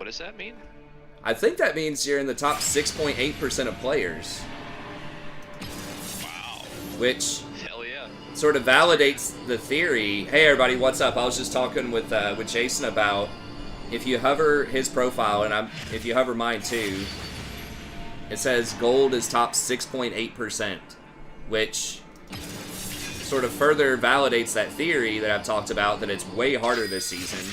What does that mean? I think that means you're in the top 6.8% of players. Wow. Which hell yeah. Sort of validates the theory. Hey everybody, what's up? I was just talking with Jason about if you hover his profile, and if you hover mine too, it says gold is top 6.8%, which sort of further validates that theory that I've talked about, that it's way harder this season,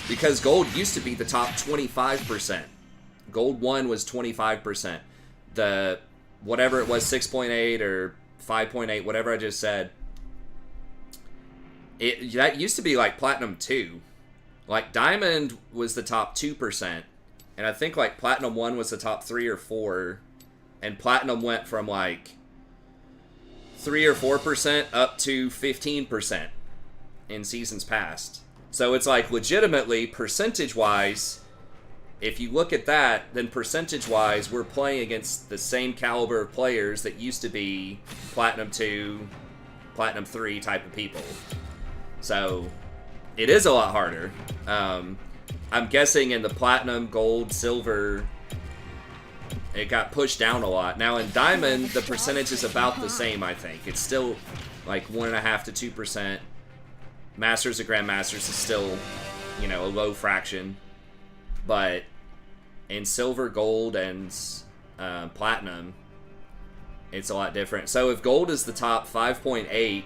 because gold used to be the top 25%. Gold 1 was 25%. The, whatever it was, 6.8 or 5.8, whatever I just said, that used to be like Platinum 2. Like, Diamond was the top 2%, and I think, like, Platinum 1 was the top 3 or 4, and Platinum went from, like, 3 or 4% up to 15% in seasons past. So it's, like, legitimately, percentage-wise, if you look at that, then percentage-wise, we're playing against the same caliber of players that used to be Platinum 2, Platinum 3 type of people. So it is a lot harder. I'm guessing in the Platinum, Gold, Silver, it got pushed down a lot. Now in Diamond, the percentage is about the same, I think. It's still like 1.5 to 2%. Masters and Grandmasters is still, you know, a low fraction. But in Silver, Gold, and Platinum, it's a lot different. So if Gold is the top 5.8,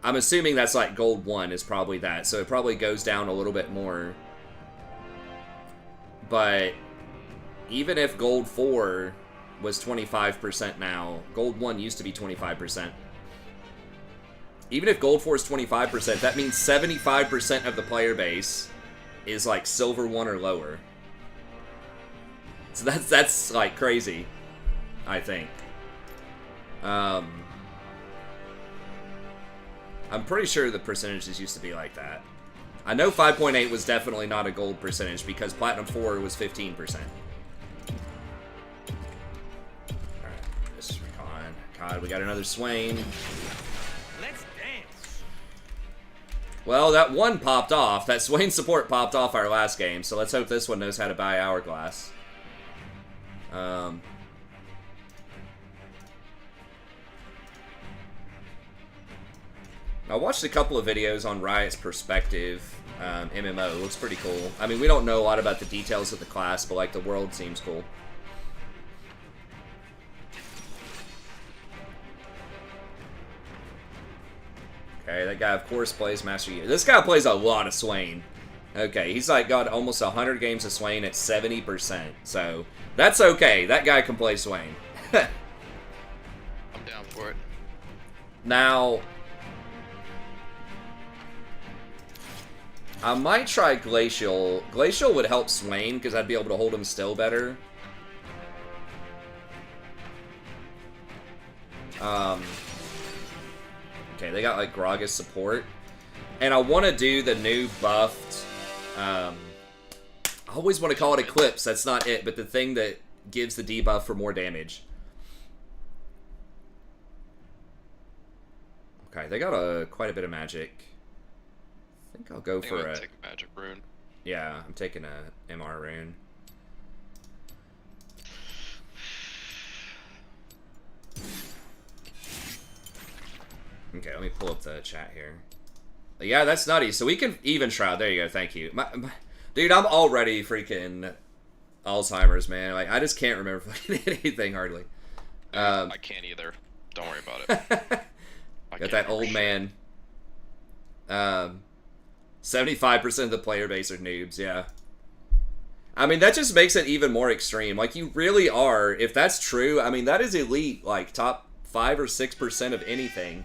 I'm assuming that's like Gold 1 is probably that. So it probably goes down a little bit more. But even if Gold 4 was 25% now, Gold 1 used to be 25%. Even if Gold 4 is 25%, that means 75% of the player base is like Silver 1 or lower. So that's like crazy, I think. I'm pretty sure the percentages used to be like that. I know 5.8 was definitely not a gold percentage because Platinum 4 was 15%. Alright, this is Rakan. God, we got another Swain. Let's dance. Well, that one popped off. That Swain support popped off our last game, so let's hope this one knows how to buy Hourglass. I watched a couple of videos on Riot's Perspective MMO. It looks pretty cool. I mean, we don't know a lot about the details of the class, but like the world seems cool. Okay, that guy of course plays Master Yi. This guy plays a lot of Swain. Okay, he's like got almost 100 games of Swain at 70%. So that's okay. That guy can play Swain. I'm down for it. Now, I might try Glacial. Glacial would help Swain, because I'd be able to hold him still better. Okay, they got, like, Gragas support. And I want to do the new buffed... I always want to call it Eclipse. That's not it, but the thing that gives the debuff for more damage. Okay, they got quite a bit of magic. I think I'll go for a... take a magic rune. Yeah, I'm taking a MR rune. Okay, let me pull up the chat here. Yeah, that's nutty. So we can even shroud. There you go. Thank you. Dude, I'm already freaking Alzheimer's, man. Like, I just can't remember fucking anything hardly. I can't either. Don't worry about it. Got that old man. 75% of the player base are noobs, yeah. I mean, that just makes it even more extreme. Like, you really are, if that's true, I mean, that is elite, like, top 5 or 6% of anything.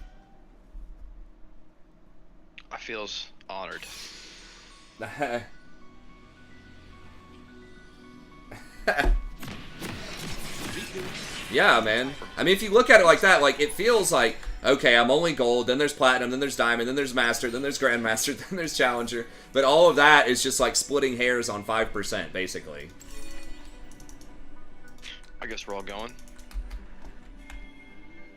I feels honored. Yeah, man. I mean, if you look at it like that, like, it feels like, okay, I'm only gold, then there's platinum, then there's diamond, then there's master, then there's grandmaster, then there's challenger. But all of that is just like splitting hairs on 5%, basically. I guess we're all going.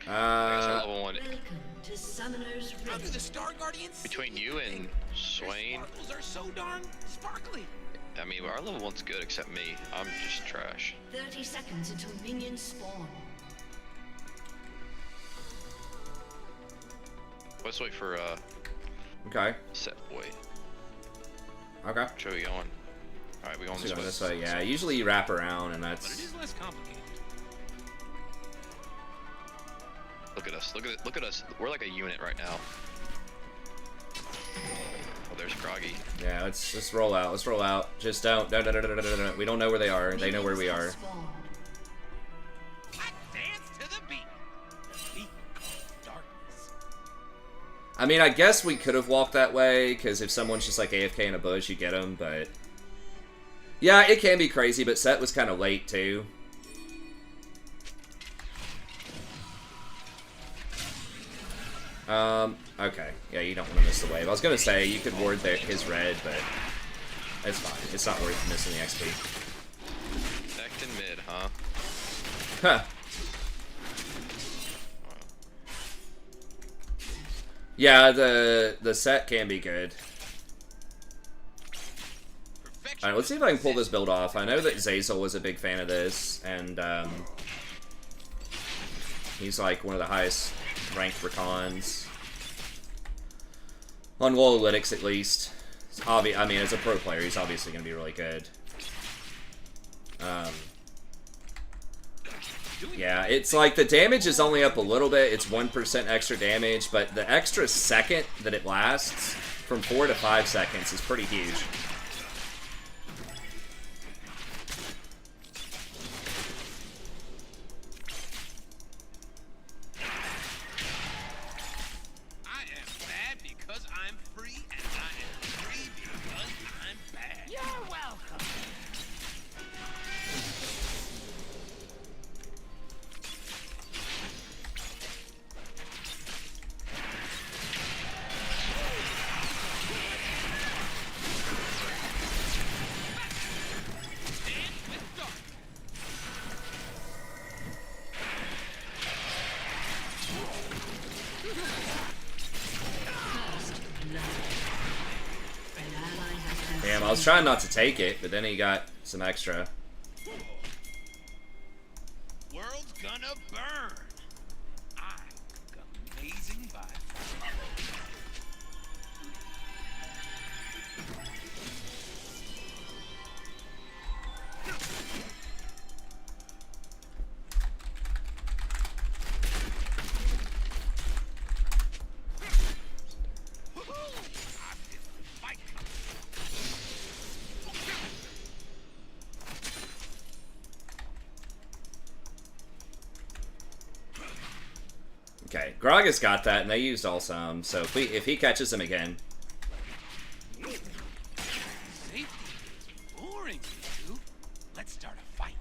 There's a level 1 Welcome to Summoner's How do Rift. the Star Guardians between you and Swain. sparkles are so darn sparkly? I mean, our level 1's good except me. I'm just trash. 30 seconds until minions spawn. Let's wait for Okay. set boy. Okay. Which way we going? Alright, we going Let's this go way. this way. Yeah, usually you wrap around, and But it that's. is less complicated. Look at us. Look at us. We're like a unit right now. Oh, there's Groggy. Yeah, let's roll out. Let's roll out. Just don't. We don't know where they are. They know where we are. I dance to the beat. The beat of darkness. I mean, I guess we could have walked that way, because if someone's just like AFK in a bush, you get them, but... Yeah, it can be crazy, but set was kind of late, too. Okay. Yeah, you don't want to miss the wave. I was gonna say, you could ward his red, but... It's fine. It's not worth missing the XP. Next in mid, huh? Huh. Yeah, the set can be good. Alright, let's see if I can pull this build off. I know that Zazel was a big fan of this, and he's like one of the highest ranked Rakans. On Analytics, at least. I mean, as a pro player, he's obviously going to be really good. Yeah, it's like the damage is only up a little bit. It's 1% extra damage, but the extra second that it lasts, from 4 to 5 seconds, is pretty huge. I am bad because I'm free, and I am free because I'm bad. You're welcome. Dance with dark. First blood. An ally has been Damn, I was trying not to take it, but then he got some extra. World's gonna burn. I cook amazing by far. I feel a fight coming. Okay, Gragas got that, and they used all some, so if he catches him again... Safety is boring, you two. Let's start a fight.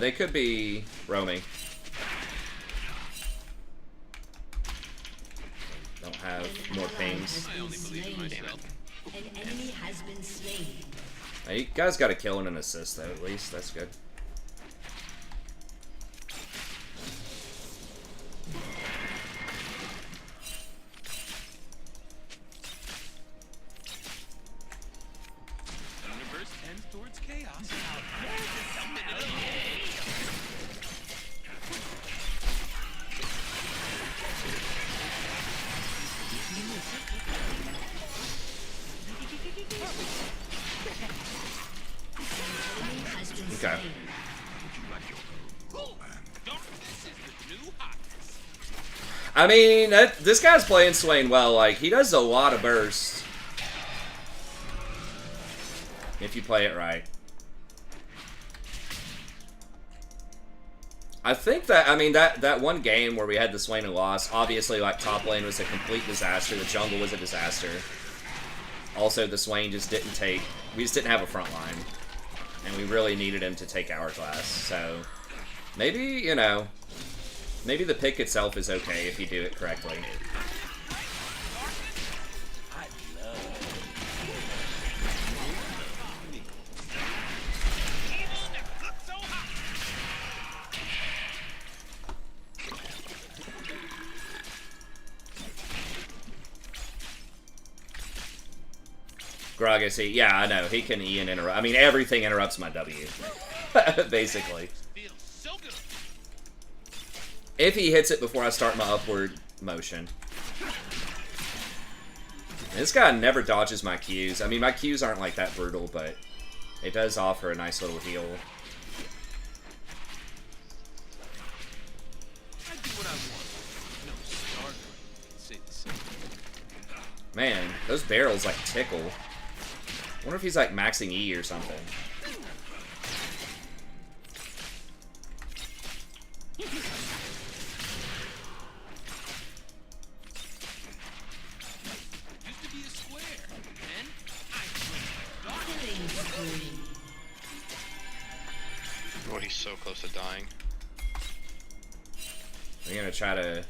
They could be roaming. Don't have more pings. I only believe in myself. An enemy has been slain. You guys got a kill and an assist, though, at least. That's good. Universe tends towards chaos. Enemy has been Okay. slain. Darkness is the new hotness. I mean, this guy's playing Swain well. Like, he does a lot of burst. If you play it right. I think that, I mean, that one game where we had the Swain and loss, obviously, like, top lane was a complete disaster. The jungle was a disaster. Also, the Swain just didn't take... We just didn't have a front line. And we really needed him to take Hourglass. So, maybe, you know... Maybe the pick itself is okay if you do it correctly. I love. Gragas, yeah, I know. He can E and interrupt. I mean, everything interrupts my W. Basically. Feels so good. If he hits it before I start my upward motion. This guy never dodges my Qs. I mean, my Qs aren't like that brutal, but it does offer a nice little heal. I do what I want. No starter can say the same. Man, those barrels like tickle. I wonder if he's like maxing E or something. Used to be a square, then I Killing spree. Oh, he's so close to dying. I'm gonna try to...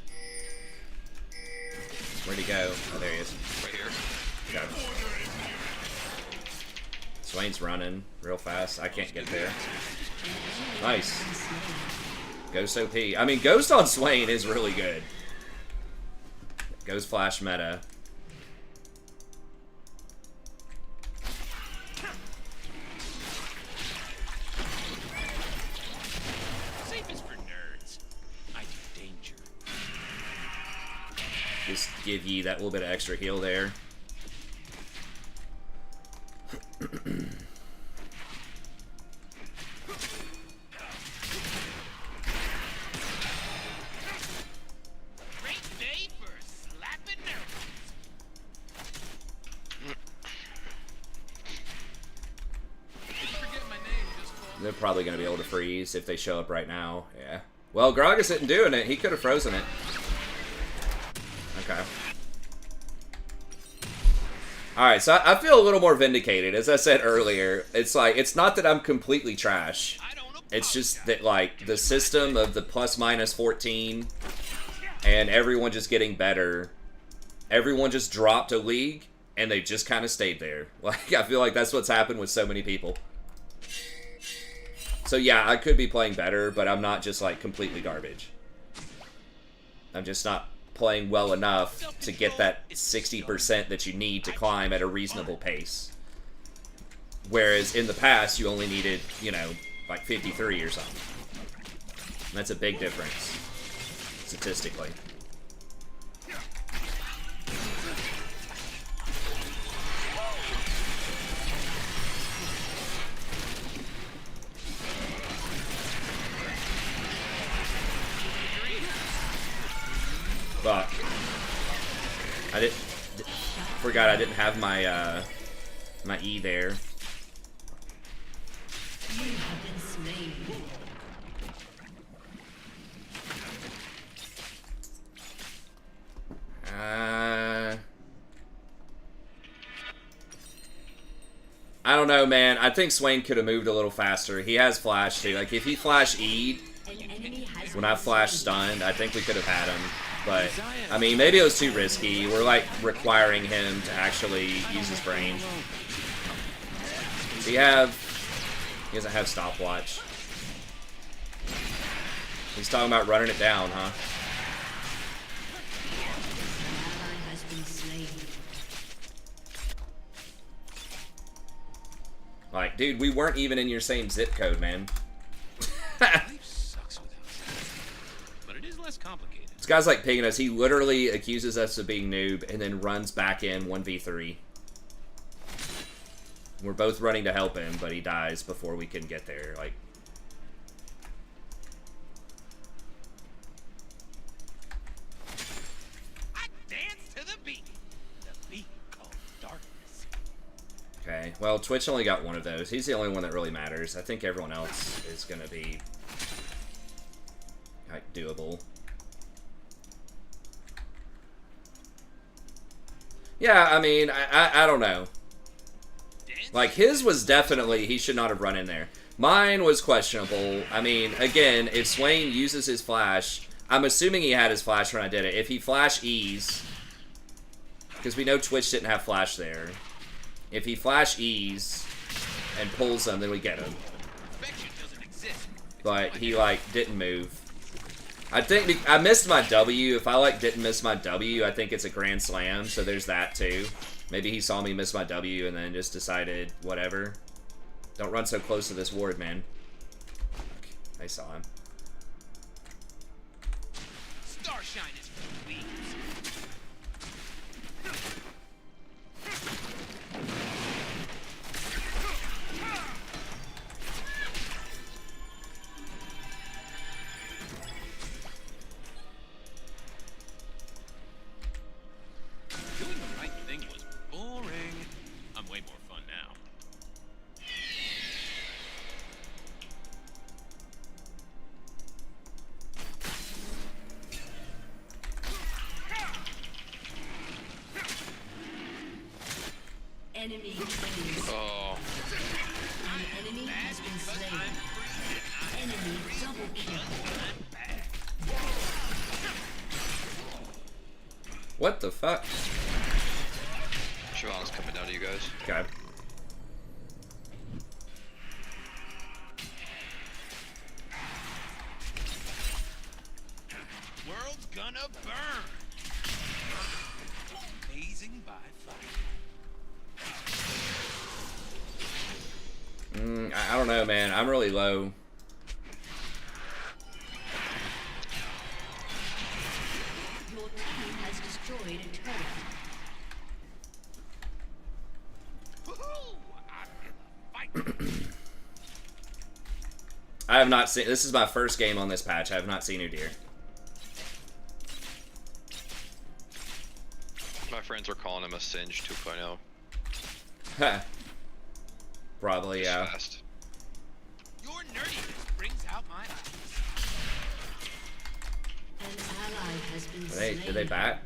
Where'd he go? Oh, there he is. Right here. Got him. Swain's running real fast. I can't get there. Nice. Ghost OP. I mean, Ghost on Swain is really good. Ghost Flash meta. safe is for nerds. I do danger. Just give you that little bit of extra heal there. Great day for slapping nerds. If you forget my name, just call me. They're probably going to be able to freeze if they show up right now. Yeah. Well, Gragas isn't doing it. He could have frozen it. Okay. Alright, so I feel a little more vindicated. As I said earlier, it's like, it's not that I'm completely trash. I don't It's just that, like, the system of the plus-minus 14 and everyone just getting better, everyone just dropped a league, and they just kind of stayed there. Like, I feel like that's what's happened with so many people. So, yeah, I could be playing better, but I'm not just, like, completely garbage. I'm just not playing well enough to get that 60% that you need to climb at a reasonable pace. Whereas in the past, you only needed, you know, like 53 or something. And that's a big difference, statistically. But I forgot I didn't have my my E there. You have been slain. I don't know, man. I think Swain could have moved a little faster. He has flash too. Like if he flash E'd An enemy has when I flash stunned, I think we could have had him. But I mean, maybe it was too risky. We're like requiring him to actually use his brain. Does he have? He doesn't have stopwatch. He's talking about running it down, huh? ally has been slain. Like, dude, we weren't even in your same zip code, man. Life sucks without sex. But it is less complicated. This guy's like pigging us. He literally accuses us of being noob and then runs back in 1v3. We're both running to help him, but he dies before we can get there. Like, I dance to the beat. The beat called darkness. okay. Well, Twitch only got one of those. He's the only one that really matters. I think everyone else is gonna be like doable. Yeah, I mean, I don't know. Dance? Like, his was definitely, he should not have run in there. Mine was questionable. I mean, again, if Swain uses his flash, I'm assuming he had his flash when I did it. If he flash E's, because we know Twitch didn't have flash there. If he flash E's and pulls them, then we get him. Perfection doesn't exist. But he, like, didn't move. I think I missed my W. If I like didn't miss my W, I think it's a grand slam. So there's that too. Maybe he saw me miss my W and then just decided whatever. Don't run so close to this ward, man. I saw him. Starshine is for weak. Doing the right thing was boring. I'm way more fun now. Enemy killing. Oh, An enemy has been slain. Enemy double kill. What the fuck? Siobhan's coming down to you guys. Okay. World's gonna burn. Amazing by fire. I don't know, man. I'm really low. Your team has destroyed a turret. Woohoo! I feel a fight. I have not seen. This is my first game on this patch. I have not seen Udyr. My friends were calling him a Singe 2.0. Probably, He's yeah. fast. Your nerdiness brings out my eyes. An ally has been slain. Did they bat?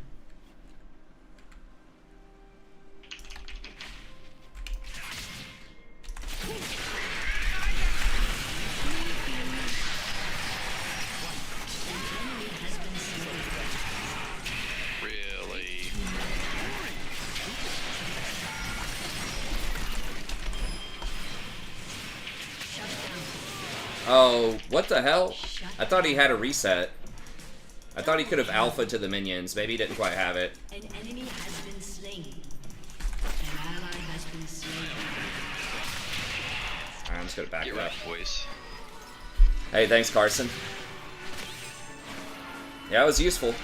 An enemy has been slain. Really? Shut down. Oh, what the hell? I thought he had a reset. I thought he could have alpha to the minions. Maybe he didn't quite have it. An enemy has been slain. An ally has been slain. Alright, I'm just gonna back Get it rid up. of voice. Hey, thanks, Carson. Yeah, it was useful.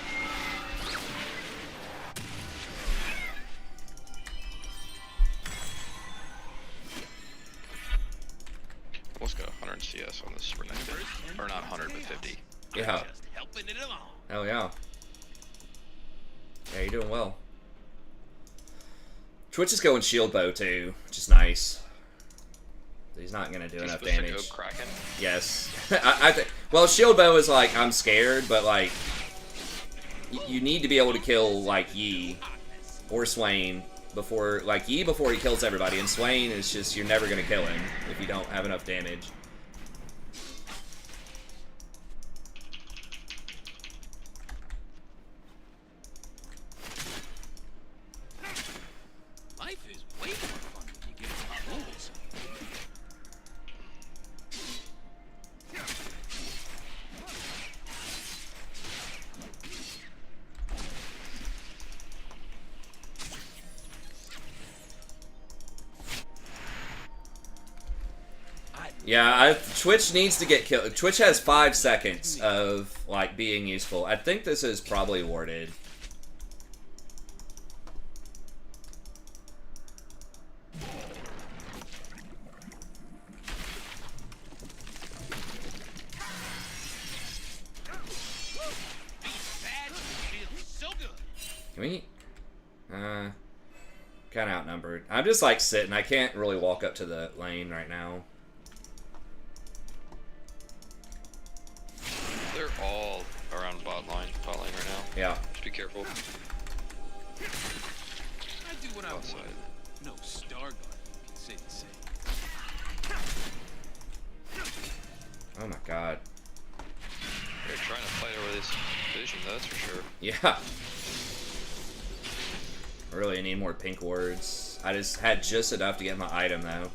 Let's go 100 CS on this Renekton. Or not 100, but 50. Yeah. Just helping it along. Hell yeah. Yeah, you're doing well. Twitch is going shield bow too, which is nice. He's not gonna do He's enough supposed to damage. go Kraken. Yes. Well, shield bow is like, I'm scared, but like, you need to be able to kill like Yi or Swain before, like Yi before he kills everybody, and Swain is just, you're never gonna kill him if you don't have enough damage. Life is way more fun when you give it rules. Yeah, Twitch needs to get killed. Twitch has 5 seconds of like being useful. I think this is probably warded. Bad feels so good. Can we? Kind of outnumbered. I'm just like sitting. I can't really walk up to the lane right now. They're all around bot lane right now. Yeah. Just be careful. I do what I want. Outside. No Star Guardian can say the same. Oh my god. They're trying to fight over this vision, that's for sure. Yeah. Really need more pink wards. I just had enough to get my item though.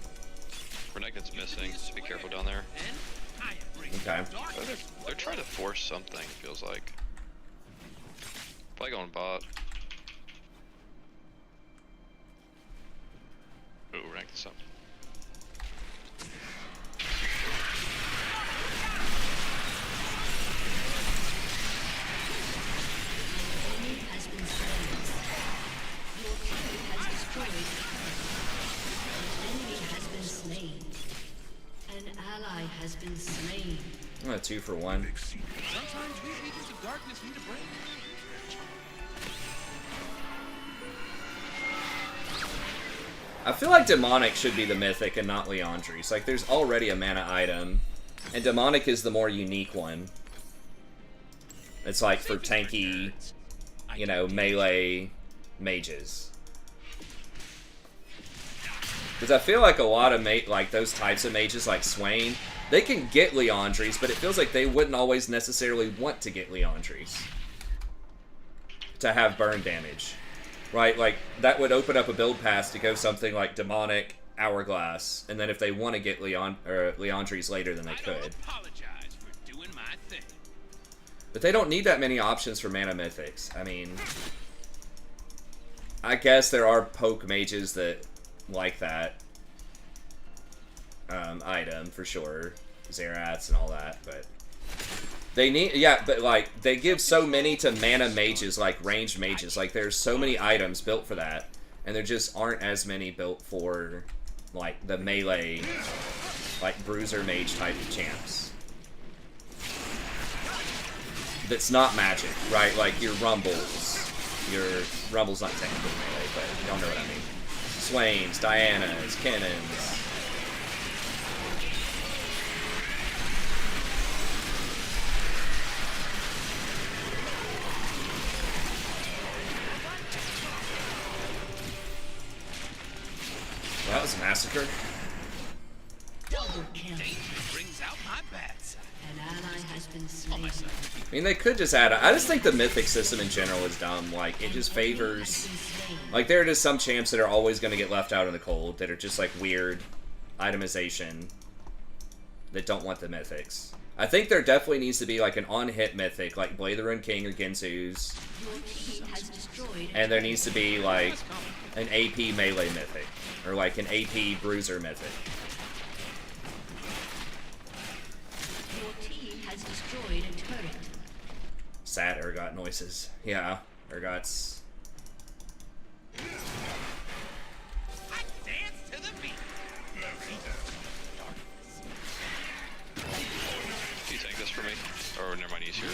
Renekton's missing, just be careful down there. And I am bringing Okay. They're trying to force something, it feels like. Probably going bot. Ooh, rank this up. Enemy has been slain. Your team has destroyed. An enemy has been slain. An ally has been slain. I'm gonna 2 for 1. Sometimes we agents of darkness need a break. I feel like Demonic should be the Mythic and not Leandri's. Like, there's already a mana item, and Demonic is the more unique one. It's like for tanky, you know, melee mages. Because I feel like a lot of like those types of mages, like Swain, they can get Leandri's, but it feels like they wouldn't always necessarily want to get Leandri's to have burn damage. Right, like, that would open up a build pass to go something like Demonic, Hourglass, and then if they want to get Leandri's later, then they could. Apologize for doing my thing. But they don't need that many options for mana mythics. I mean, I guess there are poke mages that like that item, for sure. Zeraths and all that, but... They need, yeah, but like, they give so many to mana mages, like ranged mages. Like, there's so many items built for that, and there just aren't as many built for, like, the melee, like, bruiser mage type of champs. That's not magic, right? Like, your Rumble's not technically melee, but you don't know what I mean. Swains, Dianas, Cannons. That was a massacre. Double kill. Brings out my bad side. An ally has been slain. I mean, they could just add... I just think the Mythic system in general is dumb. Like, it just favors... Like, there are just some champs that are always going to get left out in the cold, that are just, like, weird itemization, that don't want the Mythics. I think there definitely needs to be, like, an on-hit Mythic, like Blade of the Ruined King or Ginsu's. Your team has destroyed. And there needs to be, like, an AP melee Mythic. Or, like, an AP bruiser Mythic. Your team has destroyed a turret. Sad Urgot noises. Yeah, Urgots. I dance to the beat. Can you take this for me? Or never mind, he's here.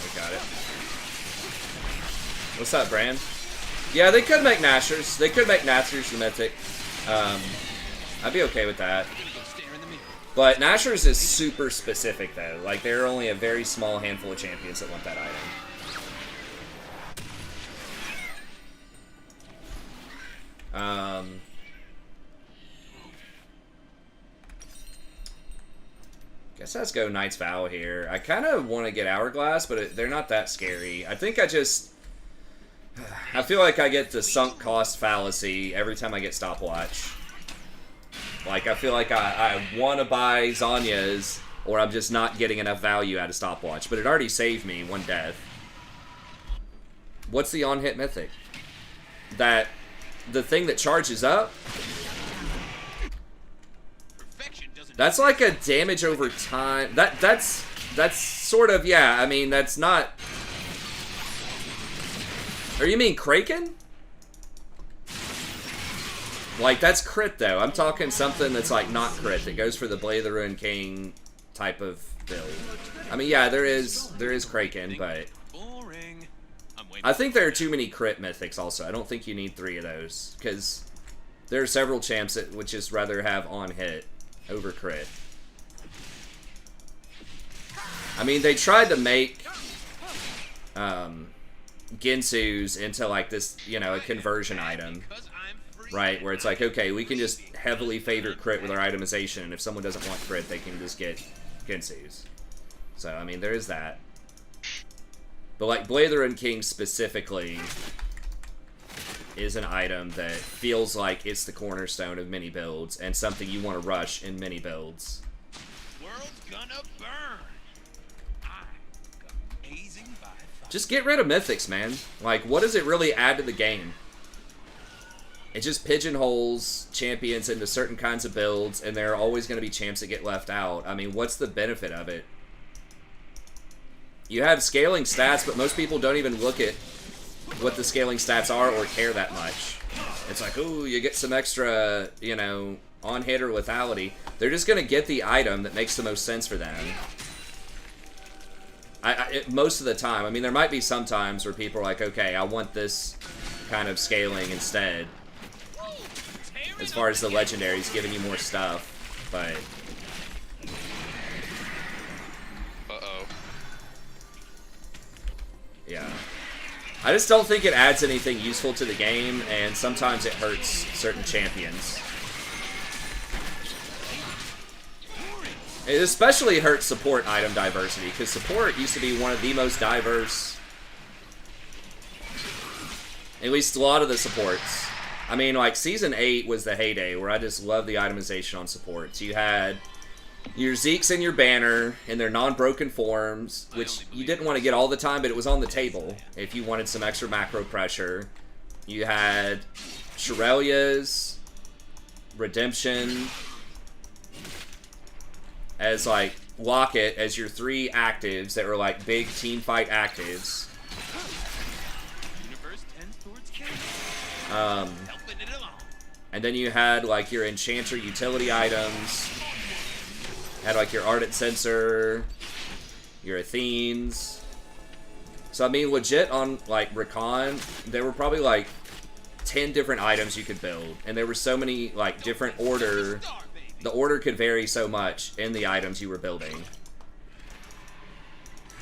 We got it. What's up, Bran? Yeah, they could make Nashers. They could make Nashers the Mythic. I'd be okay with that. But Nashers is super specific, though. Like, there are only a very small handful of champions that want that item. Guess let's go Knight's Vow here. I kind of want to get Hourglass, but they're not that scary. I think I feel like I get the sunk cost fallacy every time I get Stopwatch. Like, I feel like I want to buy Zanya's, or I'm just not getting enough value out of Stopwatch. But it already saved me one death. What's the on-hit Mythic? The thing that charges up? That's like a damage over time. That's sort of, yeah, I mean, that's not... Or you mean Kraken? Like, that's crit, though. I'm talking something that's, like, not crit. That goes for the Blade of the Ruined King type of build. I mean, yeah, there is Kraken, but... I think there are too many crit mythics, also. I don't think you need 3 of those. Because there are several champs that would just rather have on-hit over crit. I mean, they tried to make... Ginsu's into, like, this, you know, a conversion item. Right, where it's like, okay, we can just heavily favor crit with our itemization, and if someone doesn't want crit, they can just get Ginsu's. So, I mean, there is that. But, like, Blade of the Ruined King specifically is an item that feels like it's the cornerstone of many builds, and something you want to rush in many builds. gonna burn. I'm amazing by far. Just get rid of mythics, man. Like, what does it really add to the game? It just pigeonholes champions into certain kinds of builds, and there are always going to be champs that get left out. I mean, what's the benefit of it? You have scaling stats, but most people don't even look at what the scaling stats are or care that much. It's like, ooh, you get some extra, you know, on-hit or lethality. They're just going to get the item that makes the most sense for them. Most of the time. I mean, there might be some times where people are like, okay, I want this kind of scaling instead. As far as the legendaries giving you more stuff, but... Uh-oh. Yeah. I just don't think it adds anything useful to the game, and sometimes it hurts certain champions. It especially hurts support item diversity, because support used to be one of the most diverse... At least a lot of the supports. I mean, like, Season 8 was the heyday, where I just loved the itemization on supports. You had your Zekes and your Banner in their non-broken forms, which you didn't want to get all the time, but it was on the table if you wanted some extra macro pressure. You had Shirelia's, Redemption, as, like, Locket as your 3 actives that were, like, big team fight actives. Universe tends towards chaos. Helping it along. And then you had, like, your enchanter utility items. Had, like, your ardent sensor, your Athenes. So, I mean, legit on, like, Rakan, there were probably, like, 10 different items you could build. And there were so many, like, different order. The order could vary so much in the items you were building,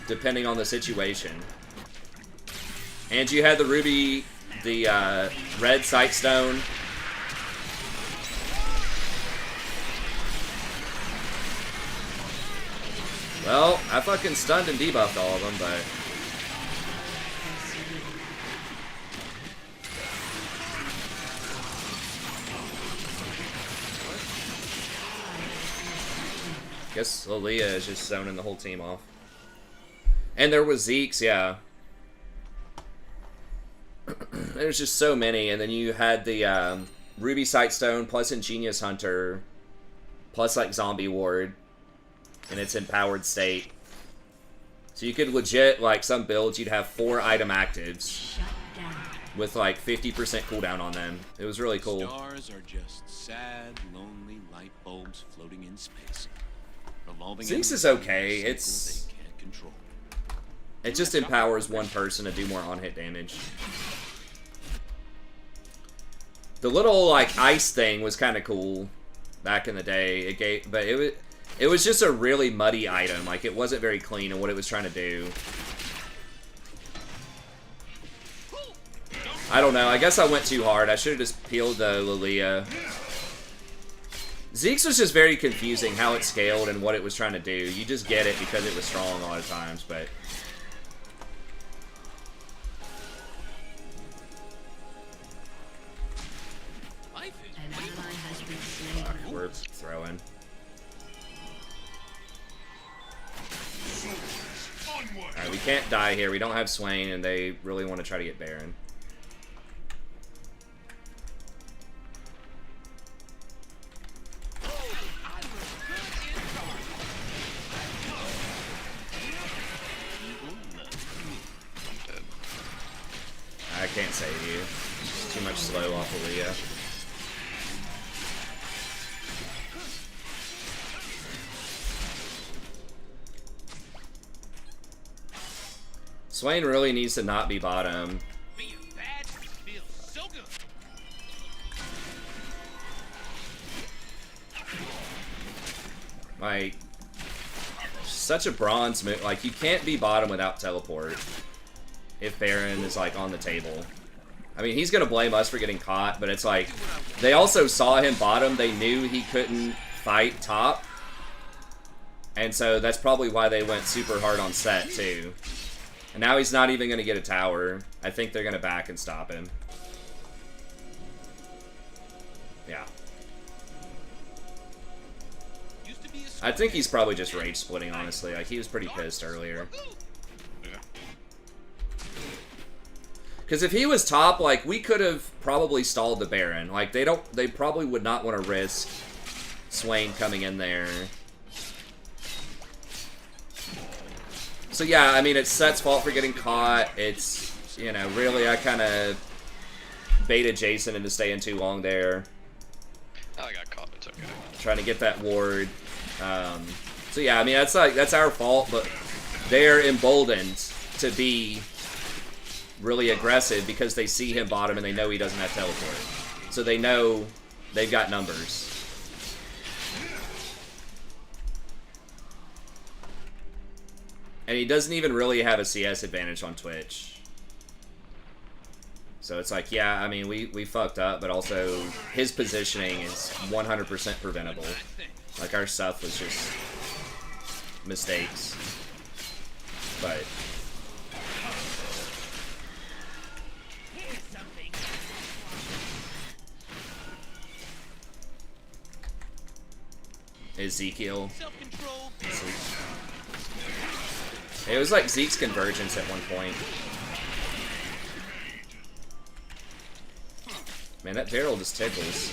depending on the situation. And you had the ruby, the red sightstone. Well, I fucking stunned and debuffed all of them, but... Guess Lilia is just zoning the whole team off. And there was Zeke's, yeah. There's just so many, and then you had the Ruby Sightstone plus Ingenious Hunter plus like Zombie Ward in its empowered state. So you could legit, like some builds, you'd have 4 item actives with like 50% cooldown on them. It was really cool. Stars are just sad, lonely light bulbs floating in space. Zeke's is okay. It's... It just empowers one person to do more on-hit damage. The little, like, ice thing was kind of cool back in the day. It gave... But it was just a really muddy item. Like, it wasn't very clean in what it was trying to do. I don't know. I guess I went too hard. I should have just peeled the Lilia. Zeke's was just very confusing how it scaled and what it was trying to do. You just get it because it was strong a lot of times, but... Fuck, we're throwing. Alright, we can't die here. We don't have Swain, and they really want to try to get Baron. I can't save you. It's too much slow off of Leah. Swain really needs to not be bottom. Being bad feels so good. Like, such a bronze move. Like, you can't be bottom without teleport. If Baron is, like, on the table. I mean, he's gonna blame us for getting caught, but it's like, they also saw him bottom, they knew he couldn't fight top. And so that's probably why they went super hard on set, too. And now he's not even gonna get a tower. I think they're gonna back and stop him. Yeah. I think he's probably just rage splitting, honestly. Like, he was pretty pissed earlier. Yeah. Because if he was top, like, we could have probably stalled the Baron. Like, they probably would not want to risk Swain coming in there. So yeah, I mean, it's Set's fault for getting caught. It's, you know, really, I kind of baited Jason into staying too long there. I got caught, it's okay. Trying to get that ward. So yeah, I mean, that's our fault, but they're emboldened to be really aggressive because they see him bottom and they know he doesn't have teleport. So they know they've got numbers. And he doesn't even really have a CS advantage on Twitch. So it's like, yeah, I mean, we fucked up, but also his positioning is 100% preventable. Like, our stuff was just mistakes. But Ezekiel. It was like Zeke's convergence at one point. Man, that barrel just tickles.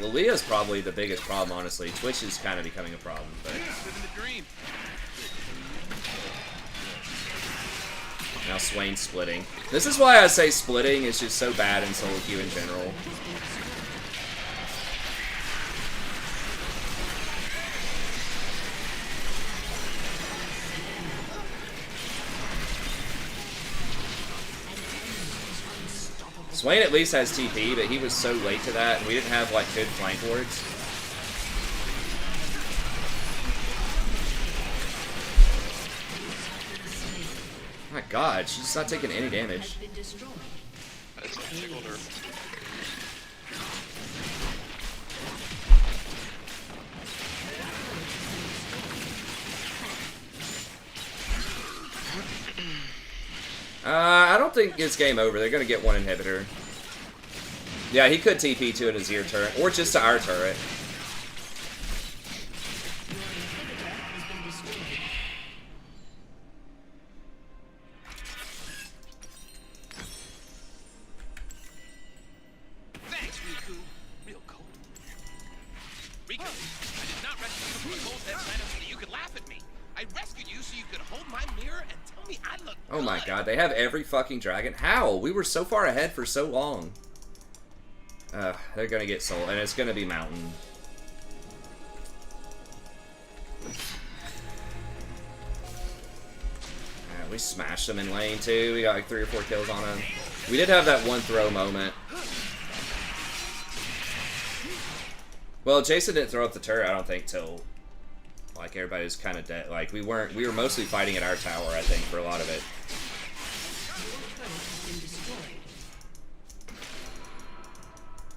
Lilia's probably the biggest problem, honestly. Twitch is kind of becoming a problem, but now Swain's splitting. This is why I say splitting is just so bad in solo queue in general. Swain at least has TP, but he was so late to that, and we didn't have, like, good flank wards. My god, she's not taking any damage. I just tickled her. I don't think it's game over. They're gonna get one inhibitor. Yeah, he could TP to an Azir turret, or just to our turret. Thanks, Riku. Real cold. Riku, I did not rescue you from a cold dead planet so that you could laugh at me. I rescued you so you could hold my mirror and tell me I look Oh my good. god, they have every fucking dragon. How? We were so far ahead for so long. They're gonna get soul, and it's gonna be mountain. We smashed them in lane too. We got like 3 or 4 kills on them. We did have that one throw moment. Well, Jason didn't throw up the turret, I don't think, till like everybody was kind of dead. Like we were mostly fighting at our tower, I think, for a lot of it.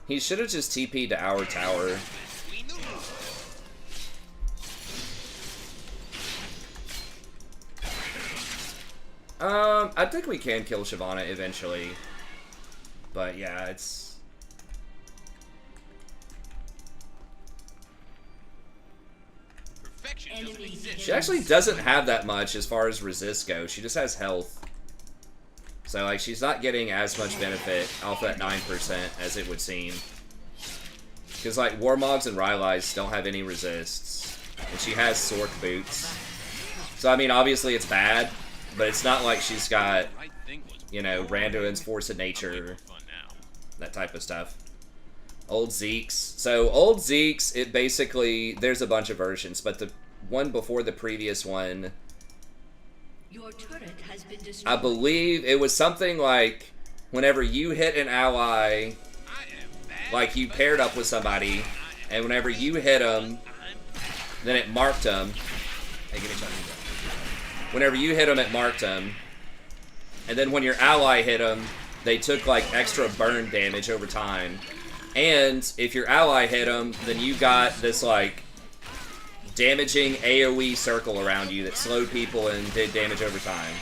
He should have just TP'd to our tower. I think we can kill Shyvana eventually. But yeah, it's... She actually doesn't have that much as far as resists go. She just has health. So, like, she's not getting as much benefit off that 9% as it would seem. Because, like, Warmogs and Rylai's don't have any resists. And she has Sork boots. So, I mean, obviously it's bad. But it's not like she's got, you know, Randuin's Force of Nature. That type of stuff. Old Zeke's. So, old Zeke's, it basically... There's a bunch of versions. But the one before the previous one... Your turret has been destroyed. I believe it was something like whenever you hit an ally, like you paired up with somebody, and whenever you hit them, then it marked them. Hey, give me a shot. Whenever you hit them, it marked them. And then when your ally hit them, they took like extra burn damage over time. And if your ally hit them, then you got this like damaging AoE circle around you that slowed people and did damage over time.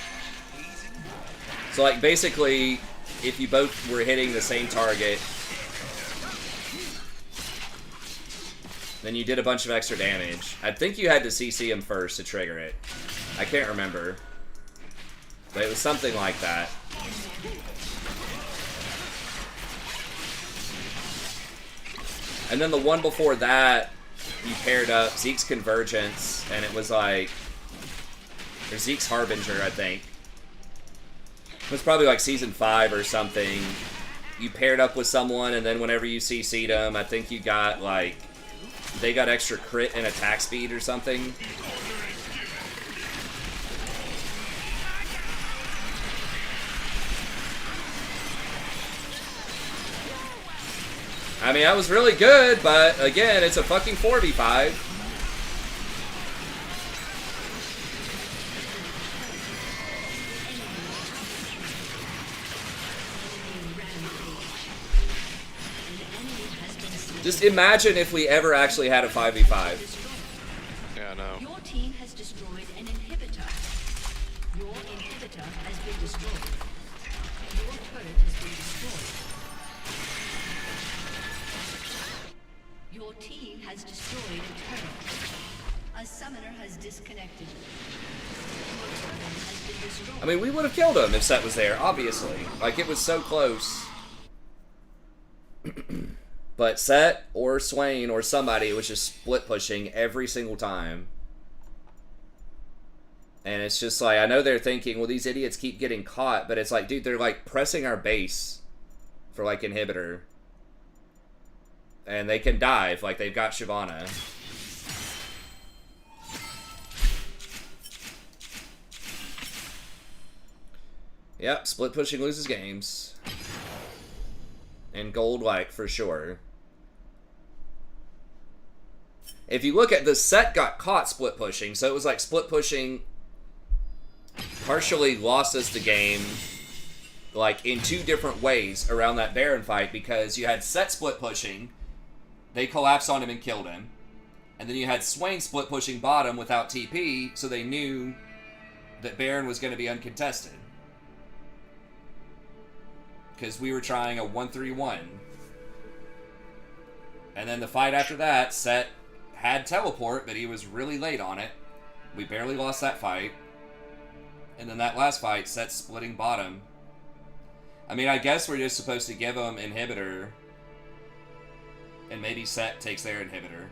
So, like, basically, if you both were hitting the same target, Then you did a bunch of extra damage. I think you had to CC him first to trigger it. I can't remember. But it was something like that. And then the one before that, you paired up Zeke's Convergence, and it was like... Or Zeke's Harbinger, I think. It was probably like Season 5 or something. You paired up with someone, and then whenever you CC'd them, I think you got like... They got extra crit and attack speed or something. I mean, that was really good, but again, it's a fucking 4v5. Just imagine if we ever actually had a 5v5. Yeah, I know. Your team has destroyed an inhibitor. Your inhibitor has been destroyed. Your turret has been destroyed. Your team has destroyed a turret. A summoner has disconnected. Your turret has been destroyed. I mean, we would have killed him if Set was there, obviously. Like, it was so close. But Set or Swain or somebody was just split pushing every single time. And it's just like, I know they're thinking, well, these idiots keep getting caught, but it's like, dude, they're like pressing our base for like inhibitor. And they can dive, like they've got Shyvana. Yep, split pushing loses games. And gold, like, for sure. If you look at the Set got caught split pushing, so it was like split pushing partially lost us the game, like, in two different ways around that Baron fight, because you had Set split pushing, they collapsed on him and killed him. And then you had Swain split pushing bottom without TP, so they knew that Baron was going to be uncontested. Because we were trying a 1-3-1. And then the fight after that, Set had teleport, but he was really late on it. We barely lost that fight. And then that last fight, Set splitting bottom. I mean, I guess we're just supposed to give him inhibitor. And maybe Set takes their inhibitor.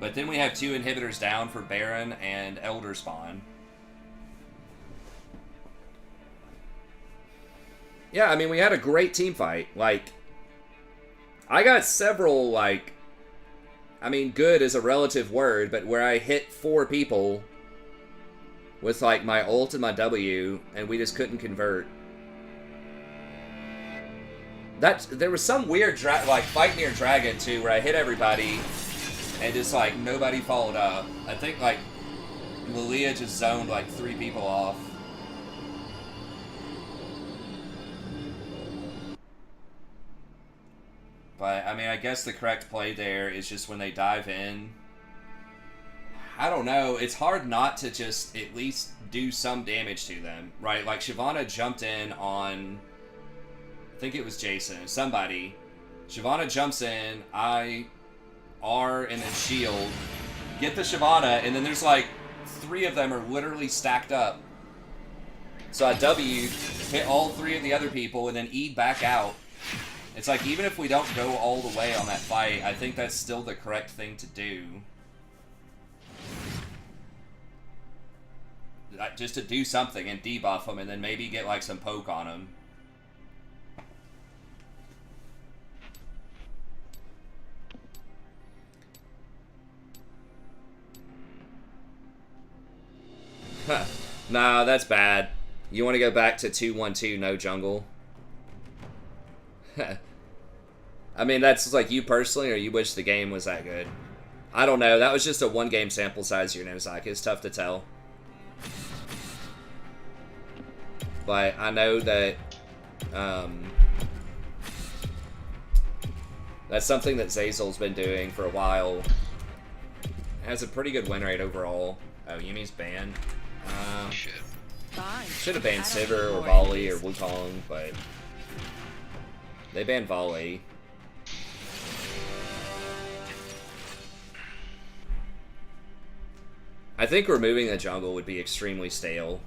But then we have two inhibitors down for Baron and Elder Spawn. Yeah, I mean, we had a great team fight. Like, I got several, like, I mean, good is a relative word, but where I hit 4 people with, like, my ult and my W, and we just couldn't convert. There was some weird, like, fight near Dragon, too, where I hit everybody, and just, like, nobody followed up. I think, like, Lilia just zoned, like, 3 people off. But, I mean, I guess the correct play there is just when they dive in. I don't know. It's hard not to just at least do some damage to them, right? Like, Shyvana jumped in on... I think it was Jason. Somebody. Shyvana jumps in. I... R and then shield. Get the Shyvana, and then there's, like, 3 of them are literally stacked up. So I W, hit all 3 of the other people, and then E back out. It's like, even if we don't go all the way on that fight, I think that's still the correct thing to do. Just to do something and debuff them, and then maybe get, like, some poke on them. Huh. Nah, that's bad. You want to go back to 2-1-2, no jungle? I mean, that's like you personally, or you wish the game was that good? I don't know. That was just a 1-game sample size, you know, Zeke. It's tough to tell. But I know that that's something that Zazel's been doing for a while. Has a pretty good win rate overall. Oh, Yumi's banned. Shit. Should have banned Sivir or Volley or Wukong, but they banned Volley. I think removing the jungle would be extremely stale.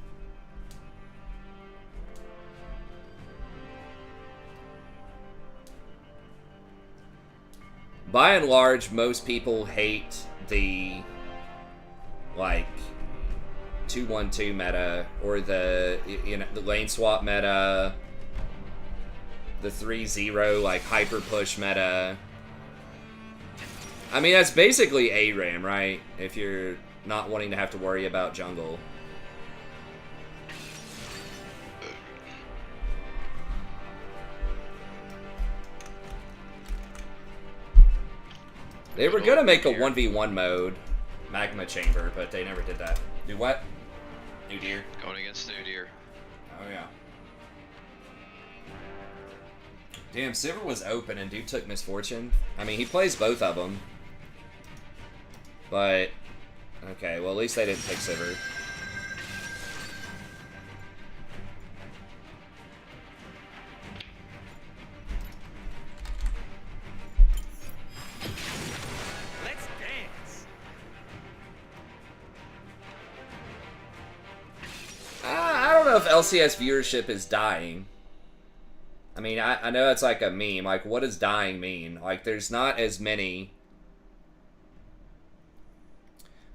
By and large, most people hate the, like, 2-1-2 meta, or the, you know, the lane swap meta, the 3-0, like, hyper push meta. I mean, that's basically ARAM, right? If you're not wanting to have to worry about jungle. They were gonna make a 1v1 mode, Magma Chamber, but they never did that. Do what? New Deer? Going against New Deer. Oh yeah. Damn, Sivir was open and dude took Misfortune. I mean, he plays both of them. But, okay, well at least they didn't pick Sivir. Let's dance. I don't know if LCS viewership is dying. I mean, I know it's like a meme. Like, what does dying mean? Like, there's not as many.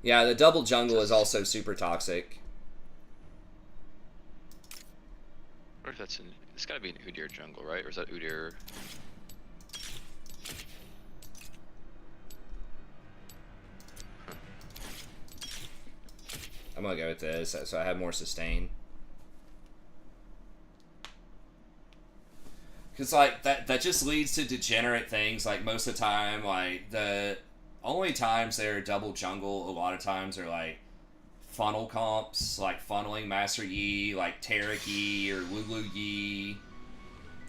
Yeah, the double jungle is also super toxic. What if that's in... It's gotta be an Udyr jungle, right? Or is that Udyr... I'm gonna go with this, so I have more sustain. Because, like, that just leads to degenerate things, like, most of the time, like, the only times they're double jungle, a lot of times are, like, funnel comps, like, funneling Master Yi, like, Taric Yi, or Lulu Yi,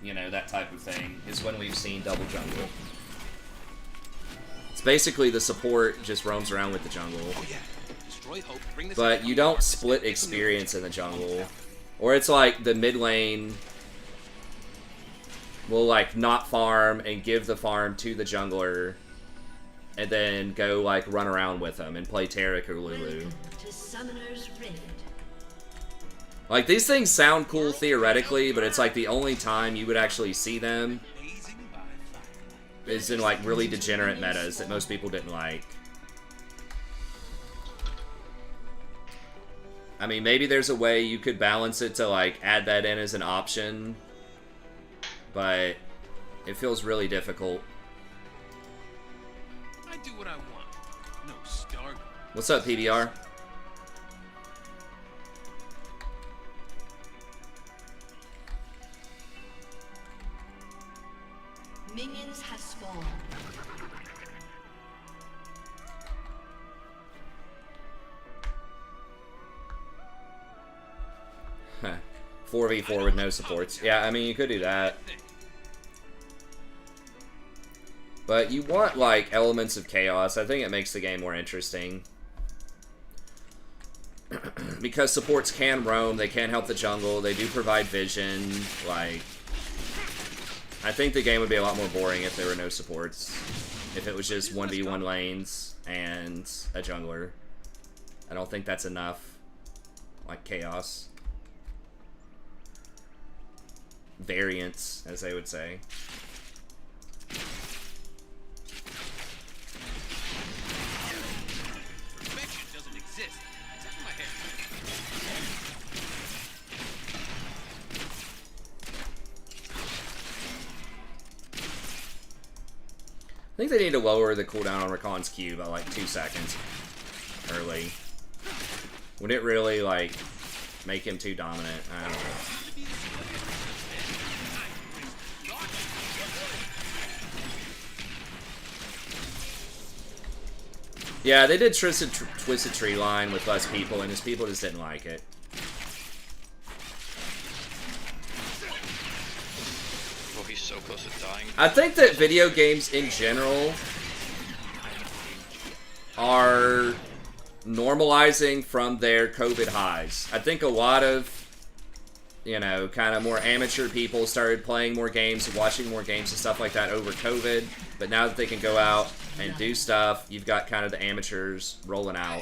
you know, that type of thing, is when we've seen double jungle. It's basically the support just roams around with the jungle. Oh yeah. Destroy hope. Bring this But you don't split experience in the jungle. Or it's like the mid lane will like not farm and give the farm to the jungler and then go like run around with them and play Taric or Lulu. Welcome to Summoner's Rift. Like these things sound cool theoretically, but it's like the only time you would actually see them is in like really degenerate metas that most people didn't like. I mean, maybe there's a way you could balance it to like add that in as an option, but it feels really difficult. I do what I want. No starter. What's up, PBR? Minions have spawned. 4v4 with no supports. Yeah, I mean, you could do that. But you want, like, elements of chaos. I think it makes the game more interesting. Because supports can roam, they can help the jungle, they do provide vision, like... I think the game would be a lot more boring if there were no supports. If it was just 1v1 lanes and a jungler. I don't think that's enough. Like, chaos. Variance, as they would say. Perfection doesn't exist. Except in my head. I think they need to lower the cooldown on Rakan's Q by like 2 seconds early. Would it really like make him too dominant? I don't know. Yeah, they did Twisted Tree line with less people, and his people just didn't like it. Well, he's so close to dying. I think that video games in general are normalizing from their COVID highs. I think a lot of, you know, kind of more amateur people started playing more games, watching more games and stuff like that over COVID. But now that they can go out and do stuff, you've got kind of the amateurs rolling out.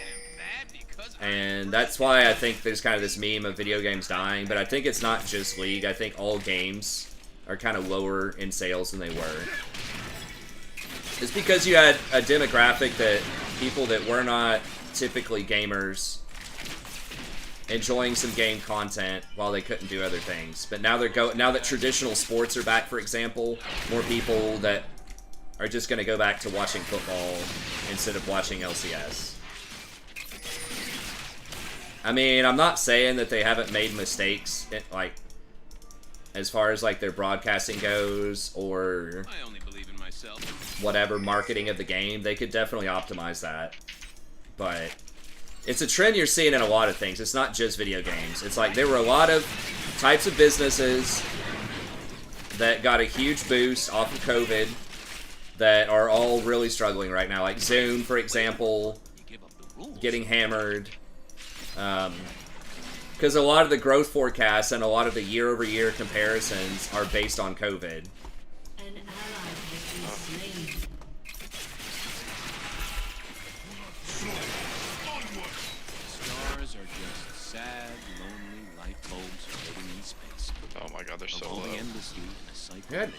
And that's why I think there's kind of this meme of video games dying, but I think it's not just League. I think all games are kind of lower in sales than they were. It's because you had a demographic that people that were not typically gamers enjoying some game content while they couldn't do other things. But now now that traditional sports are back, for example, more people that are just going to go back to watching football instead of watching LCS. I mean, I'm not saying that they haven't made mistakes, like, as far as, like, their broadcasting goes, or I only believe in myself. whatever marketing of the game. They could definitely optimize that. But it's a trend you're seeing in a lot of things. It's not just video games. It's like there were a lot of types of businesses that got a huge boost off of COVID that are all really struggling right now. Like Zoom, for example, getting hammered. Because a lot of the growth forecasts and a lot of the year-over-year comparisons are based on COVID. An ally has been slain. Stars are just sad, lonely light bulbs floating in space. Oh my god, they're so low. Evolving endlessly in a cycle Good. of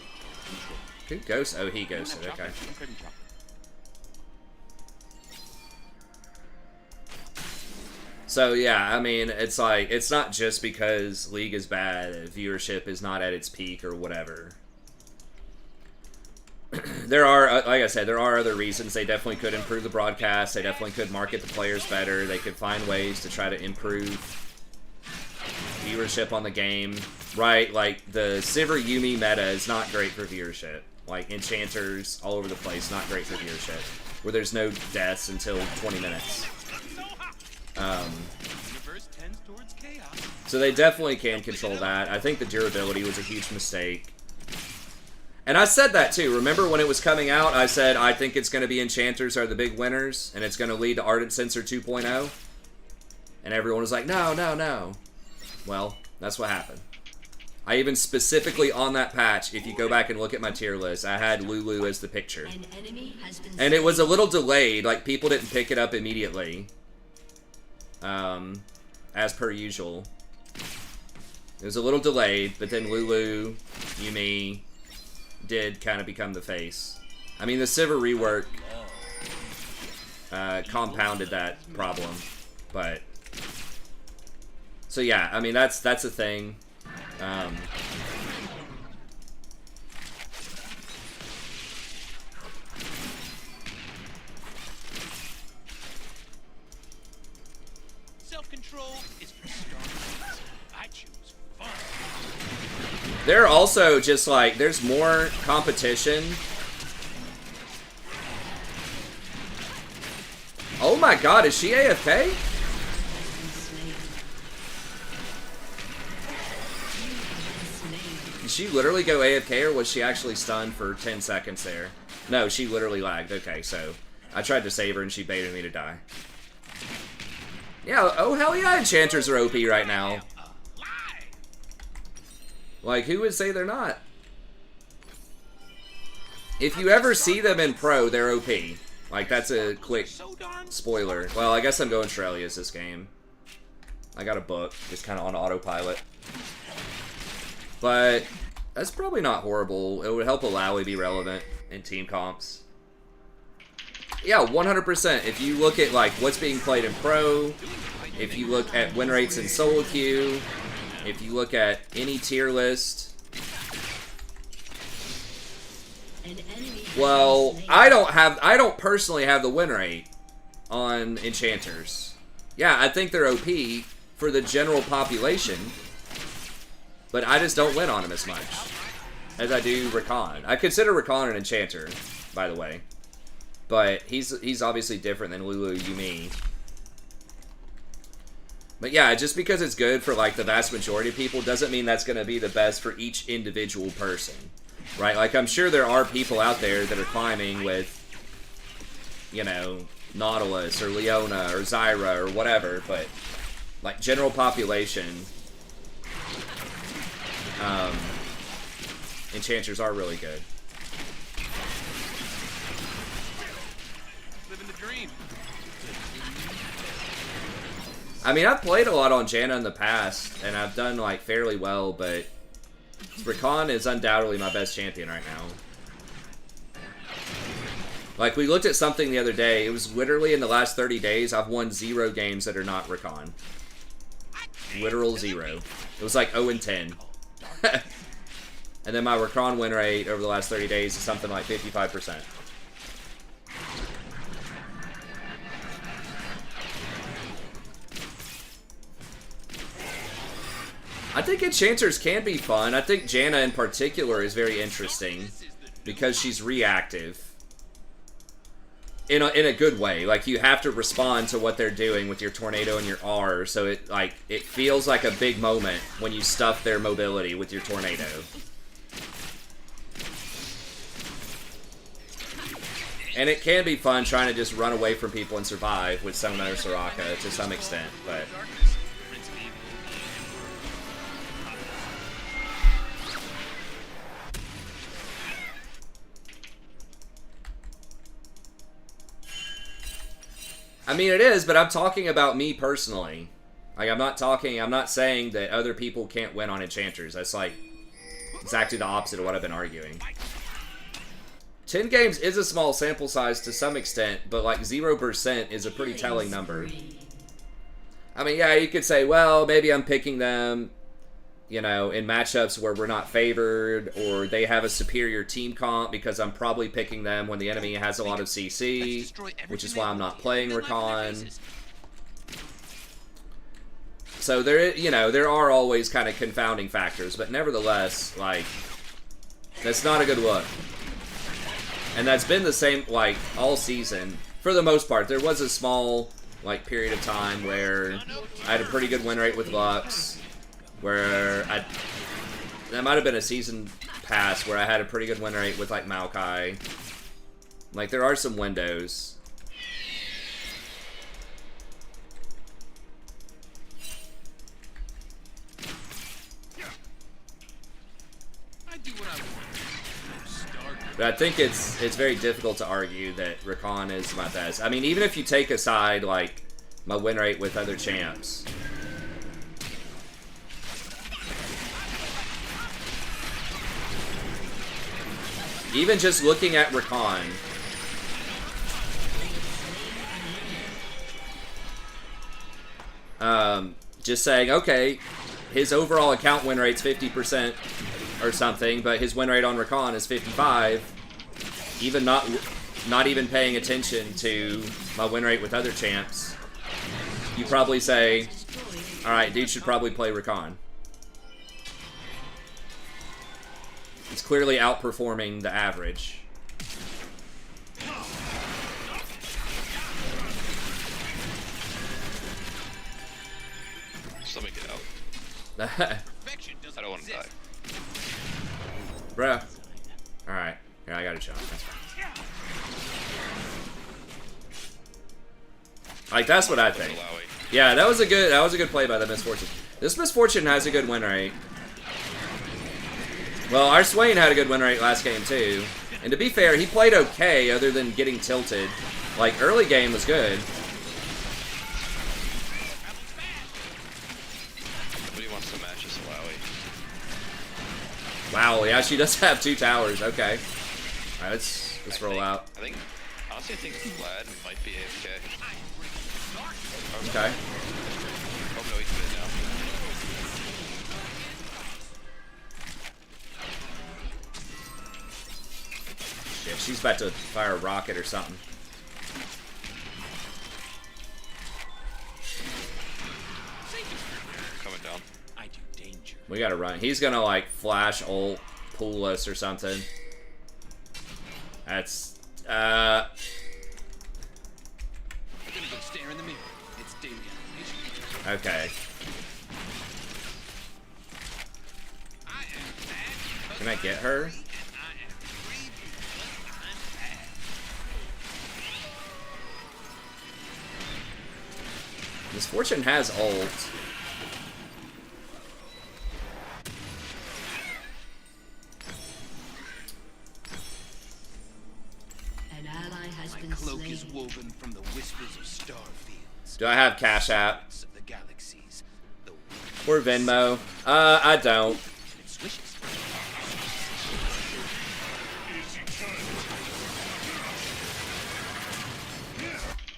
control. Who ghost? Oh, he ghosted. Okay. I'm craving chocolate. So yeah, I mean, it's like, it's not just because League is bad, viewership is not at its peak or whatever. There are, like I said, there are other reasons. They definitely could improve the broadcast. They definitely could market the players better. They could find ways to try to improve viewership on the game. Right, like the Sivir Yuumi meta is not great for viewership. Like enchanters all over the place, not great for viewership. Where there's no deaths until 20 minutes. Universe tends towards chaos. So they definitely can control that. I think the durability was a huge mistake. And I said that too. Remember when it was coming out, I said I think it's going to be enchanters are the big winners, and it's going to lead to Ardent Sensor 2.0. And everyone was like, no, no, no. Well, that's what happened. I even specifically on that patch, if you go back and look at my tier list, I had Lulu as the picture. An enemy has been And it was a little delayed, like people didn't pick it up immediately. As per usual. It was a little delayed, but then Lulu, Yuumi, did kind of become the face. I mean, the Sivir rework compounded that problem, but... So yeah, I mean, that's a thing. Self-control is for stars. I choose fun. They're also just like, there's more competition. Oh my god, is she AFK? Did she literally go AFK, or was she actually stunned for 10 seconds there? No, she literally lagged. Okay, so I tried to save her and she baited me to die. Yeah, oh hell yeah, enchanters are OP right now. Like, who would say they're not? If you ever see them in pro, they're OP. Like, that's a quick spoiler. Well, I guess I'm going Shurelius this game. I got a book, just kind of on autopilot. But that's probably not horrible. It would help Alawi be relevant in team comps. Yeah, 100%. If you look at like what's being played in pro, if you look at win rates in solo queue, if you look at any tier list, well, I don't personally have the win rate on enchanters. Yeah, I think they're OP for the general population. But I just don't win on him as much as I do Rakan. I consider Rakan an enchanter, by the way. But he's obviously different than Lulu Yuumi. But yeah, just because it's good for like the vast majority of people doesn't mean that's going to be the best for each individual person. Right? Like I'm sure there are people out there that are climbing with, you know, Nautilus or Leona or Zyra or whatever. But like general population... enchanters are really good. Living the dream. I mean, I've played a lot on Janna in the past, and I've done, like, fairly well, but Rakan is undoubtedly my best champion right now. Like, we looked at something the other day. It was literally in the last 30 days, I've won 0 games that are not Rakan. Literal 0. It was like 0-10. And then my Rakan win rate over the last 30 days is something like 55%. I think enchanters can be fun. I think Janna in particular is very interesting because she's reactive. In a good way. Like, you have to respond to what they're doing with your tornado and your R, so it feels like a big moment when you stuff their mobility with your tornado. And it can be fun trying to just run away from people and survive with Sona or Soraka to some extent, but... I mean, it is, but I'm talking about me personally. Like, I'm not saying that other people can't win on enchanters. That's, like, exactly the opposite of what I've been arguing. 10 games is a small sample size to some extent, but, like, 0% is a pretty telling number. I mean, yeah, you could say, well, maybe I'm picking them, you know, in matchups where we're not favored, or they have a superior team comp because I'm probably picking them when the enemy has a lot of CC, which is why I'm not playing Rakan. So there, you know, there are always kind of confounding factors, but nevertheless, like, that's not a good look. And that's been the same, like, all season. For the most part, there was a small, like, period of time where I had a pretty good win rate with Lux, where that might have been a season pass where I had a pretty good win rate with, like, Maokai. Like, there are some windows. But I think it's very difficult to argue that Rakan is my best. I mean, even if you take aside, like, my win rate with other champs. Even just looking at Rakan, just saying, okay, his overall account win rate's 50% or something, but his win rate on Rakan is 55. Even not even paying attention to my win rate with other champs, you probably say, all right, dude should probably play Rakan. He's clearly outperforming the average. Just let me get out. I don't want to die. Bruh. Alright. Here, I got a shot. That's fine. Like, that's what I think. Yeah, that was a good play by the Misfortune. This Misfortune has a good win rate. Well, our Swain had a good win rate last game, too. And to be fair, he played okay, other than getting tilted. Like, early game was good. Nobody wants to match us, Wowie. Wow, yeah, she does have 2 towers. Okay. Alright, let's roll out. Honestly, I think Vlad might be AFK. Okay. Oh no, he's dead now. Yeah, she's about to fire a rocket or something. Coming down. I do danger. We gotta run. He's gonna, like, flash ult, pull us or something. That's, I'm gonna go stare in the mirror. It's daily animation. okay. Can I get her? Misfortune has ult. An ally has My been cloak slain. is woven from the whispers of star fields. Do I have Cash App? Of the galaxy. Or Venmo. I don't.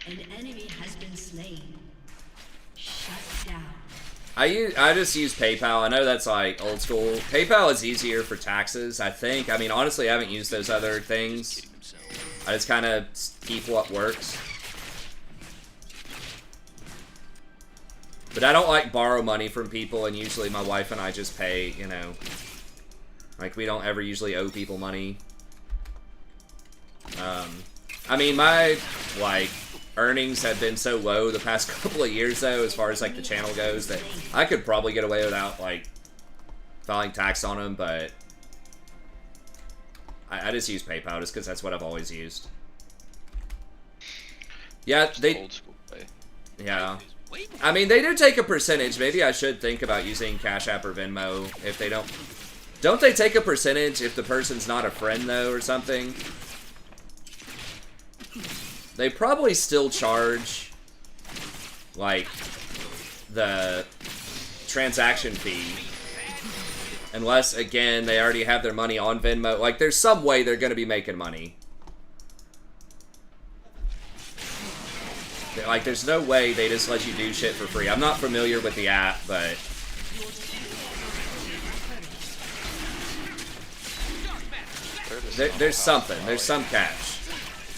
An enemy has been slain. Shut down. I just use PayPal. I know that's like old school. PayPal is easier for taxes, I think. I mean, honestly, I haven't used those other things. I just kind of keep what works. But I don't like borrow money from people, and usually my wife and I just pay, you know. Like, we don't ever usually owe people money. I mean, my, like, earnings have been so low the past couple of years, though, as far as, like, the channel goes, that I could probably get away without, like, filing tax on them, but I just use PayPal just because that's what I've always used. Yeah, they... Old school way. Yeah. I mean, they do take a percentage. Maybe I should think about using Cash App or Venmo if they don't... Don't they take a percentage if the person's not a friend, though, or something? They probably still charge, like, the transaction fee. Unless, again, they already have their money on Venmo. Like, there's some way they're going to be making money. Like, there's no way they just let you do shit for free. I'm not familiar with the app, but... There's something. There's some catch.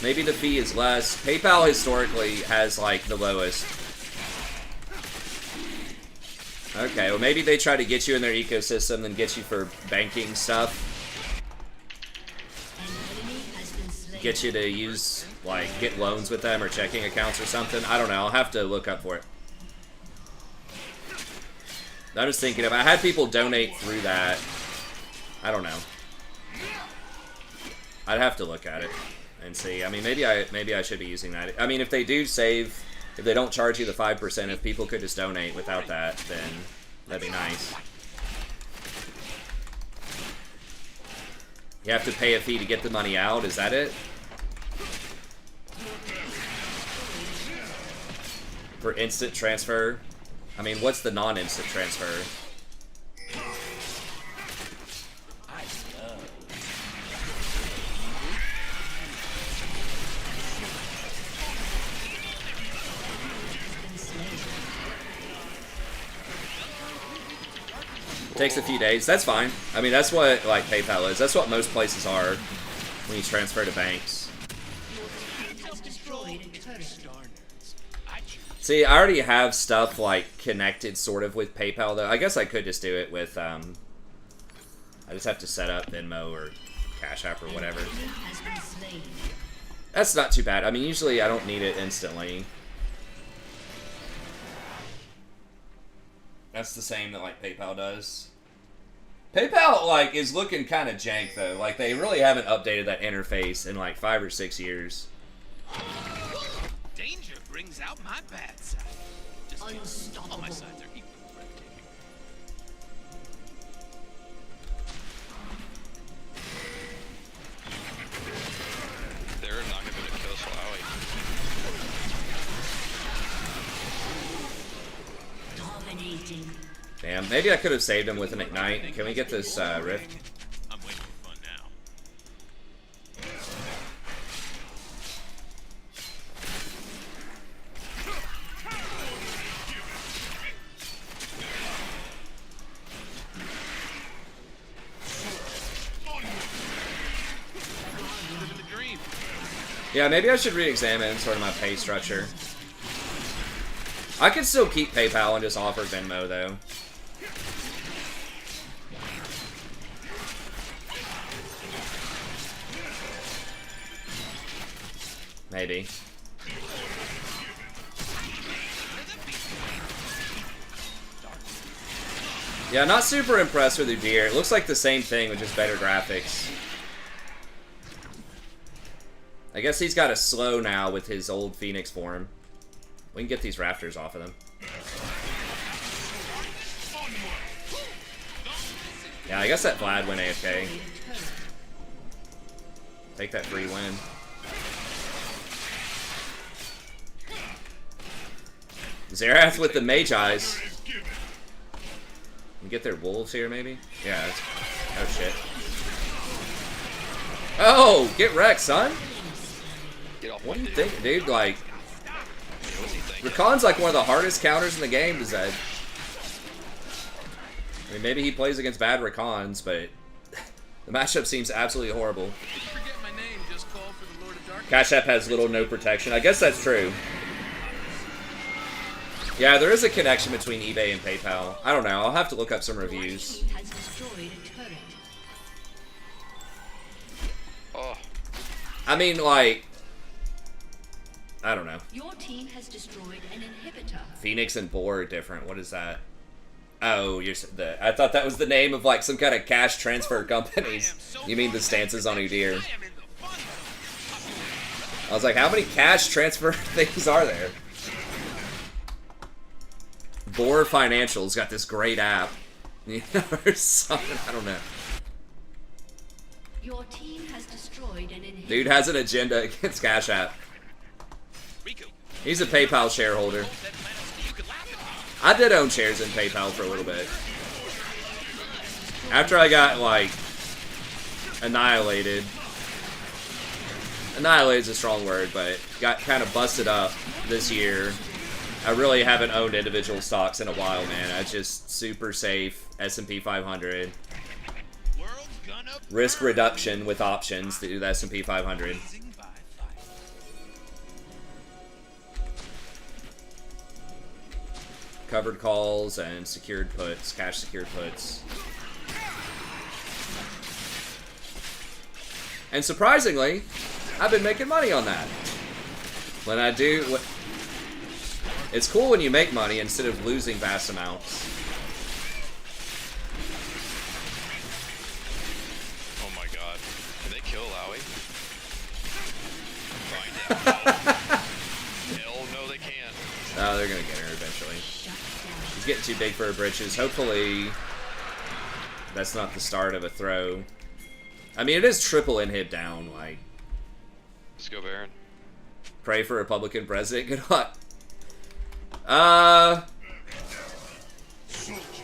Maybe the fee is less. PayPal historically has, like, the lowest. Okay, well, maybe they try to get you in their ecosystem and get you for banking stuff. Get you to use, like, get loans with them or checking accounts or something. I don't know. I'll have to look up for it. I'm just thinking of, I had people donate through that. I don't know. I'd have to look at it and see. I mean, maybe I should be using that. I mean, if they do save, if they don't charge you the 5%, if people could just donate without that, then that'd be nice. You have to pay a fee to get the money out, is that it? For instant transfer? I mean, what's the non-instant transfer? Takes a few days. That's fine. I mean, that's what, like, PayPal is. That's what most places are when you transfer to banks. See, I already have stuff, like, connected sort of with PayPal, though. I guess I could just do it with, I just have to set up Venmo or Cash App or whatever. That's not too bad. I mean, usually I don't need it instantly. That's the same that, like, PayPal does. PayPal, like, is looking kind of jank, though. Like, they really haven't updated that interface in, like, 5 or 6 years. Danger brings out my bad side. Just kidding. All my sides are equally breathtaking. They're not going to be able to kill Slawi. Dominating. Damn, maybe I could have saved him with an Ignite. Can we get this Rift? I'm waiting for fun now. Living the dream. Yeah, maybe I should re-examine sort of my pay structure. I could still keep PayPal and just offer Venmo, though. Maybe. Yeah, not super impressed with Udyr. It looks like the same thing with just better graphics. I guess he's got a slow now with his old Phoenix form. We can get these rafters off of them. Yeah, I guess that Vlad went AFK. Take that free win. Xerath with the Mage Eyes. You get their wolves here, maybe? Yeah, that's... Oh, shit. Oh! Get wrecked, son! Get off What my do you dude. think, dude? Like, What's he thinking? Rakan's like one of the hardest counters in the game to Zed. I mean, maybe he plays against bad Rakans, but the matchup seems absolutely horrible. If you forget my name, just call for the Lord of Darkness. Cash App has little no protection. I guess that's true. Yeah, there is a connection between eBay and PayPal. I don't know. I'll have to look up some reviews. Your team has destroyed a turret. Oh, I mean, like... I don't know. Your team has destroyed an inhibitor. Phoenix and Boar are different. What is that? Oh, I thought that was the name of like some kind of cash transfer companies. You mean the stances on Udyr? I am in the fun zone. I was like, how many cash transfer things are there? Boar Financial's got this great app. Or something, I don't know. Your team has destroyed an inhibitor. Dude has an agenda against Cash App. Riku, He's a PayPal shareholder. hold that planet so you could laugh at me. I did own shares in PayPal for a little bit. After I got, like, annihilated. Annihilated's a strong word, but got kind of busted up this year. I really haven't owned individual stocks in a while, man. I just super safe S&P 500. World's gonna Risk reduction with options to do the S&P 500. blazing by fire. Covered calls and secured puts, cash secured puts. And surprisingly, I've been making money on that. When I do... It's cool when you make money instead of losing vast amounts. oh my god. Can they kill Lowy? Find out. Hell no, they can't. Oh, they're gonna get her eventually. He's getting too big for her britches. Hopefully, that's not the start of a throw. I mean, it is triple inhib down. Like, Let's go, Baron. pray for Republican president. Good luck.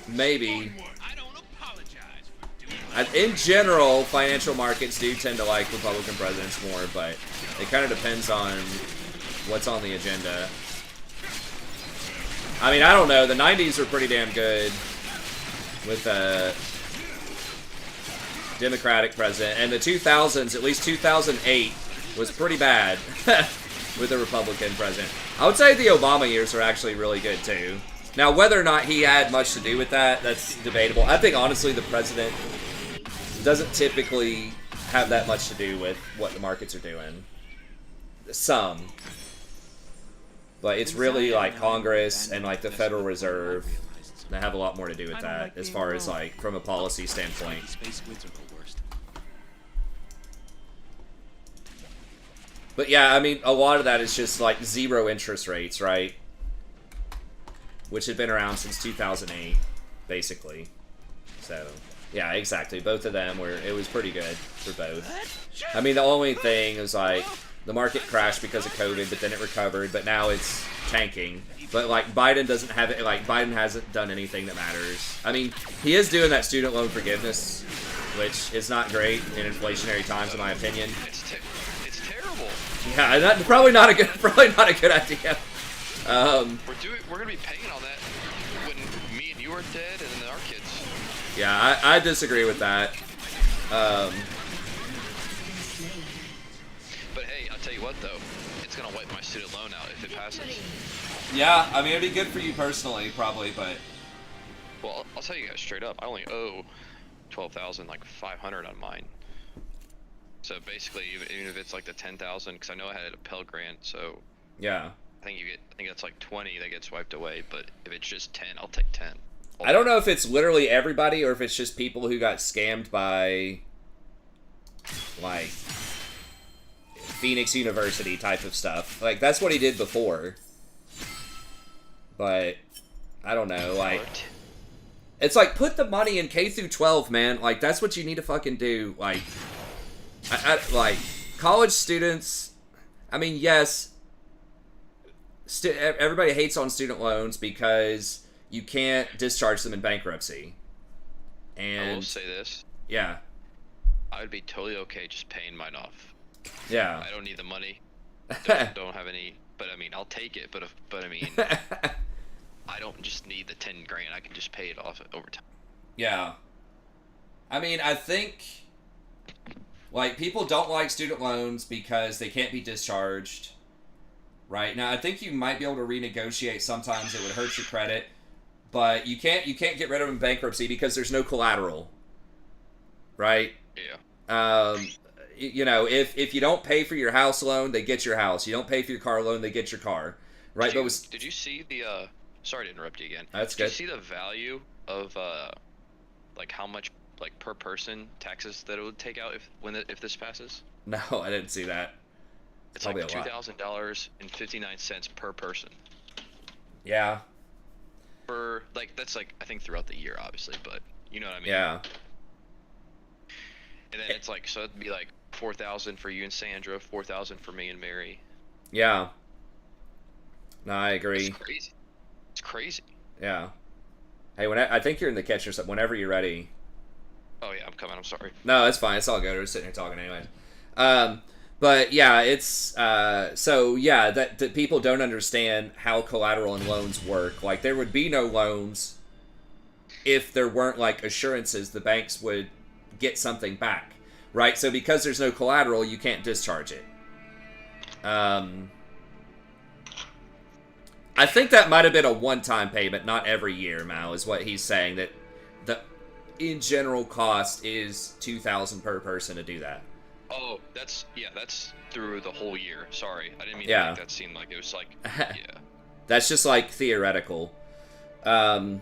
Maybe. I don't apologize for doing my In general, financial markets do tend to like Republican presidents more, but it kind of depends on what's on the agenda. I mean, I don't know. The 90s were pretty damn good with a Democratic president, and the 2000s, at least 2008, was pretty bad with a Republican president. I would say the Obama years are actually really good, too. Now, whether or not he had much to do with that, that's debatable. I think, honestly, the president doesn't typically have that much to do with what the markets are doing. Some. But it's really, like, Congress and, like, the Federal Reserve that have a lot more to do with that, as far as, like, from a policy standpoint. Space squids are the worst. But yeah, I mean, a lot of that is just like zero interest rates, right? Which had been around since 2008, basically. So, yeah, exactly. Both of them were, it was pretty good for both. I mean, the only thing is like, the market crashed because of COVID, but then it recovered, but now it's tanking. But like, Biden doesn't have it, like, Biden hasn't done anything that matters. I mean, he is doing that student loan forgiveness, which is not great in inflationary times, in my opinion. It's terrible. Yeah, probably not a good idea. We're gonna be paying on that when me and you are dead, and then our kids. Yeah, I disagree with that. But hey, I'll tell you what though, it's gonna wipe my student loan out if it passes. Yeah, I mean, it'd be good for you personally, probably, but... Well, I'll tell you guys straight up, I only owe $12,500 on mine. So basically, even if it's like the 10,000, because I know I had a Pell Grant, so Yeah. I think that's like 20 that gets wiped away. But if it's just 10, I'll take 10. I don't know if it's literally everybody or if it's just people who got scammed by, like, Phoenix University type of stuff. Like, that's what he did before. But, I don't know, like... It's like, put the money in K through 12, man. Like, that's what you need to fucking do. Like, like, college students... I mean, yes... everybody hates on student loans because you can't discharge them in bankruptcy. I will And say this. yeah, I would be totally okay just paying mine off. yeah. I don't need the money. Don't have any. But I mean, I'll take it. But I mean, I don't just need the 10 grand. I can just pay it off over time. Yeah. I mean, I think, like, people don't like student loans because they can't be discharged. Right? Now, I think you might be able to renegotiate sometimes. It would hurt your credit. But you can't get rid of them in bankruptcy because there's no collateral. Right? Yeah. You know, if you don't pay for your house loan, they get your house. You don't pay for your car loan, they get your car. Right? Did you see the sorry to interrupt you again. That's Did good. you see the value of like how much like per person taxes that it would take out if this passes? No, I didn't see that. It's Probably like a lot. $2,000.59 per person. Yeah. For like that's like I think throughout the year, obviously, but you know what I mean. Yeah. And then it's like so it'd be like 4,000 for you and Sandra, 4,000 for me and Mary. Yeah. No, I agree. It's crazy. It's crazy. Yeah. Hey, I think you're in the catch or something. Whenever you're ready. Oh yeah, I'm coming. I'm sorry. No, it's fine. It's all good. We're sitting here talking anyway. But yeah, it's so yeah that people don't understand how collateral and loans work. Like there would be no loans if there weren't like assurances the banks would get something back, right? So because there's no collateral, you can't discharge it. I think that might have been a one-time payment, not every year. Mal is what he's saying, that the in general cost is $2,000 per person to do that. Oh, that's through the whole year. Sorry, I didn't mean Yeah. to make that seem like it was like yeah. That's just like theoretical. But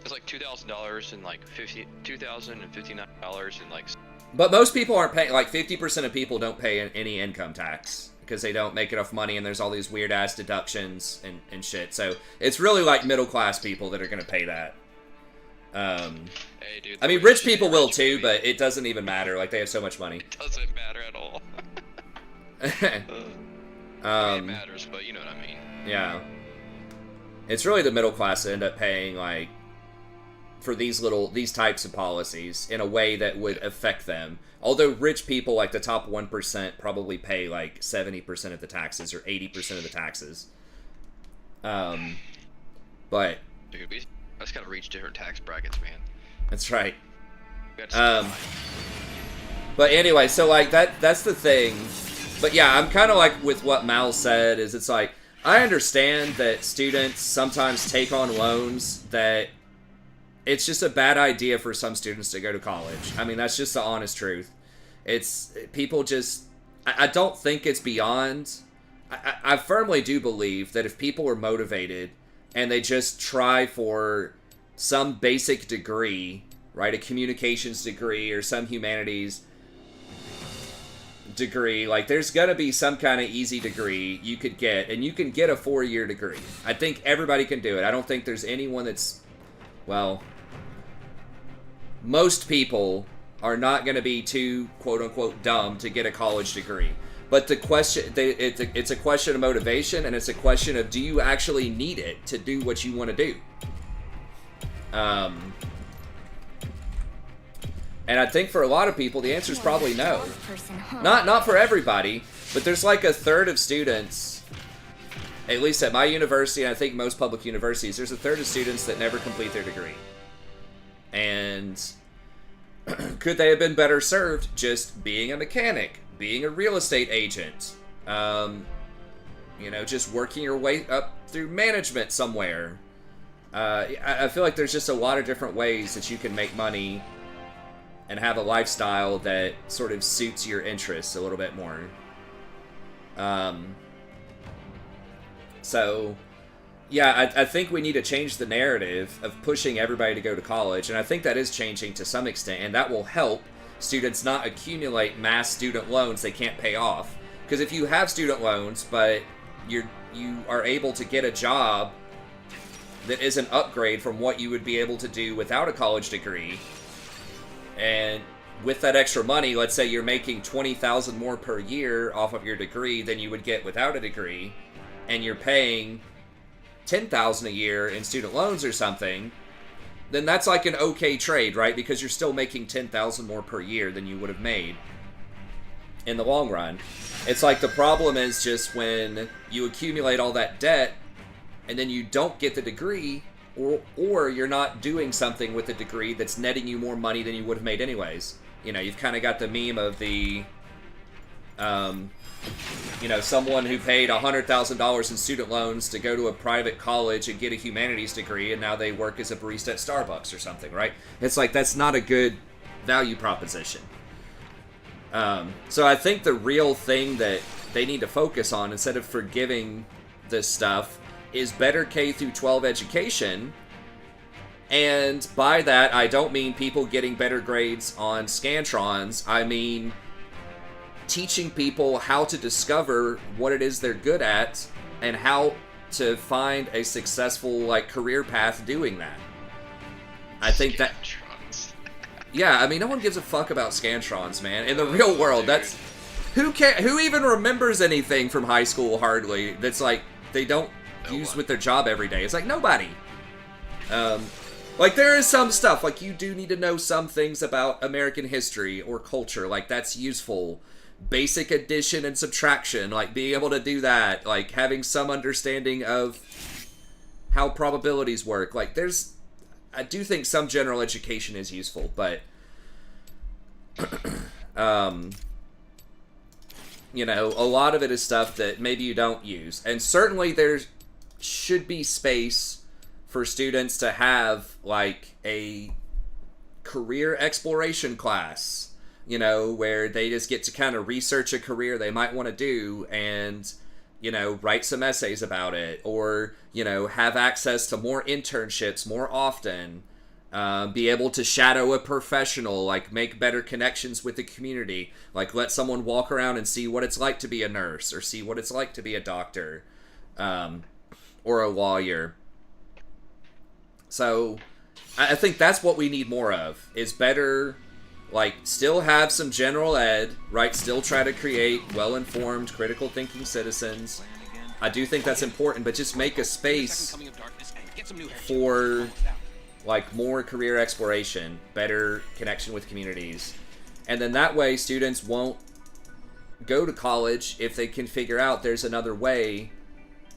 It's like $2,000 and like $2,059 and like. but most people aren't paying. Like 50% of people don't pay any income tax because they don't make enough money, and there's all these weird ass deductions and shit. So it's really like middle class people that are gonna pay that. Hey, dude, I mean, rich people will too, but it doesn't even matter. Like they have so much money. It doesn't matter at all. I mean, it matters, but you know what I mean. Yeah. It's really the middle class that end up paying, like, for these types of policies in a way that would affect them. Although rich people, like the top 1%, probably pay, like, 70% of the taxes or 80% of the taxes. But... Dude, we just gotta reach different tax brackets, man. That's right. We gotta But anyway, so, like, that's the thing. But yeah, I'm kind of like with what Mal said, is it's like, I understand that students sometimes take on loans that it's just a bad idea for some students to go to college. I mean, that's just the honest truth. It's people just, I don't think it's beyond. I firmly do believe that if people are motivated and they just try for some basic degree, right, a communications degree or some humanities degree, like there's gonna be some kind of easy degree you could get, and you can get a 4-year degree. I think everybody can do it. I don't think there's anyone that's, well, most people are not gonna be too quote unquote dumb to get a college degree. But the question, it's a question of motivation, and it's a question of, do you actually need it to do what you want to do? And I think for a lot of people, the answer is probably no. Not for everybody, but there's like a third of students, at least at my university, and I think most public universities, there's a third of students that never complete their degree. And could they have been better served just being a mechanic, being a real estate agent, you know, just working your way up through management somewhere? I feel like there's just a lot of different ways that you can make money and have a lifestyle that sort of suits your interests a little bit more. So, yeah, I think we need to change the narrative of pushing everybody to go to college, and I think that is changing to some extent, and that will help students not accumulate mass student loans they can't pay off. Because if you have student loans, but you are able to get a job that is an upgrade from what you would be able to do without a college degree, and with that extra money, let's say you're making $20,000 more per year off of your degree than you would get without a degree, and you're paying $10,000 a year in student loans or something, then that's like an okay trade, right? Because you're still making 10,000 more per year than you would have made in the long run. It's like the problem is just when you accumulate all that debt and then you don't get the degree, or you're not doing something with the degree that's netting you more money than you would have made anyways. You know, you've kind of got the meme of the, you know, someone who paid $100,000 in student loans to go to a private college and get a humanities degree, and now they work as a barista at Starbucks or something, right? It's like, that's not a good value proposition. So I think the real thing that they need to focus on, instead of forgiving this stuff, is better K through 12 education. And by that, I don't mean people getting better grades on Scantrons. I mean teaching people how to discover what it is they're good at and how to find a successful, like, career path doing that. I think that... Yeah, I mean, no one gives a fuck about Scantrons, man. In the real world, that's... Who even remembers anything from high school, hardly, that's, like, they don't use with their job every day? It's like, nobody. Like, there is some stuff, like, you do need to know some things about American history or culture, like, that's useful. Basic addition and subtraction, like, being able to do that, like, having some understanding of how probabilities work, like, there's... I do think some general education is useful, but, you know, a lot of it is stuff that maybe you don't use. And certainly there should be space for students to have, like, a career exploration class, you know, where they just get to kind of research a career they might want to do and, you know, write some essays about it, or, you know, have access to more internships more often, be able to shadow a professional, like, make better connections with the community, like, let someone walk around and see what it's like to be a nurse, or see what it's like to be a doctor, or a lawyer. So, I think that's what we need more of, is better, like, still have some general ed, right? Still try to create well-informed, critical thinking citizens. I do think that's important, but just make a space for, like, more career exploration, better connection with communities. And then that way, students won't go to college if they can figure out there's another way.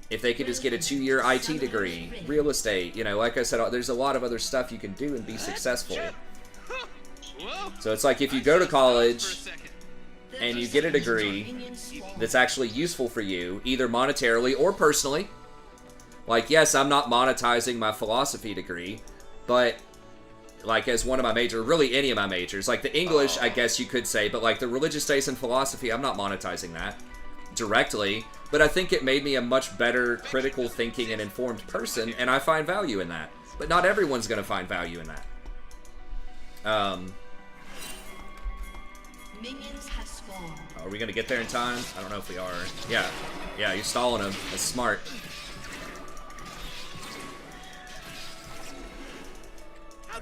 If they could just get a 2-year IT degree, real estate, you know, like I said, there's a lot of other stuff you can do and be successful. So it's like, if you go to college and you get a degree that's actually useful for you, either monetarily or personally. Like, yes, I'm not monetizing my philosophy degree, but, like, as one of my majors, really any of my majors, like the English, I guess you could say, but, like, the religious studies and philosophy, I'm not monetizing that directly, but I think it made me a much better critical thinking and informed person, and I find value in that. But not everyone's going to find value in that. Minions have spawned. Are we gonna get there in time? I don't know if we are. Yeah. Yeah, you're stalling him. That's smart.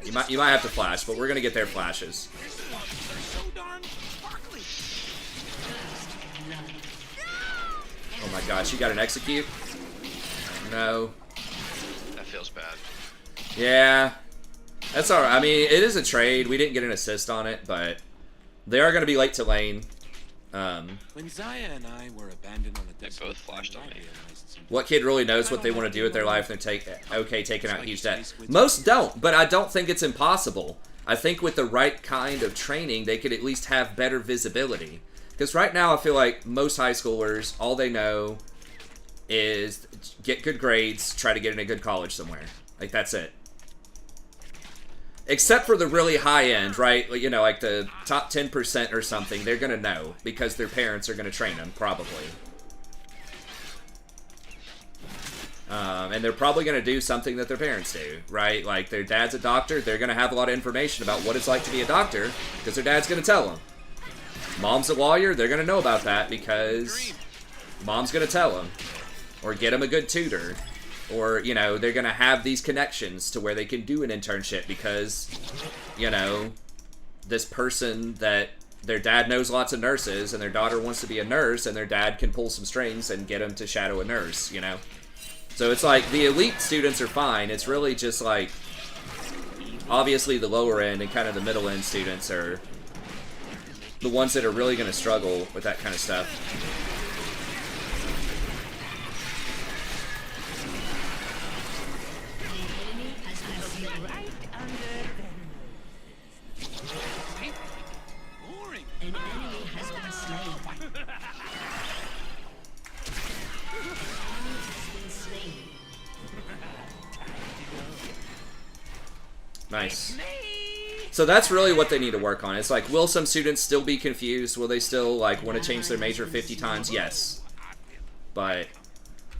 You might have to flash, but we're gonna get their flashes. Oh my gosh, you got an execute? No. That feels bad. Yeah. That's alright. I mean, it is a trade. We didn't get an assist on it, but they are going to be late to lane. When Zaya and I were abandoned on a They both flashed on me. What kid really knows what they want to do with their life and they're okay taking out huge debt? Most don't, but I don't think it's impossible. I think with the right kind of training, they could at least have better visibility. Because right now, I feel like most high schoolers, all they know is get good grades, try to get in a good college somewhere. Like, that's it. Except for the really high end, right? You know, like the top 10% or something, they're going to know because their parents are going to train them, probably. And they're probably going to do something that their parents do, right? Like, their dad's a doctor, they're going to have a lot of information about what it's like to be a doctor because their dad's going to tell them. Mom's a lawyer, they're going to know about that because mom's going to tell them. Or get them a good tutor. Or, you know, they're going to have these connections to where they can do an internship because, you know, this person that their dad knows lots of nurses and their daughter wants to be a nurse and their dad can pull some strings and get them to shadow a nurse, you know? So it's like the elite students are fine. It's really just like obviously the lower end and kind of the middle end students are the ones that are really going to struggle with that kind of stuff. An enemy has been slain. Nice. So that's really what they need to work on. It's like, will some students still be confused? Will they still like want to change their major 50 times? Yes. But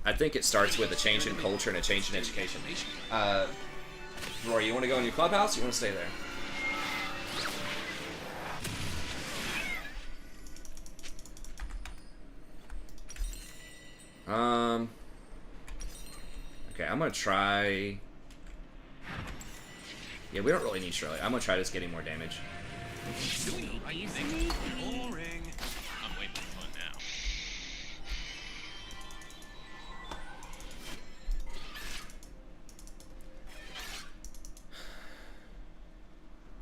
I think it starts with a change in culture and a change in education. Rory, you want to go in your clubhouse? Or you want to stay there? Okay, I'm gonna try. Yeah, we don't really need Shirley. I'm gonna try just getting more damage. Doing the right thing. Boring. I'm way more fun now.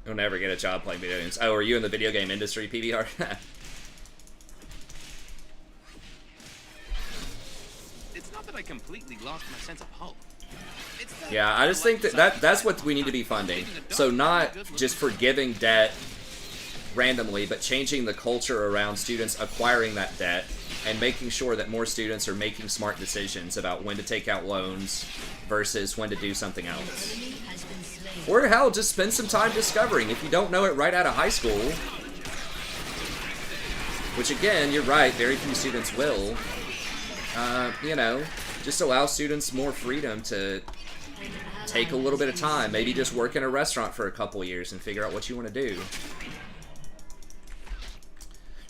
You'll never get a job playing video games. Oh, are you in the video game industry, PBR? It's not that I completely lost my sense of hope. It's that Yeah, I just think that's what we need to be funding. So not just forgiving debt randomly, but changing the culture around students acquiring that debt and making sure that more students are making smart decisions about when to take out loans versus when to do something else. Or hell, just spend some time discovering if you don't know it right out of high school. Which again, you're right, very few students will. You know, just allow students more freedom to take a little bit of time. Maybe just work in a restaurant for a couple years and figure out what you want to do.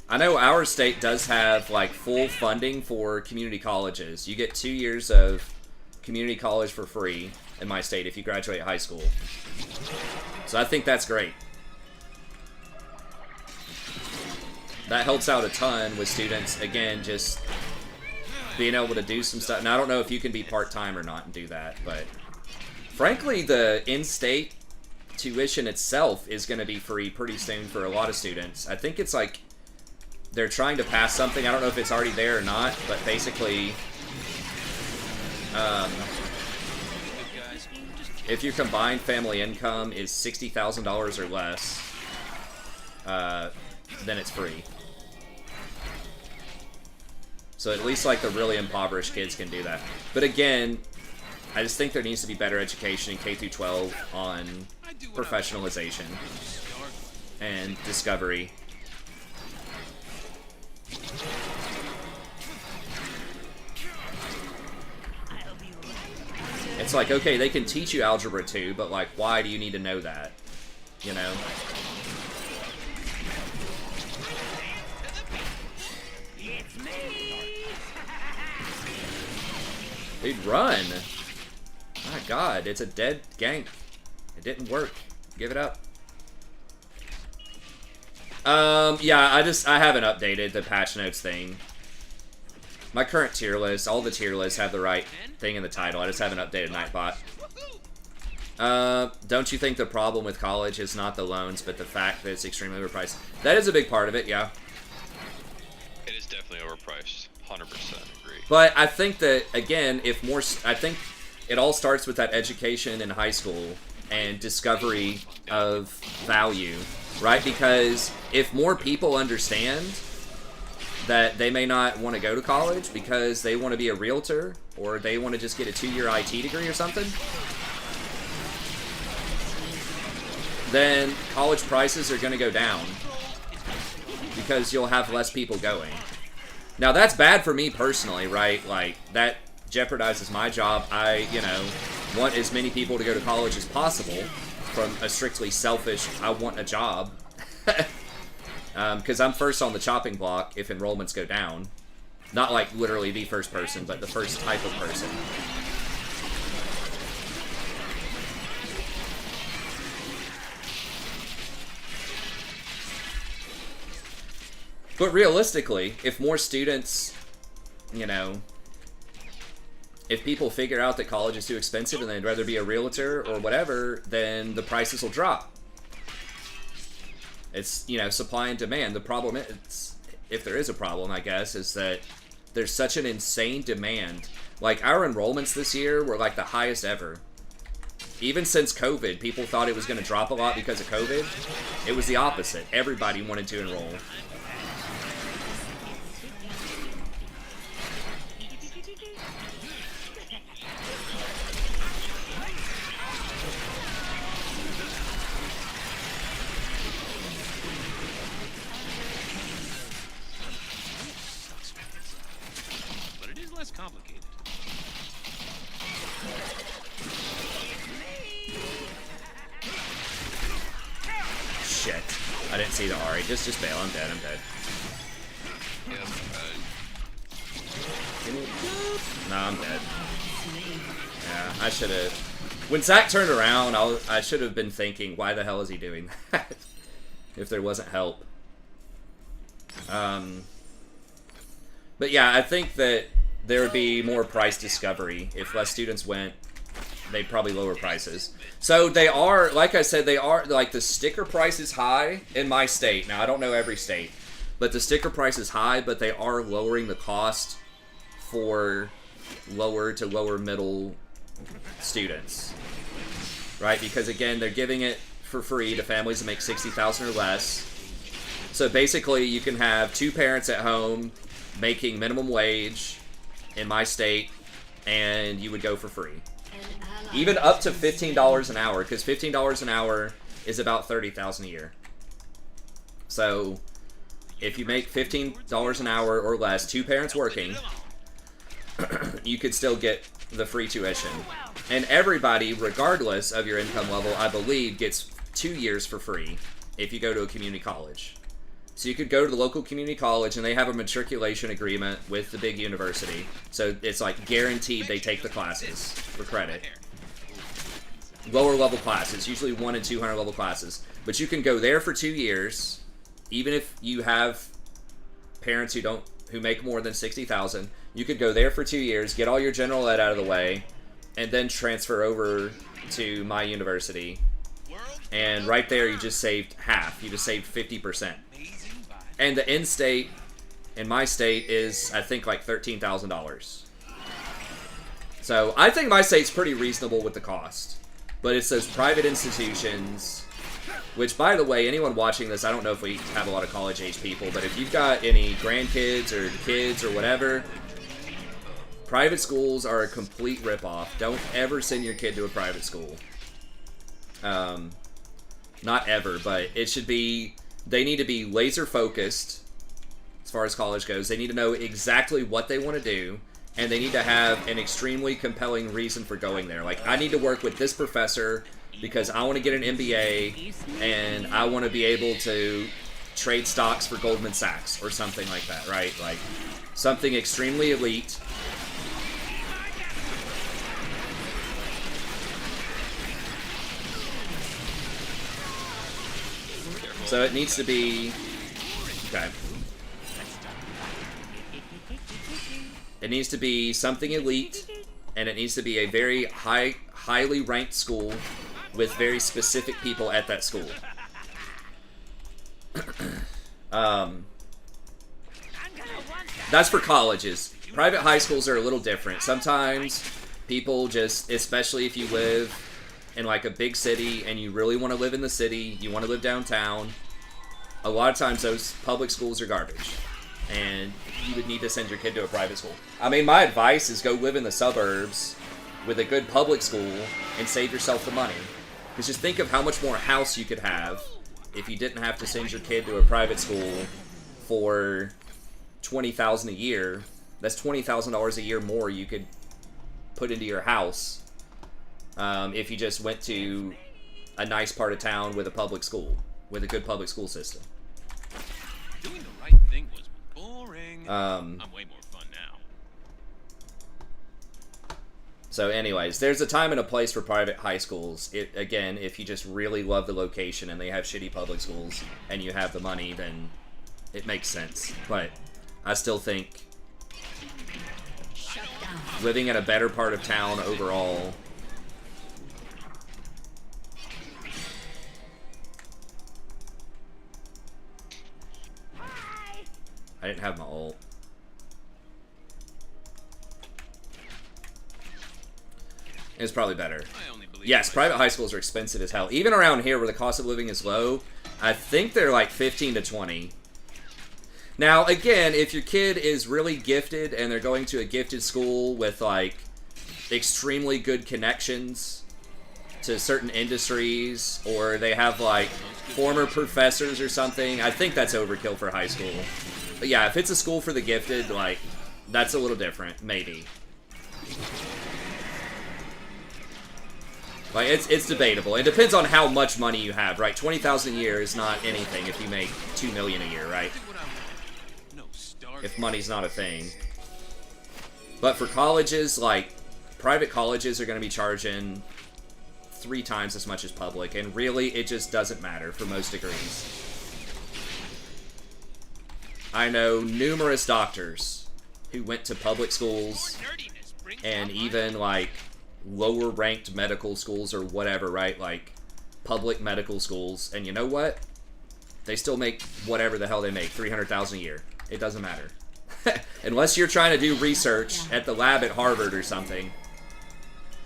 I know our state does have like full funding for community colleges. You get 2 years of community college for free in my state if you graduate high school. So I think that's great. That helps out a ton with students, again, just being able to do some stuff. Now, I don't know if you can be part-time or not and do that, but frankly, the in-state tuition itself is going to be free pretty soon for a lot of students. I think it's like they're trying to pass something. I don't know if it's already there or not, but basically, if your combined family income is $60,000 or less, then it's free. So at least like the really impoverished kids can do that. But again, I just think there needs to be better education in K through 12 on professionalization and discovery. It's like, okay, they can teach you Algebra 2, but like, why do you need to know that? You know? Dude, run! My god, it's a dead gank. It didn't work. Give it up. Yeah, I haven't updated the patch notes thing. My current tier list, all the tier lists have the right thing in the title. I just haven't updated Nightbot. Don't you think the problem with college is not the loans, but the fact that it's extremely overpriced? That is a big part of it, yeah. It is definitely overpriced. 100% agree. But I think that, again, I think it all starts with that education in high school and discovery of value, right? Because if more people understand that they may not want to go to college because they want to be a realtor or they want to just get a 2-year IT degree or something, then college prices are going to go down because you'll have less people going. Now, that's bad for me personally, right? Like, that jeopardizes my job. I, want as many people to go to college as possible from a strictly selfish, I want a job. Because I'm first on the chopping block if enrollments go down. Not like literally the first person, but the first type of person. But realistically, if more students, if people figure out that college is too expensive and they'd rather be a realtor or whatever, then the prices will drop. It's, you know, supply and demand. The problem is, if there is a problem, I guess, is that there's such an insane demand. Like, our enrollments this year were like the highest ever. Even since COVID, people thought it was going to drop a lot because of COVID. It was the opposite. Everybody wanted to enroll. But it is less complicated. Shit. I didn't see the Ari. Just bail. I'm dead. I'm dead. Yeah, No, I'm dead. Yeah, I should have... When Zach turned around, I should have been thinking, why the hell is he doing that? If there wasn't help. But yeah, I think that there would be more price discovery. If less students went, they'd probably lower prices. So they are, like I said, they are, like, the sticker price is high in my state. Now, I don't know every state. But the sticker price is high, but they are lowering the cost for lower to lower middle students. Right? Because, again, they're giving it for free to families that make $60,000 or less. So basically, you can have two parents at home making minimum wage in my state, and you would go for free. Even up to $15 an hour, because $15 an hour is about $30,000 a year. So, if you make $15 an hour or less, two parents working, you could still get the free tuition. And everybody, regardless of your income level, I believe, gets 2 years for free if you go to a community college. So you could go to the local community college, and they have a matriculation agreement with the big university. So it's like guaranteed they take the classes for credit. Lower level classes, usually 1 and 200 level classes. But you can go there for 2 years, even if you have parents who make more than $60,000. You could go there for 2 years, get all your general ed out of the way, and then transfer over to my university. And right there, you just saved half. You just saved 50%. And the in-state, in my state, is, I think, like $13,000. So, I think my state's pretty reasonable with the cost. But it's those private institutions, which, by the way, anyone watching this, I don't know if we have a lot of college-age people, but if you've got any grandkids or kids or whatever, private schools are a complete ripoff. Don't ever send your kid to a private school. Not ever, but it should be... They need to be laser focused as far as college goes. They need to know exactly what they want to do, and they need to have an extremely compelling reason for going there. Like, I need to work with this professor because I want to get an MBA, and I want to be able to trade stocks for Goldman Sachs or something like that, right? Like, something extremely elite. So it needs to be... Okay. It needs to be something elite, and it needs to be a very highly ranked school with very specific people at that school. That's for colleges. Private high schools are a little different. Sometimes people just, especially if you live in like a big city and you really want to live in the city, you want to live downtown, a lot of times those public schools are garbage. And you would need to send your kid to a private school. I mean, my advice is go live in the suburbs with a good public school and save yourself the money. Because just think of how much more house you could have if you didn't have to send your kid to a private school for $20,000 a year. That's $20,000 a year more you could put into your house if you just went to a nice part of town with a public school, with a good public school system. Doing the right thing was boring. I'm way more fun now. So anyways, there's a time and a place for private high schools. Again, if you just really love the location and they have shitty public schools and you have the money, then it makes sense. But I still think living in a better part of town overall. I didn't have my ult. It's probably better. Yes, private high schools are expensive as hell. Even around here where the cost of living is low, I think they're like 15 to 20. Now, again, if your kid is really gifted and they're going to a gifted school with like extremely good connections to certain industries, or they have like former professors or something, I think that's overkill for high school. But yeah, if it's a school for the gifted, like, that's a little different, maybe. Like, it's debatable. It depends on how much money you have, right? 20,000 a year is not anything if you make 2 million a year, right? If money's not a thing. But for colleges, like, private colleges are going to be charging 3 times as much as public, and really, it just doesn't matter for most degrees. I know numerous doctors who went to public schools and even, like, lower ranked medical schools or whatever, right? Like, public medical schools. And you know what? They still make whatever the hell they make, 300,000 a year. It doesn't matter. Unless you're trying to do research at the lab at Harvard or something.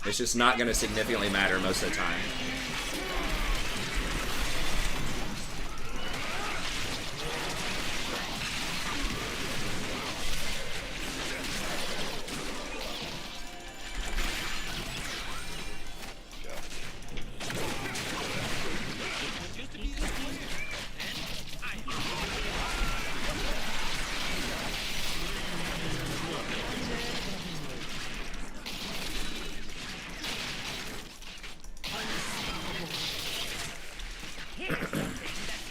It's just not going to significantly matter most of the time.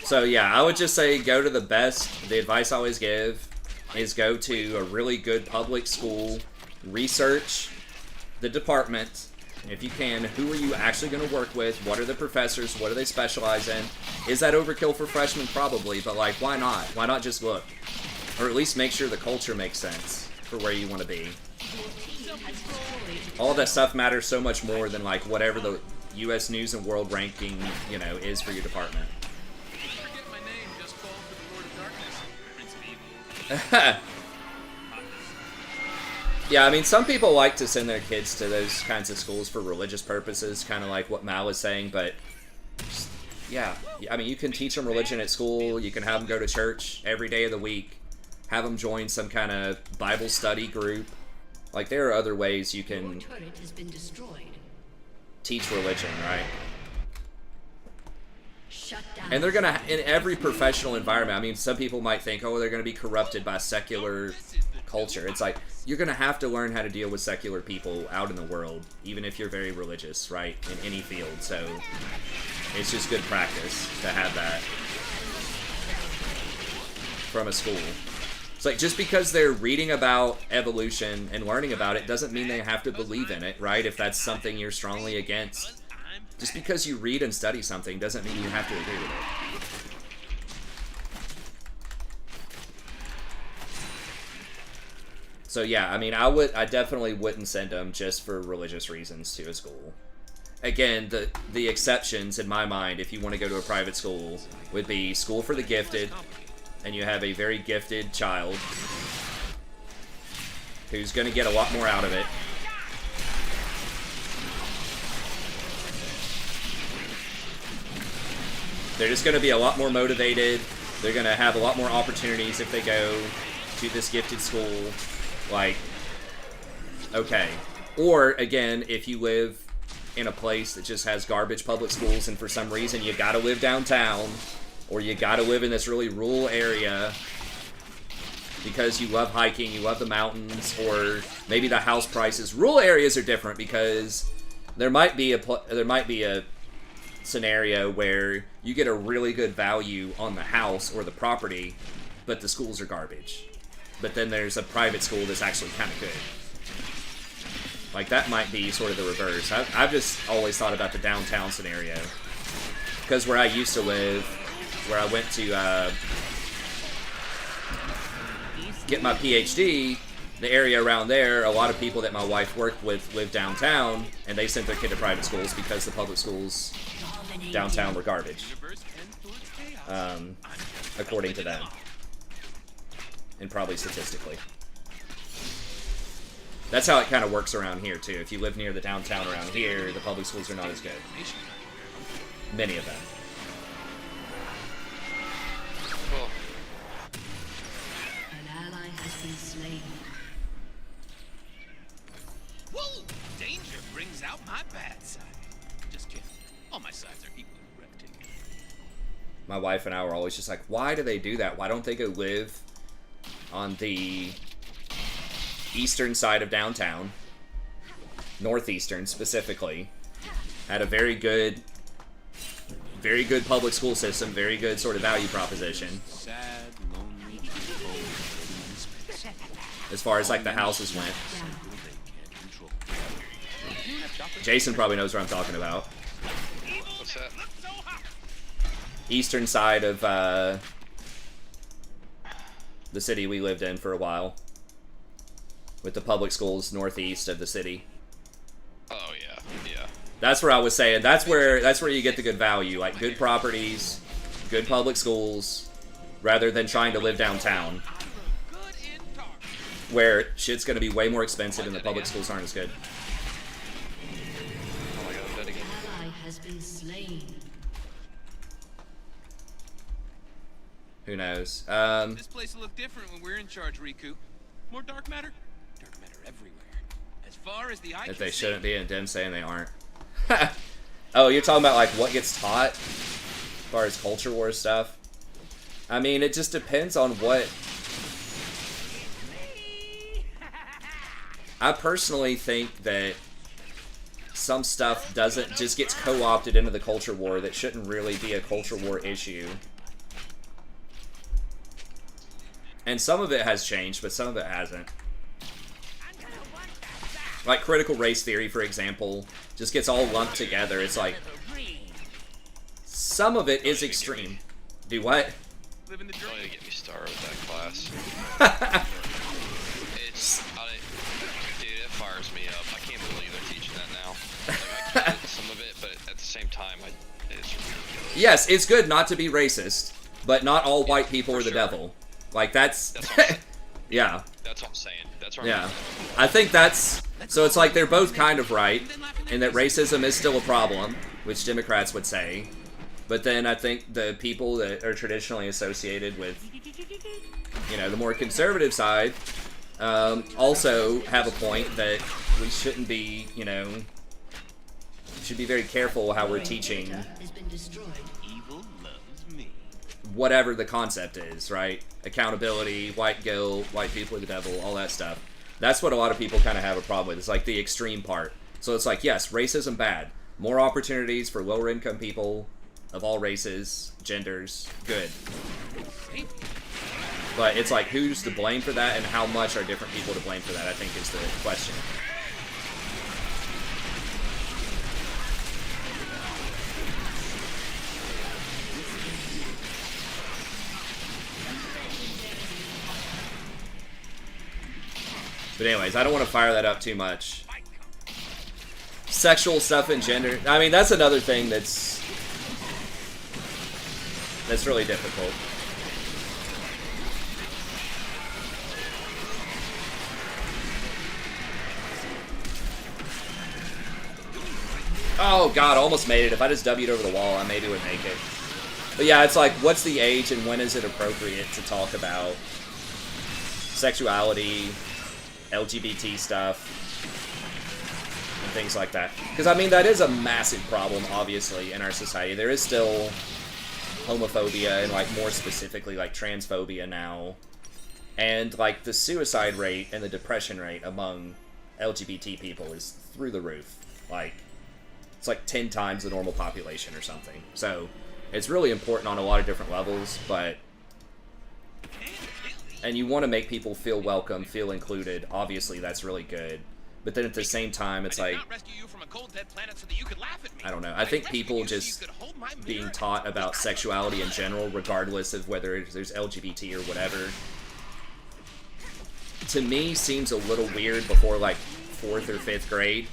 So yeah, I would just say go to the best. The advice I always give is go to a really good public school, research the department, if you can. Who are you actually going to work with? What are the professors? What do they specialize in? Is that overkill for freshmen? Probably, but like, why not? Why not just look? Or at least make sure the culture makes sense for where you want to be. All that stuff matters so much more than like whatever the U.S. News and World ranking, you know, is for your department. Yeah, I mean, some people like to send their kids to those kinds of schools for religious purposes, kind of like what Mal was saying, but yeah, I mean, you can teach them religion at school, you can have them go to church every day of the week, have them join some kind of Bible study group. Like, there are other ways you can teach religion, right? And they're gonna, in every professional environment, I mean, some people might think, oh, they're gonna be corrupted by secular culture. It's like, you're gonna have to learn how to deal with secular people out in the world, even if you're very religious, right, in any field. So it's just good practice to have that from a school. It's like, just because they're reading about evolution and learning about it doesn't mean they have to believe in it, right? If that's something you're strongly against. Just because you read and study something doesn't mean you have to agree with it. So yeah, I mean, I definitely wouldn't send them just for religious reasons to a school. Again, the exceptions in my mind, if you want to go to a private school, would be school for the gifted, and you have a very gifted child who's going to get a lot more out of it. They're just going to be a lot more motivated. They're going to have a lot more opportunities if they go to this gifted school. Like, okay. Or, again, if you live in a place that just has garbage public schools and for some reason you got to live downtown, or you got to live in this really rural area because you love hiking, you love the mountains, or maybe the house prices. Rural areas are different because there might be a scenario where you get a really good value on the house or the property, but the schools are garbage. But then there's a private school that's actually kind of good. Like, that might be sort of the reverse. I've just always thought about the downtown scenario. Because where I used to live, where I went to get my PhD, the area around there, a lot of people that my wife worked with live downtown, and they sent their kid to private schools because the public schools downtown were garbage, according to them, and probably statistically. That's how it kind of works around here, too. If you live near the downtown around here, the public schools are not as good. Many of them. Cool. An ally has been slain. Whoa! Danger brings out my bad side. Just kidding. All my sides are equally breathtaking. My wife and I were always just like, why do they do that? Why don't they go live on the eastern side of downtown, northeastern specifically, had a very good public school system, very good sort of value proposition. Sad, lonely, cold, space. As far as like the houses went. Jason probably knows what I'm talking about. What's that? Eastern side of the city we lived in for a while, with the public schools northeast of the city. Oh yeah, yeah. That's where I was saying. That's where you get the good value, like good properties, good public schools, rather than trying to live downtown, where shit's gonna be way more expensive and the public schools aren't as good. Oh my god, I'm dead again. Ally has been slain. Who knows? This place will look different when we're in charge, Riku. More dark matter? Dark matter everywhere. As far as the eye If can they see. shouldn't be, and Dem saying they aren't. Oh, you're talking about like what gets taught as far as culture war stuff? I mean, it just depends on what. I personally think that some stuff just gets co-opted into the culture war that shouldn't really be a culture war issue. And some of it has changed, but some of it hasn't. Like critical race theory, for example, just gets all lumped together. It's like some of it is extreme. Do what? Live in the Don't dream. need to get me started with that class. Dude, it fires me up. I can't believe they're teaching that now. Like, I get some of it, but at the same time, it's ridiculous. Yes, it's good not to be racist, but not all white people are the sure. devil. Like that's That's what I'm saying. yeah. That's what I'm saying. That's what Yeah. I'm I think that's so it's like they're both kind of right in that racism is still a problem, which Democrats would say. But then I think the people that are traditionally associated with, you know, the more conservative side, also have a point that we shouldn't be, you know, should be very careful how we're teaching Has been destroyed. Evil loves me. whatever the concept is, right? Accountability, white guilt, white people are the devil, all that stuff. That's what a lot of people kind of have a problem with. It's like the extreme part. So it's like, yes, racism bad. More opportunities for lower income people of all races, genders, good. But it's like, who's to blame for that and how much are different people to blame for that, I think is the question. But anyways, I don't want to fire that up too much. Sexual stuff and gender. I mean, that's another thing that's really difficult. Oh god, almost made it. If I just W'd over the wall, I maybe would make it. But yeah, it's like, what's the age and when is it appropriate to talk about sexuality, LGBT stuff, and things like that? Because, I mean, that is a massive problem, obviously, in our society. There is still homophobia and, like, more specifically, like, transphobia now. And, like, the suicide rate and the depression rate among LGBT people is through the roof. Like, it's like 10 times the normal population or something. So, it's really important on a lot of different levels, but... And you want to make people feel welcome, feel included. Obviously, that's really good. But then at the same time, it's like... I don't know. I think people just being taught about sexuality in general, regardless of whether there's LGBT or whatever, to me, seems a little weird before, like, 4th or 5th grade.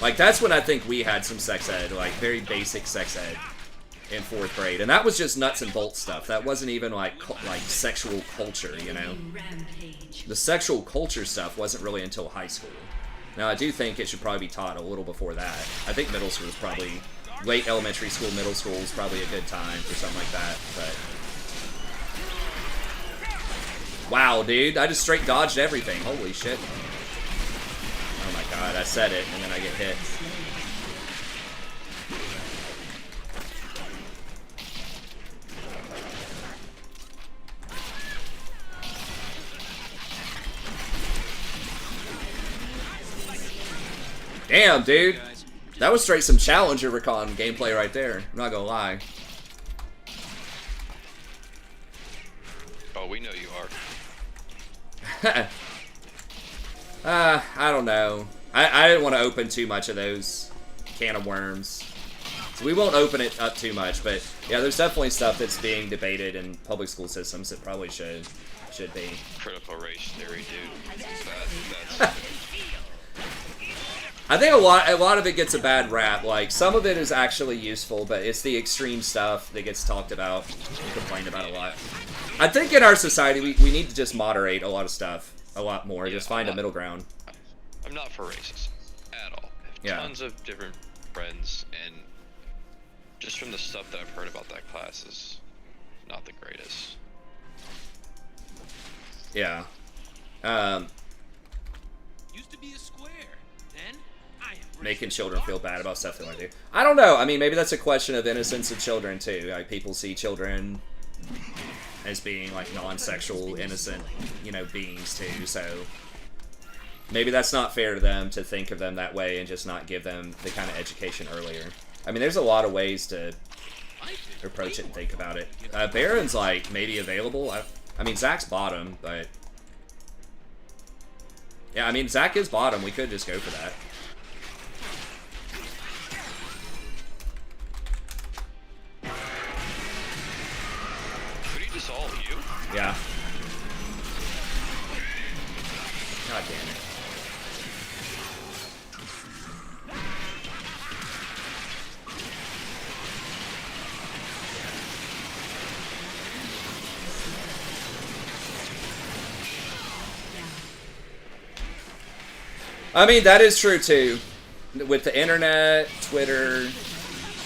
Like, that's when I think we had some sex ed, like, very basic sex ed in 4th grade. And that was just nuts and bolts stuff. That wasn't even, like sexual culture, you know? The sexual culture stuff wasn't really until high school. Now, I do think it should probably be taught a little before that. I think middle school is probably... Late elementary school, middle school is probably a good time for something like that, but... Wow, dude. I just straight dodged everything. Holy shit. Oh my god, I said it, and then I get hit. Damn, dude. That was straight some Challenger Rakan gameplay right there. I'm not gonna lie. Oh, we know you are. I don't know. I didn't want to open too much of those can of worms. So we won't open it up too much, but yeah, there's definitely stuff that's being debated in public school systems that probably should be. Critical race theory, dude. That's I think a lot of it gets a bad rap. Like, some of it is actually useful, but it's the extreme stuff that gets talked about and complained about a lot. I think in our society, we need to just moderate a lot of stuff a lot more. Yeah, just find a middle ground. I'm not for racism at all. I have Yeah. tons of different friends, and just from the stuff that I've heard about that class is not the greatest. Yeah. Used to be a square. Then I am Making children feel bad about stuff they want to do. I don't know. I mean, maybe that's a question of innocence of children, too. Like, people see children as being, like, non-sexual, innocent, you know, beings, too. So maybe that's not fair to them to think of them that way and just not give them the kind of education earlier. I mean, there's a lot of ways to approach it and think about it. Baron's, like, maybe available. I mean, Zach's bottom, but... Yeah, I mean, Zach is bottom. We could just go for that. Could he just ult you? Yeah. God damn it. I mean, that is true, too. With the internet, Twitter,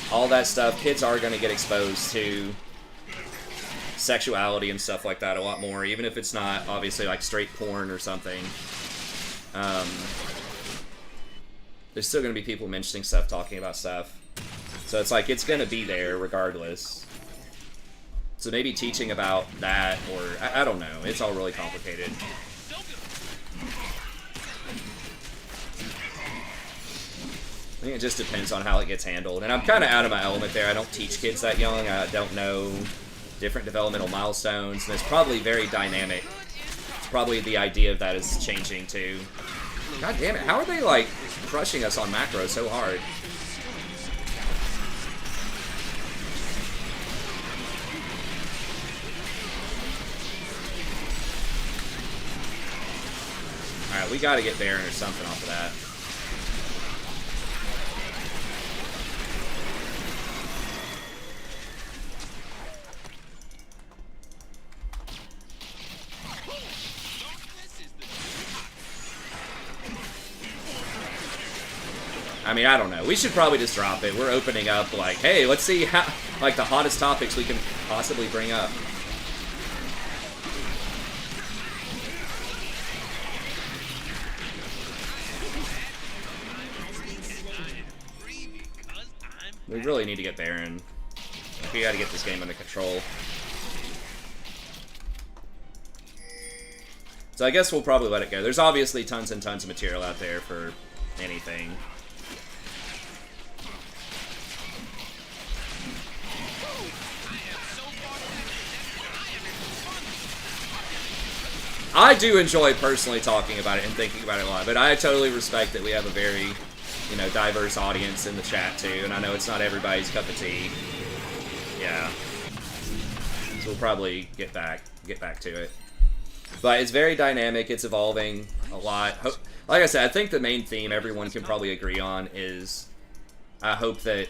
all that stuff, kids are going to get exposed to sexuality and stuff like that a lot more, even if it's not, obviously, like, straight porn or something. There's still going to be people mentioning stuff, talking about stuff. So it's like, it's going to be there regardless. So maybe teaching about that, or, I don't know. It's all really complicated. I think it just depends on how it gets handled. And I'm kind of out of my element there. I don't teach kids that young. I don't know different developmental milestones. And it's probably very dynamic. It's probably the idea of that is changing too. God damn it. How are they, like, crushing us on macro so hard? Alright, we gotta get Baron or something off of that. I mean, I don't know. We should probably just drop it. We're opening up, like, hey, let's see how, like, the hottest topics we can possibly bring up. We really need to get Baron. We gotta get this game under control. So I guess we'll probably let it go. There's obviously tons and tons of material out there for anything. I do enjoy personally talking about it and thinking about it a lot, but I totally respect that we have a very, you know, diverse audience in the chat too, and I know it's not everybody's cup of tea. Yeah. So we'll probably get back to it. But it's very dynamic. It's evolving a lot. Like I said, I think the main theme everyone can probably agree on is I hope that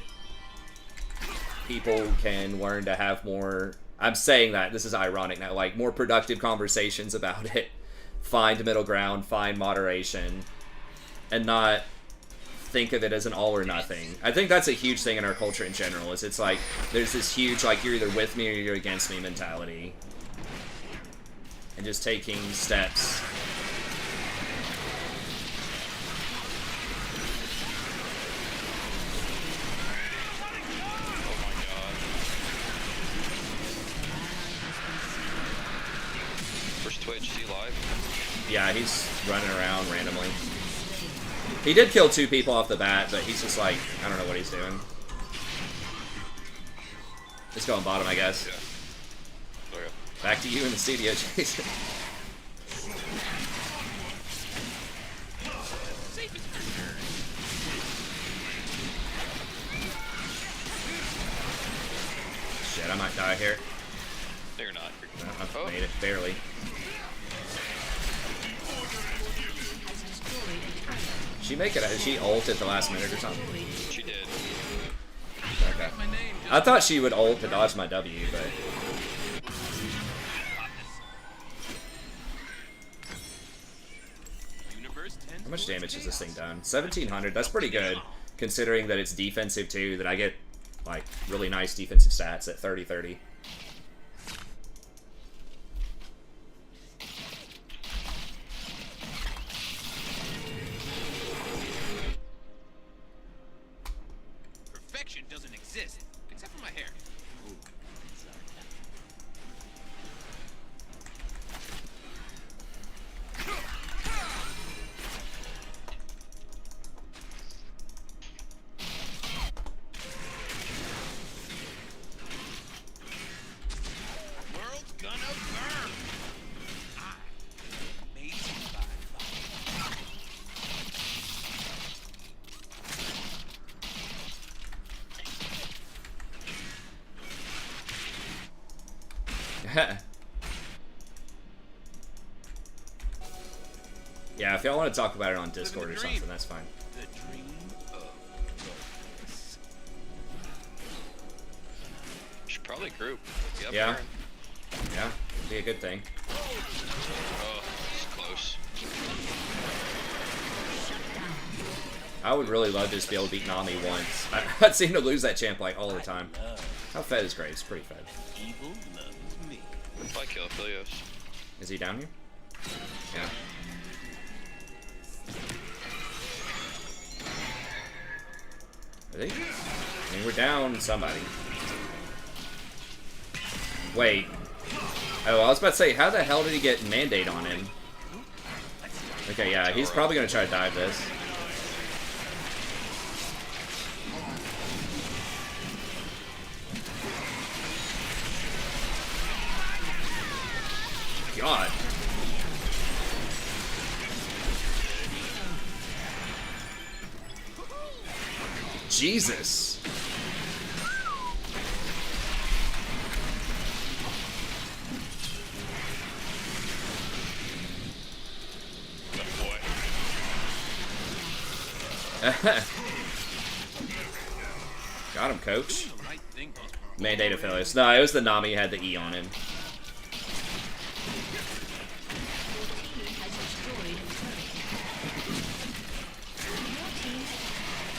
people can learn to have more... I'm saying that, this is ironic now, like more productive conversations about it. Find middle ground, find moderation, and not think of it as an all or nothing. I think that's a huge thing in our culture in general, is it's like, there's this huge, like, you're either with me or you're against me mentality. And just taking steps. Oh my god. Where's Twitch? Is he live? Yeah, he's running around randomly. He did kill 2 people off the bat, but he's just like, I don't know what he's doing. Just going bottom, I guess. Yeah. Okay. Back to you in the studio, Jason. Shit, I might die here. No, you're not. I made it, barely. She make it? She ult at the last minute or something? She did. Okay. I thought she would ult to dodge my W, but... How much damage has this thing done? 1,700, that's pretty good, considering that it's defensive too, that I get, like, really nice defensive stats at 30-30. Perfection doesn't exist, except for my hair. Ooh, world's gonna burn. I made by fire. Yeah, if y'all want to talk about it on Discord or something, that's fine. The dream of progress. Should probably group. Yep, Yeah. Aaron. Yeah, be a good thing. Oh, it's close. I would really love to just be able to beat Nami once. I'd seem to lose that champ like all the time. How fed is Graves? Pretty fed. Evil loves me. If I kill Philios. Is he down here? Yeah. Are they? I mean, we're down somebody. Wait. Oh, I was about to say, how the hell did he get Mandate on him? Okay, yeah, he's probably going to try to dive this. God. Jesus. Got him, coach. Mandate of Philios. No, it was the Nami had the E on him.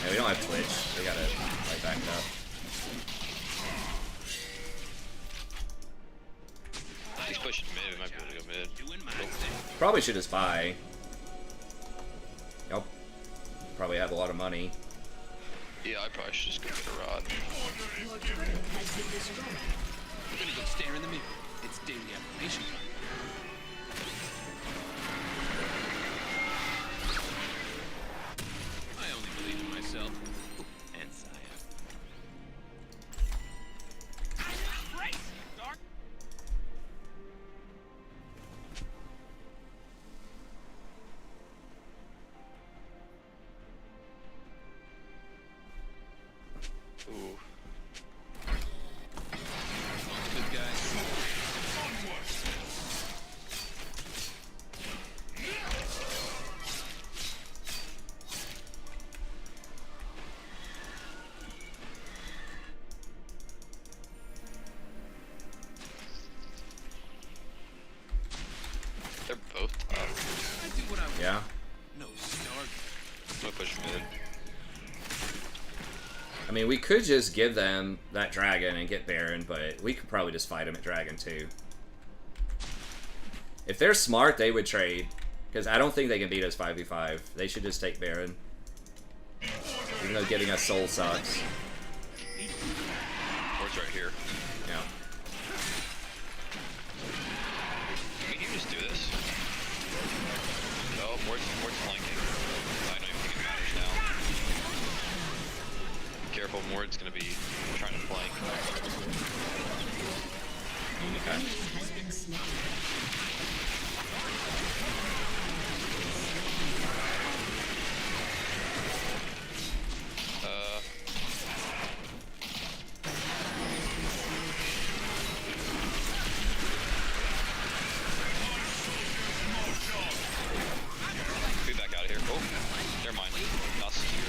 Yeah, we don't have Twitch. We gotta like back it up. He's pushing mid. We might be able to go mid. Probably should just buy. Y'all probably have a lot of money. Yeah, I probably should just go get a rod. Your turret has been destroyed. I'm gonna go stare in the mirror. It's daily affirmation time. I only believe in myself. And Saya. Race, Dark. Ooh. Good guys. push mid. I mean, we could just give them that dragon and get Baron, but we could probably just fight them at dragon too. If they're smart, they would trade. Because I don't think they can beat us 5v5. They should just take Baron. Even though getting us soul sucks. Ward's right here. Yeah. We can just do this. Oh, Ward's flanking. I don't even think it matters now. Careful, Ward's gonna be trying to flank. Okay. Has been slain. Be back out of here. Oh, never mind. Nos is here.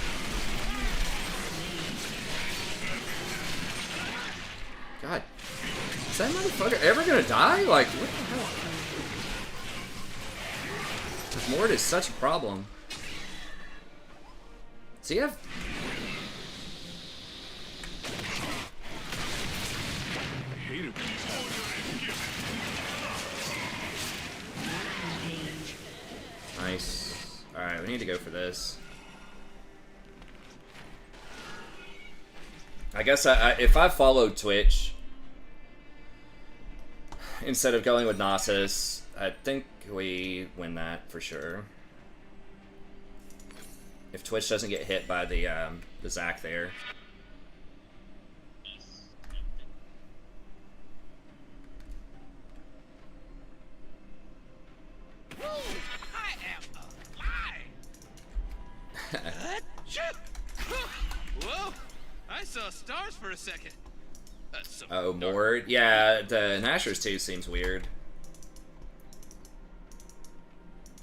God. Is that motherfucker ever gonna die? Like, what the hell? This Mord is such a problem. Does he have... Nice. Alright, we need to go for this. I guess if I followed Twitch, instead of going with Nasus, I think we win that for sure. If Twitch doesn't get hit by the Zach there. I am alive! Whoa! I saw stars for a second. That's some Oh, dark- Mord? Yeah, the Nashor's 2 seems weird.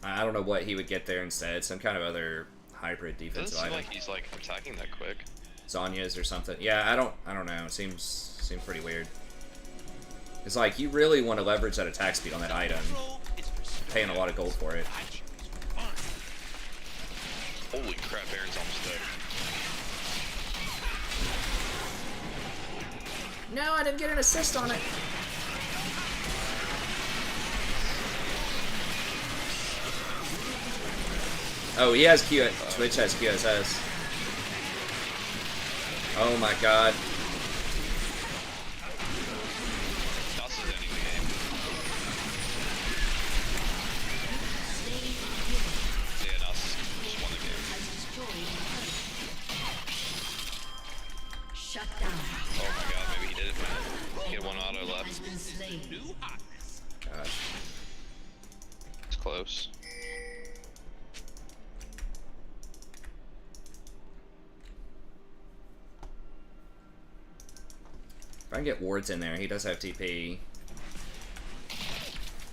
I don't know what he would get there instead. Some kind of other hybrid Doesn't defensive seem item. like he's like attacking that quick. Zanya's or something. Yeah, I don't know. It seems pretty weird. It's like you really want to leverage that attack speed on that item, Control is for paying a lot of gold for it. I choose fun. Holy crap, Baron's almost dead. No, I didn't get an assist on it. Oh, he has Q. Twitch has QSS. Oh my god. Nos is ending the game. Yeah, Nos just won the game. Shut down. Oh my god, maybe he did it, man. He had one auto Has left. been slain. New hotness. Gosh. It's close. If I can get wards in there, he does have TP.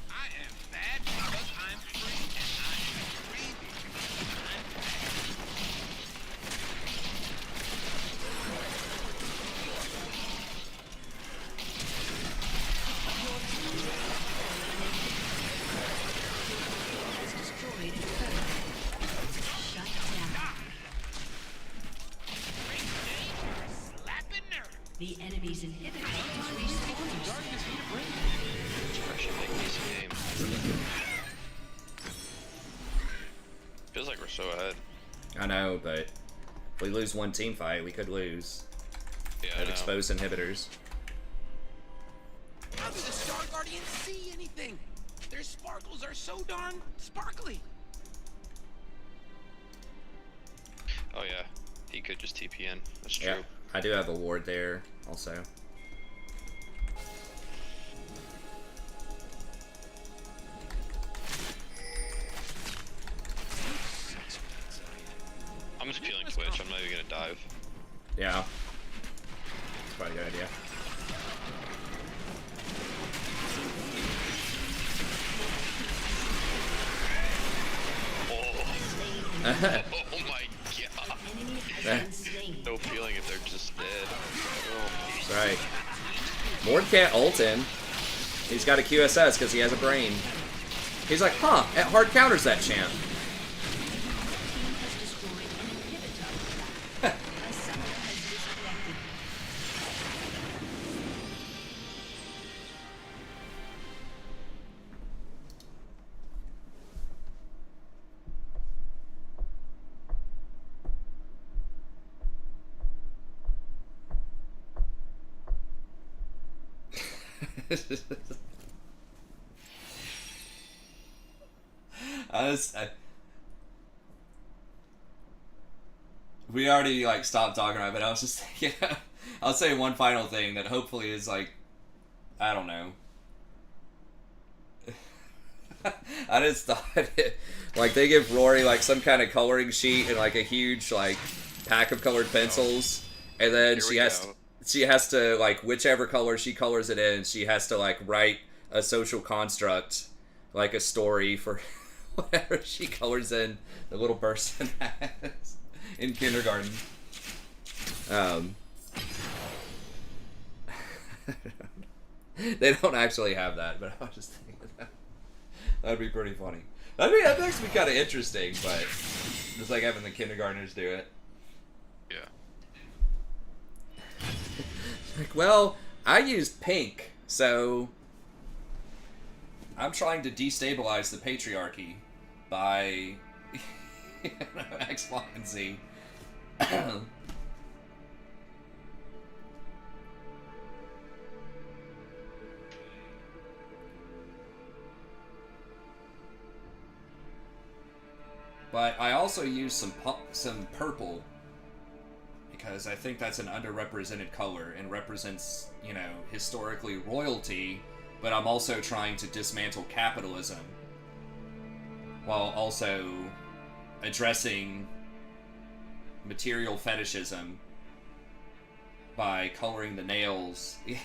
I am bad because I'm free and I am free because I'm Has destroyed a turret. Shut down. slapping nerve. The enemy's inhibitor is respawned. Actually, make a decent game. Feels like we're so ahead. I know, but if we lose one team fight, we could lose. Yeah, I That know. exposed inhibitors. How do the Star Guardians see anything? Their sparkles are so darn sparkly. Oh yeah, he could just TP in. That's true. Yeah, I do have a ward there also. I'm just peeling Twitch. I'm not even gonna dive. Yeah. It's probably a good idea. Oh, oh my god. Enemy has been slain. No feeling if they're just dead. Oh. That's right. Mord can't ult in. He's got a QSS because he has a brain. He's like, huh, it hard counters that champ. Team has destroyed an We already like stopped talking about it, but I was just thinking, I'll say one final thing that hopefully is like, I don't know. I just thought it, like they give Rory like some kind of coloring sheet and like a huge like pack of colored pencils, and then she has to like whichever color she colors it in, she has to like write a social construct, like a story for whatever she colors in the little person has in kindergarten. They don't actually have that, but I was just thinking that'd be pretty funny. That makes me kind of interesting, but just like having the kindergartners do it. Yeah. Like, well, I used pink, so I'm trying to destabilize the patriarchy by X, Y, and Z. But I also use some purple because I think that's an underrepresented color and represents, you know, historically royalty, but I'm also trying to dismantle capitalism while also addressing material fetishism by coloring the nails. You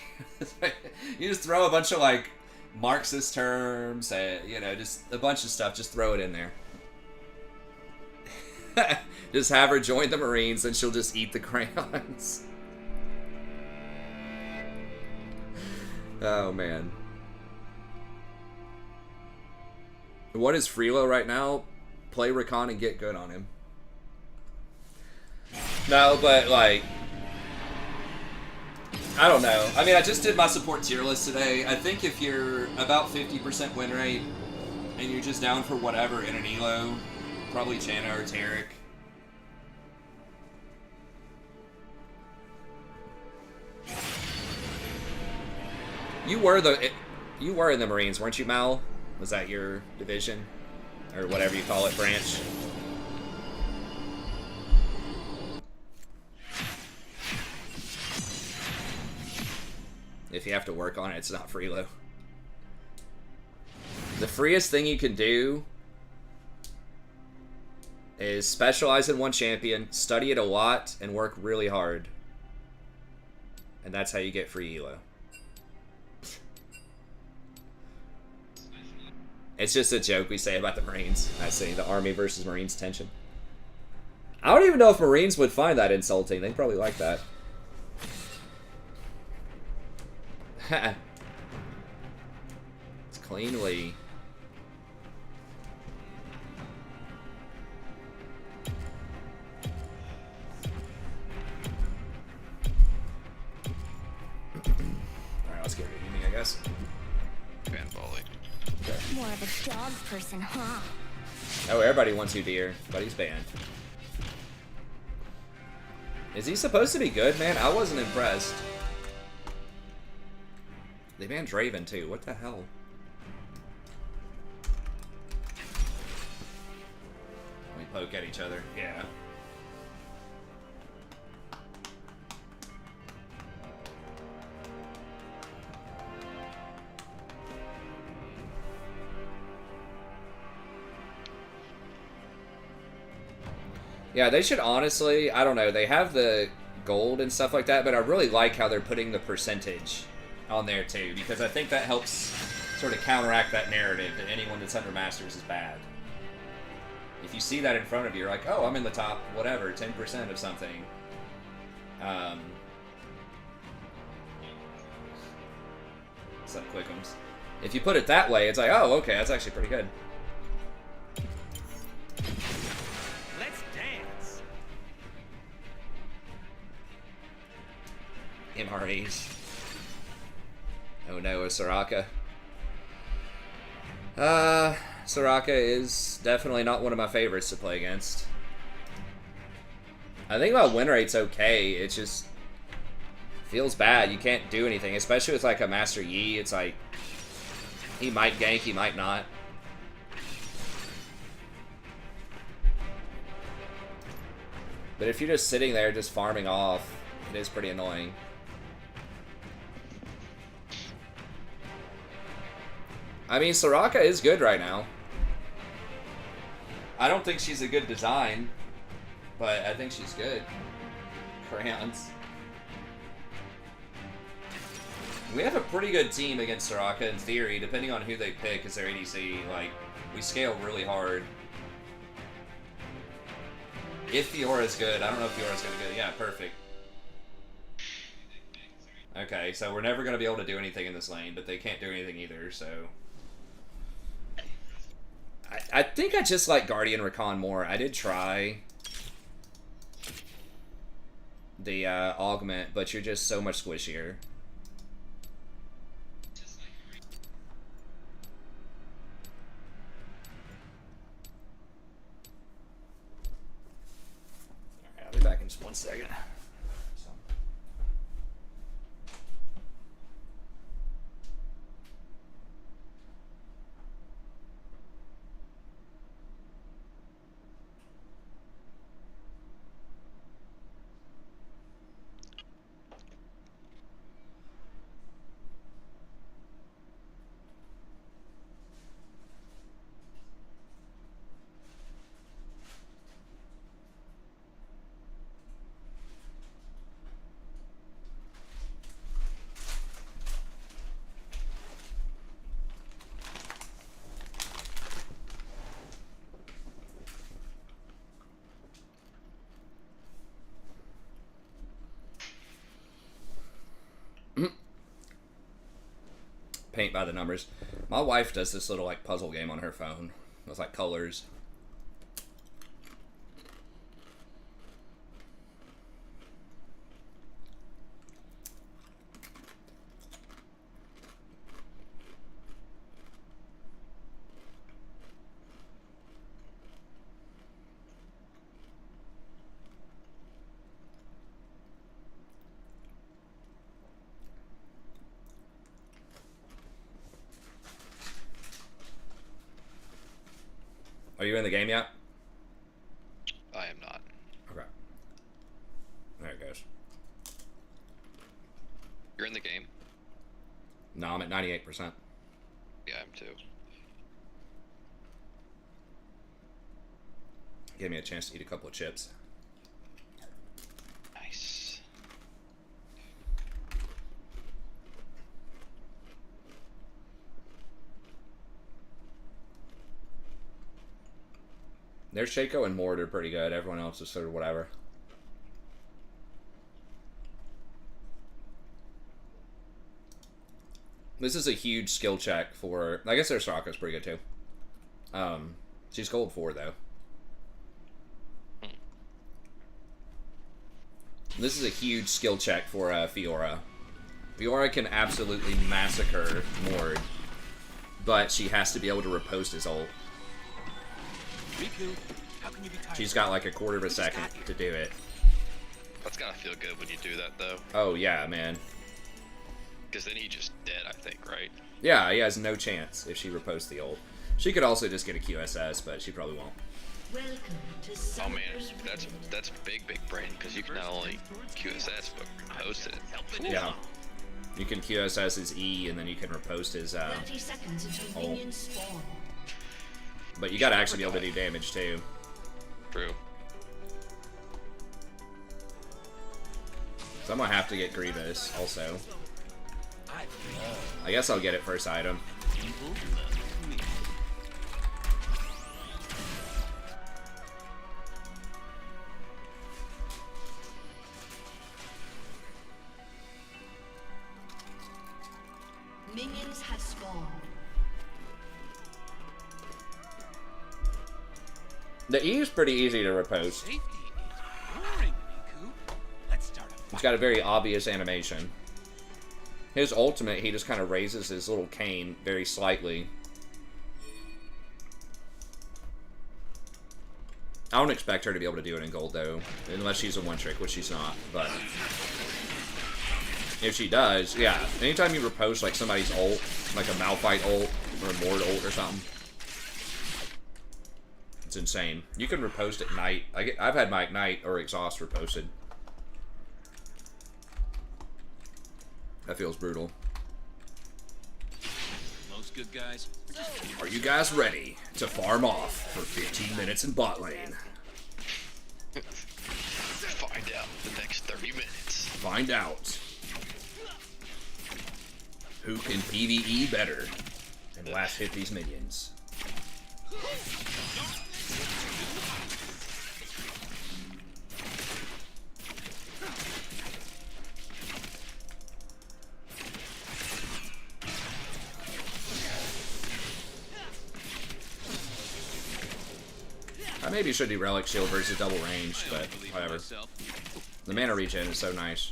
just throw a bunch of like Marxist terms, you know, just a bunch of stuff, just throw it in there. Just have her join the Marines and she'll just eat the crayons. Oh man. What is Freelo right now? Play Rakan and get good on him. No, but like, I don't know. I mean, I just did my support tier list today. I think if you're about 50% win rate and you're just down for whatever in an elo, probably Channa or Tarek. You were in the Marines, weren't you, Mal? Was that your division? Or whatever you call it, branch? If you have to work on it, it's not Freelo. The freest thing you can do is specialize in one champion, study it a lot, and work really hard. And that's how you get free elo. It's just a joke we say about the Marines. I say the Army versus Marines tension. I don't even know if Marines would find that insulting. They'd probably like that. It's cleanly. Alright, let's get redeeming, I guess. Fan volley. Okay. More of a dog person, huh? Oh, everybody wants you, dear, but he's banned. Is he supposed to be good, man? I wasn't impressed. They banned Draven, too. What the hell? We poke at each other. Yeah. Yeah, they should honestly, I don't know, they have the gold and stuff like that, but I really like how they're putting the percentage on there too, because I think that helps sort of counteract that narrative that anyone that's under Masters is bad. If you see that in front of you, you're like, oh, I'm in the top, whatever, 10% of something. What's up, Quickums? If you put it that way, it's like, oh, okay, that's actually pretty good. MREs. Oh no, a Soraka. Soraka is definitely not one of my favorites to play against. I think my win rate's okay, it's just Feels bad. You can't do anything, especially with like a Master Yi. It's like he might gank, he might not. But if you're just sitting there just farming off, it is pretty annoying. I mean, Soraka is good right now. I don't think she's a good design, but I think she's good. Crayons. We have a pretty good team against Soraka in theory, depending on who they pick as their ADC. Like, we scale really hard. If Fiora's good. I don't know if Fiora's gonna be good. Yeah, perfect. Okay, so we're never gonna be able to do anything in this lane, but they can't do anything either, so... I think I just like Guardian Rakan more. I did try the augment, but you're just so much squishier. Alright, I'll be back in just 1 second. Paint by the numbers. My wife does this little like puzzle game on her phone with like colors. Are you in the game yet? I am not. Okay. There it goes. You're in the game? No, I'm at 98%. Yeah, I'm too. Give me a chance to eat a couple of chips. Nice. There's Shaco and Mord are pretty good. Everyone else is sort of whatever. This is a huge skill check for... I guess their Soraka's pretty good too. She's gold 4 though. This is a huge skill check for Fiora. Fiora can absolutely massacre Mord, but she has to be able to riposte his ult. Riku, how can you be tired? She's got like a quarter of a second to do it. That's gotta feel good when you do that, though. Oh yeah, man. Because then he just dead, I think, right? Yeah, he has no chance if she riposts the ult. She could also just get a QSS, but she probably won't. Welcome to Oh man, Summer's that's big brain, because you can not only QSS, but post it. Yeah. You can QSS his E, and then you can riposte his 30 seconds until ult. minions spawn. But you gotta actually be able to do damage too. True. So I'm gonna have to get Grievous also. I guess I'll get it first item. Minions have spawned. The E is pretty easy to riposte. Safety is boring, Riku. Let's start a It's fight. got a very obvious animation. His ultimate, he just kind of raises his little cane very slightly. I don't expect her to be able to do it in gold, though. Unless she's a one-trick, which she's not, but... If she does, yeah. Anytime you repost like somebody's ult, like a Malphite ult or a Mord ult or something, it's insane. You can repost at night. I've had my Ignite or Exhaust reposted. That feels brutal. Most good guys. Are you guys ready to farm off for 15 minutes in bot lane? Find out the next 30 minutes. Find out who can PvE better and last hit these minions. I maybe should do Relic Shield versus double range, but whatever. The mana regen is so nice.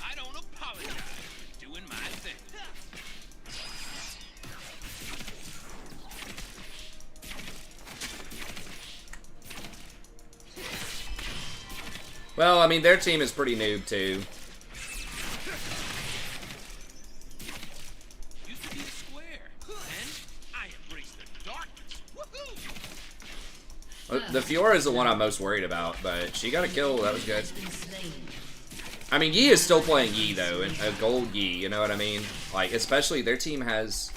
I don't apologize for doing my thing. Well, I mean, their team is pretty noob, too. Used to be a square, and I embrace the darkness. Woohoo! The Fiora is the one I'm most worried about, but she got a kill. That was good. I mean, Yi is still playing Yi, though, and a gold Yi, you know what I mean? Like, especially their team has,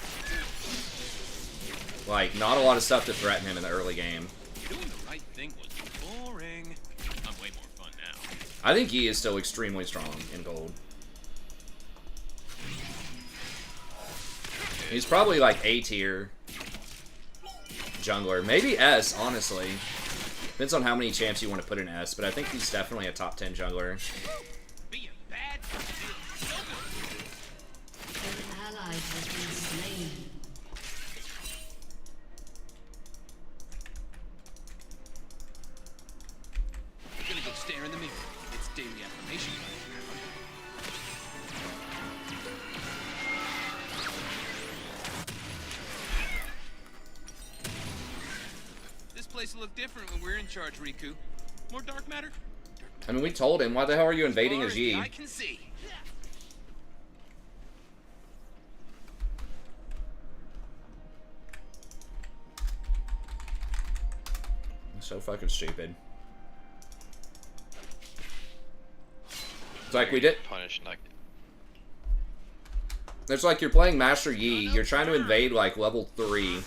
like, not a lot of stuff to threaten him in the early game. Doing the right thing was boring. I'm way more fun now. I think Yi is still extremely strong in gold. He's probably like A tier jungler. Maybe S, honestly. Depends on how many champs you want to put in S, but I think he's definitely a top 10 jungler. Being bad feels so good. An ally has been slain. I'm gonna go stare in the mirror. It's daily affirmation time. This place will look different when we're in charge, Riku. More dark matter? I mean, we told him, why the hell are you invading his Yi? I can see. So fucking stupid. It's like we did. Punish like It's like you're playing Master Yi. You're trying to invade like level 3.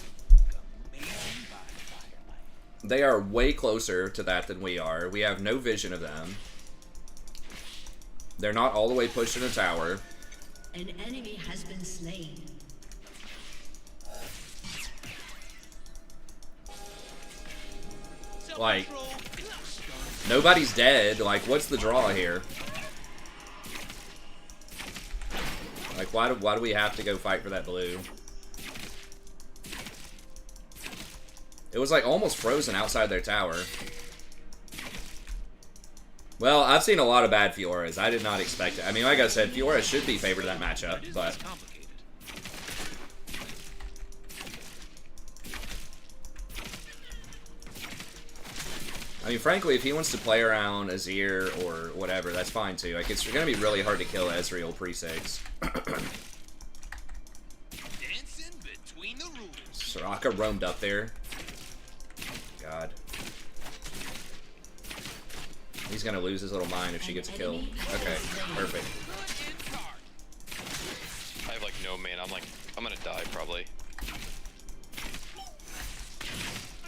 They are way closer to that than we are. We have no vision of them. They're not all the way pushed in a tower. An enemy has been slain. Like, nobody's dead. Like, what's the draw here? Like, why do we have to go fight for that blue? It was like almost frozen outside their tower. Well, I've seen a lot of bad Fioras. I did not expect it. I mean, like I said, Fiora should be favored in that matchup, but I mean, frankly, if he wants to play around Azir or whatever, that's fine too. Like, it's going to be really hard to kill Ezreal pre-6. Dancing between the rules. Soraka roamed up there. God. He's going to lose his little mind if she gets a kill. Okay, perfect. I have like no mana. I'm gonna die probably.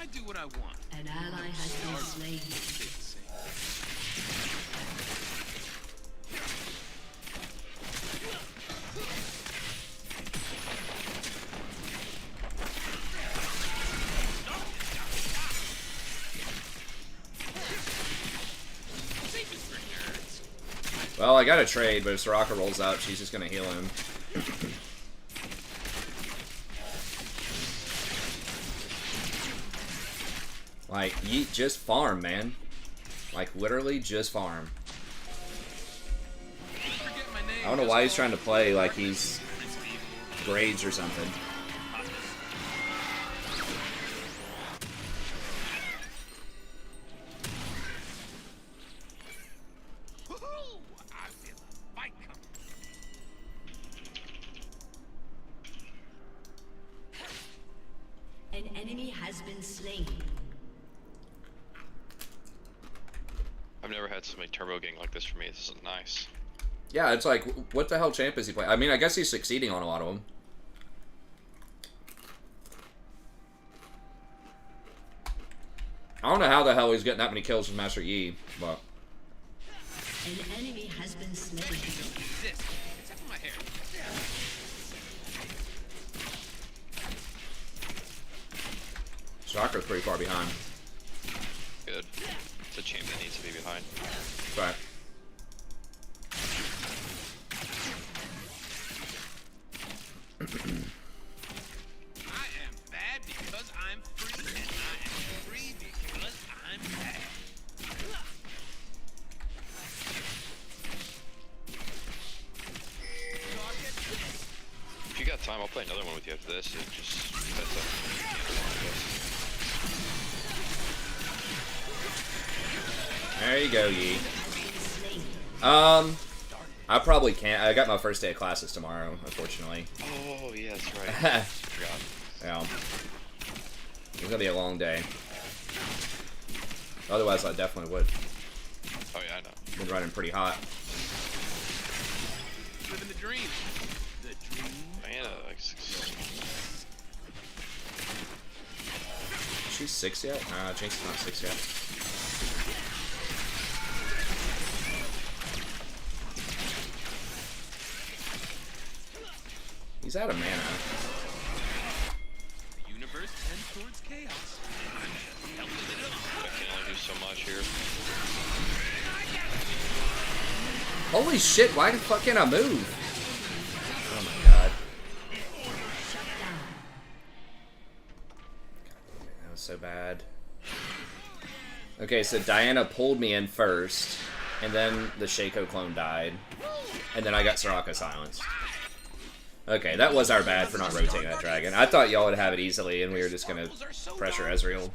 I do what I want. An ally has been slain. Well, I got a trade, but if Soraka rolls up, she's just going to heal him. Like, yeet, just farm, man. Like, literally just farm. Forget my name. I don't know why he's trying to play like he's grades or something. Woohoo! I feel a fight coming. An enemy has been slain. I've never had somebody turbo gang like this for me. This is nice. Yeah, it's like, what the hell champ is he playing? I mean, I guess he's succeeding on a lot of them. I don't know how the hell he's getting that many kills with Master Yi, but... An enemy has been slain. Exist, except for my hair. Soccer's pretty far behind. Good. It's a champ that needs to be behind. But I am bad because I'm free, and I am free because I'm bad. If you got time, I'll play another one with you after this. It just that's there you go, Yi. I probably can't. I got my first day of classes tomorrow, unfortunately. Oh yeah, that's right. Forgot. Yeah. It's gonna be a long day. Otherwise, I definitely would. Oh yeah, I know. Been running pretty hot. Living the dream. The dream. Diana, like, She's 6 yet? Jinx is not 6 yet. He's out of mana. The universe tends towards chaos. I'm just helping it along. I can only do so much here. Holy shit, why the fuck can't I move? Oh my god. That was so bad. Okay, so Diana pulled me in first, and then the Shaco clone died, and then I got Soraka silenced. Okay, that was our bad for not rotating that dragon. I thought y'all would have it easily, and we were just gonna pressure Ezreal.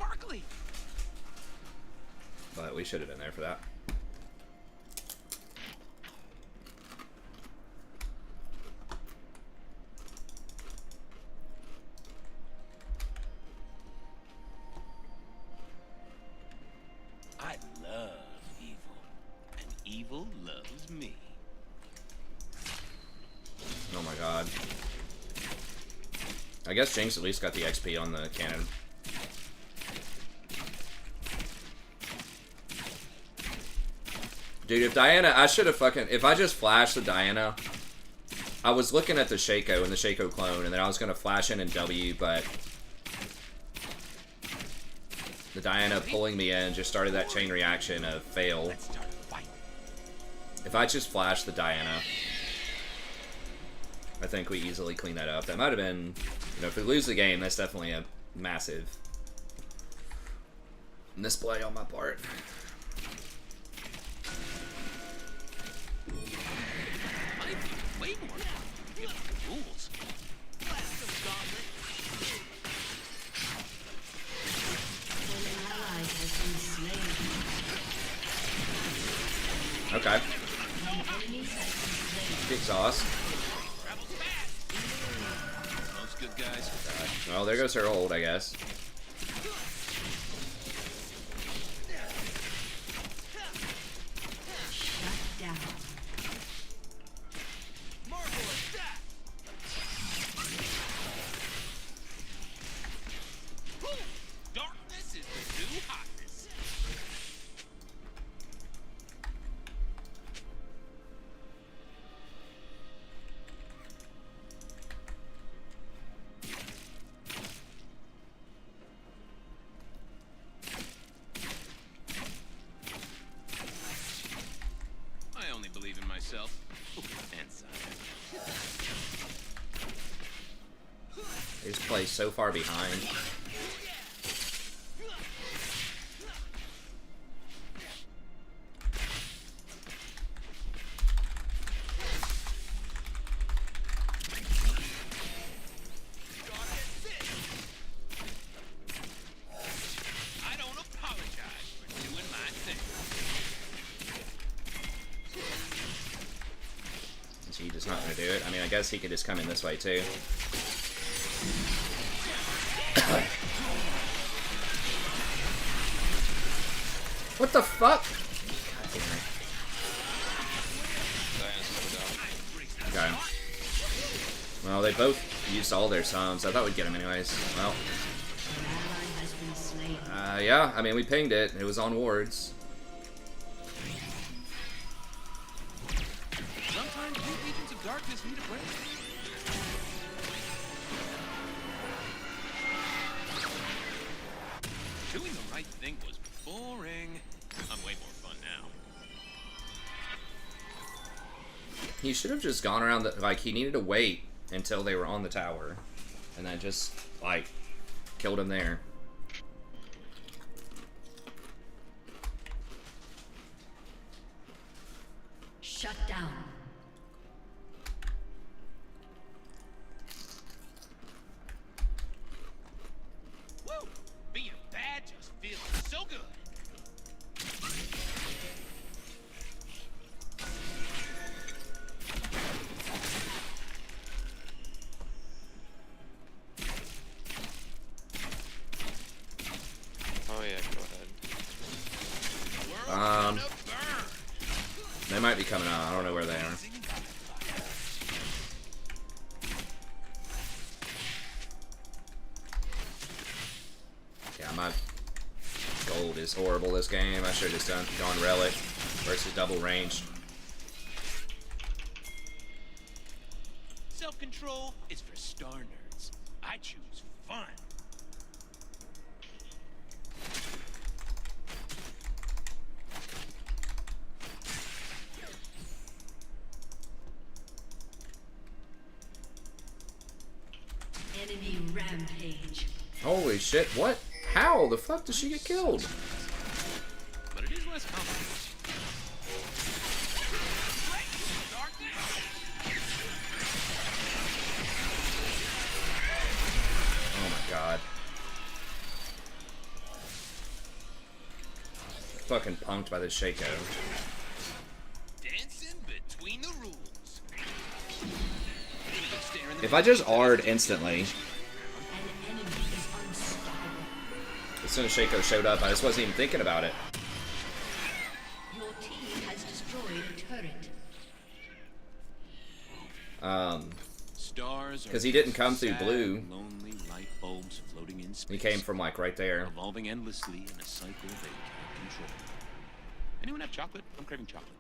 But we should have been there for that. I love evil, and evil loves me. Oh my god. I guess Jinx at least got the XP on the cannon. Dude, if Diana, I should have fucking, if I just flashed the Diana, I was looking at the Shaco and the Shaco clone, and then I was gonna flash in and W, but the Diana pulling me in just started that chain reaction of fail. If I just flashed the Diana, I think we easily clean that up. That might have been, you know, if we lose the game, that's definitely a massive misplay on my part. Might be way more fun given the rules. An ally has been slain. Okay. An enemy has been slain. Exhaust. Most good guys. Well, there goes her ult, I guess. Shut down. Darkness is the new hotness. I only believe in myself. And Zion. They just play so far behind. he just not gonna do it? I mean, I guess he could just come in this way too. What the fuck? God damn it. Okay. Well, they both used all their sums. I thought we'd get him anyways. Well. Yeah, I mean, we pinged it. It was on wards. Sometimes you agents of darkness need a break. Doing the right thing was boring. I'm way more fun now. He should have just gone around the, like, he needed to wait until they were on the tower. And then just, like, killed him there. Shut down. Woo! Being bad just feels so good. Oh yeah, go ahead. They might be coming out. I don't know where they are. Yeah, my gold is horrible this game. I should have just gone relic versus double ranged. Self-control is for star nerds. I choose fun. Enemy rampage. Holy shit, what? How the fuck did she get killed? But it is less complicated. Oh my god. Fucking punked by this Shaco. Dancing between the rules. If I just R'd instantly, An enemy is unstoppable. as soon as Shaco showed up, I just wasn't even thinking about it. Your team has destroyed a turret. Stars Because he didn't come through sad, blue. lonely light bulbs floating in space. He came from like right there. Evolving endlessly in a cycle they can't control. Anyone have chocolate? I'm craving chocolate.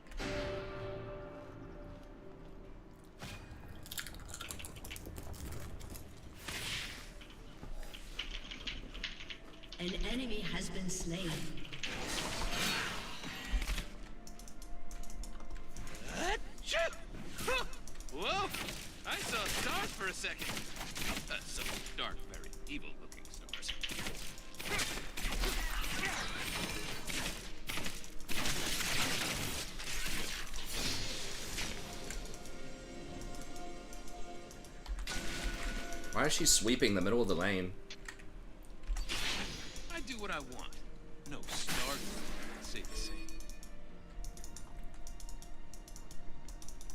An enemy has been slain. Whoa! I saw stars for a second. Some dark, very evil-looking stars. Why is she sweeping the middle of the lane? I do what I want. No star. Say the same.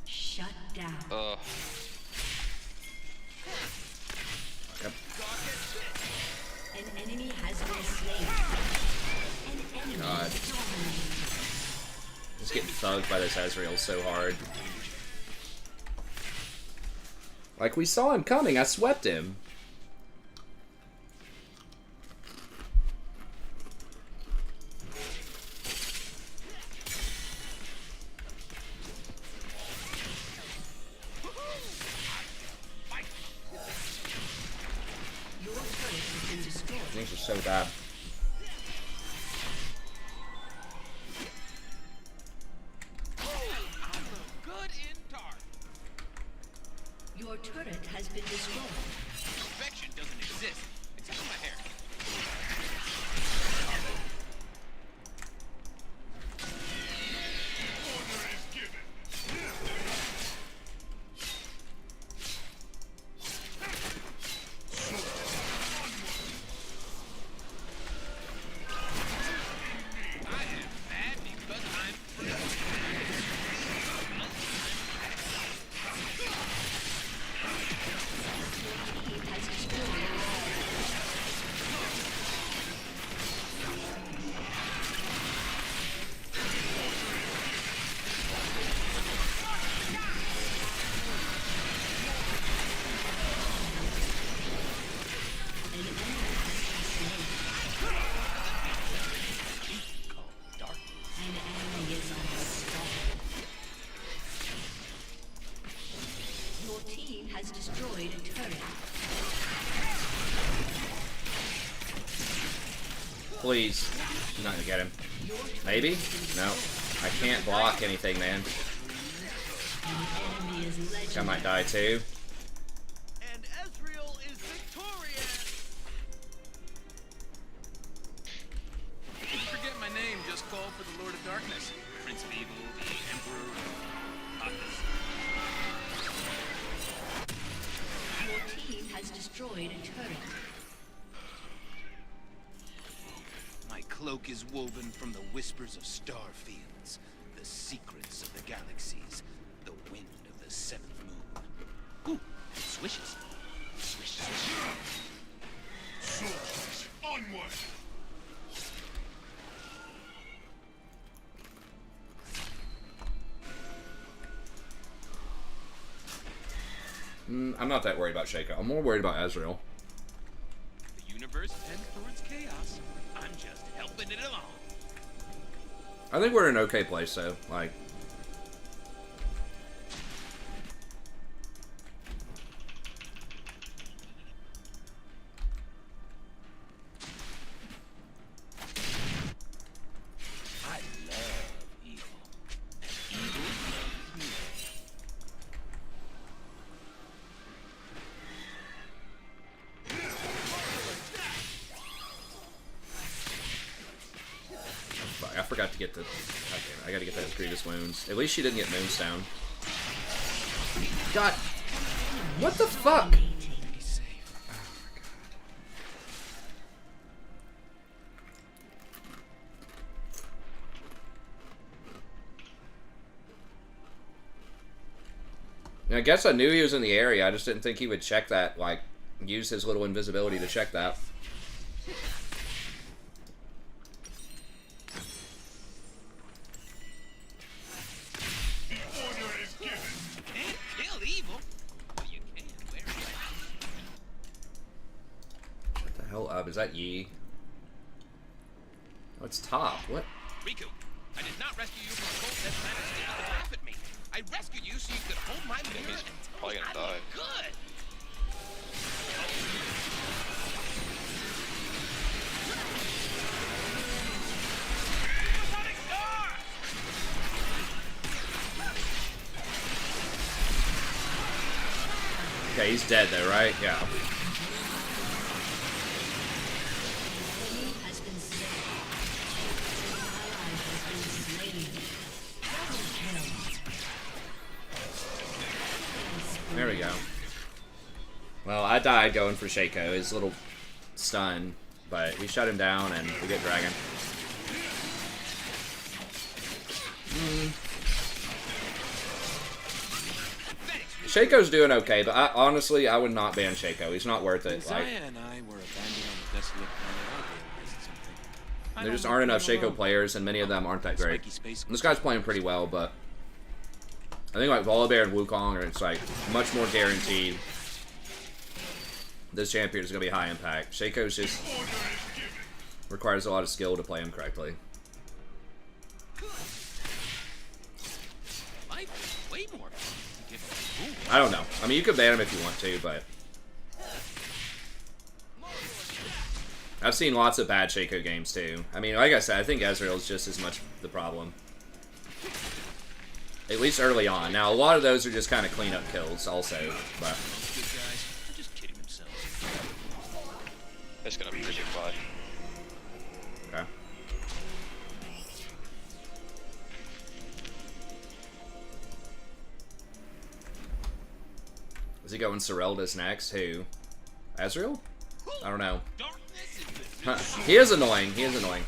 Shut down. Yep. An enemy has been slain. An enemy God. dominated. Just getting thugged by this Ezreal so hard. Like, we saw him coming, I swept him. Your turret has been destroyed. Things are so bad. Good in dark. Your turret has been destroyed. Perfection doesn't exist, except for my hair. I am bad because I'm free. Please. I'm not gonna get him. Maybe? No. I can't block anything, man. I might die too. And Ezreal is victorious. If you forget my name, just call for the Lord of Darkness, Prince of Evil, the Emperor of Hotness. Your team has destroyed a turret. My cloak is woven from the whispers of star fields, the secrets of the galaxies, the wind of the seventh moon. Ooh, swishes. Swish, swish. Soldiers, onward! I'm not that worried about Shaco. I'm more worried about Ezreal. The universe heads towards chaos. I'm just helping it along. I think we're in an okay place, though. Like, I love evil. Evil loves me. fuck, I forgot to get the. God damn it, I gotta get those grievous wounds. At least she didn't get Moonstone. God, what the fuck? Be safe. I guess I knew he was in the area. I just didn't think he would check that. Like, use his little invisibility to check that. The order is given. Can't kill evil, but you can wear it. What the hell up? Is that Yi? Oh, it's top. What? Riku, I did not rescue you from the cold dead planet so you could laugh at me. I rescued you so you could hold my mirror and tell probably me I gonna look die. good. Sonic Star! Okay, he's dead though, right? Yeah. Enemy has been slain. Ally has been slain. Double kill. There we go. Well, I died going for Shaco. His little stun, but we shut him down and we get Dragon. Shaco's doing okay, but honestly, I would not ban Shaco. He's not worth it. Like, and I were abandoned on the desolate planet. I realized something. there just aren't enough Shaco players, and many of them aren't that great. Spiky space. This guy's playing pretty well, but I think like Volibear and Wukong are it's like much more guaranteed. This champion is gonna be high impact. Shaco's just Order is given. requires a lot of skill to play him correctly. Life is way more fun to give it a fool. I don't know. I mean, you could ban him if you want to, but I've seen lots of bad Shaco games too. I mean, like I said, I think Ezreal's just as much the problem. At least early on. Now, a lot of those are just kind of cleanup kills also, but Good guys are just kidding themselves. It's gonna be pretty fly. okay. Is he going Serelda's next? Who? Ezreal? I don't know. Darkness is the Huh. He is annoying. He is annoying.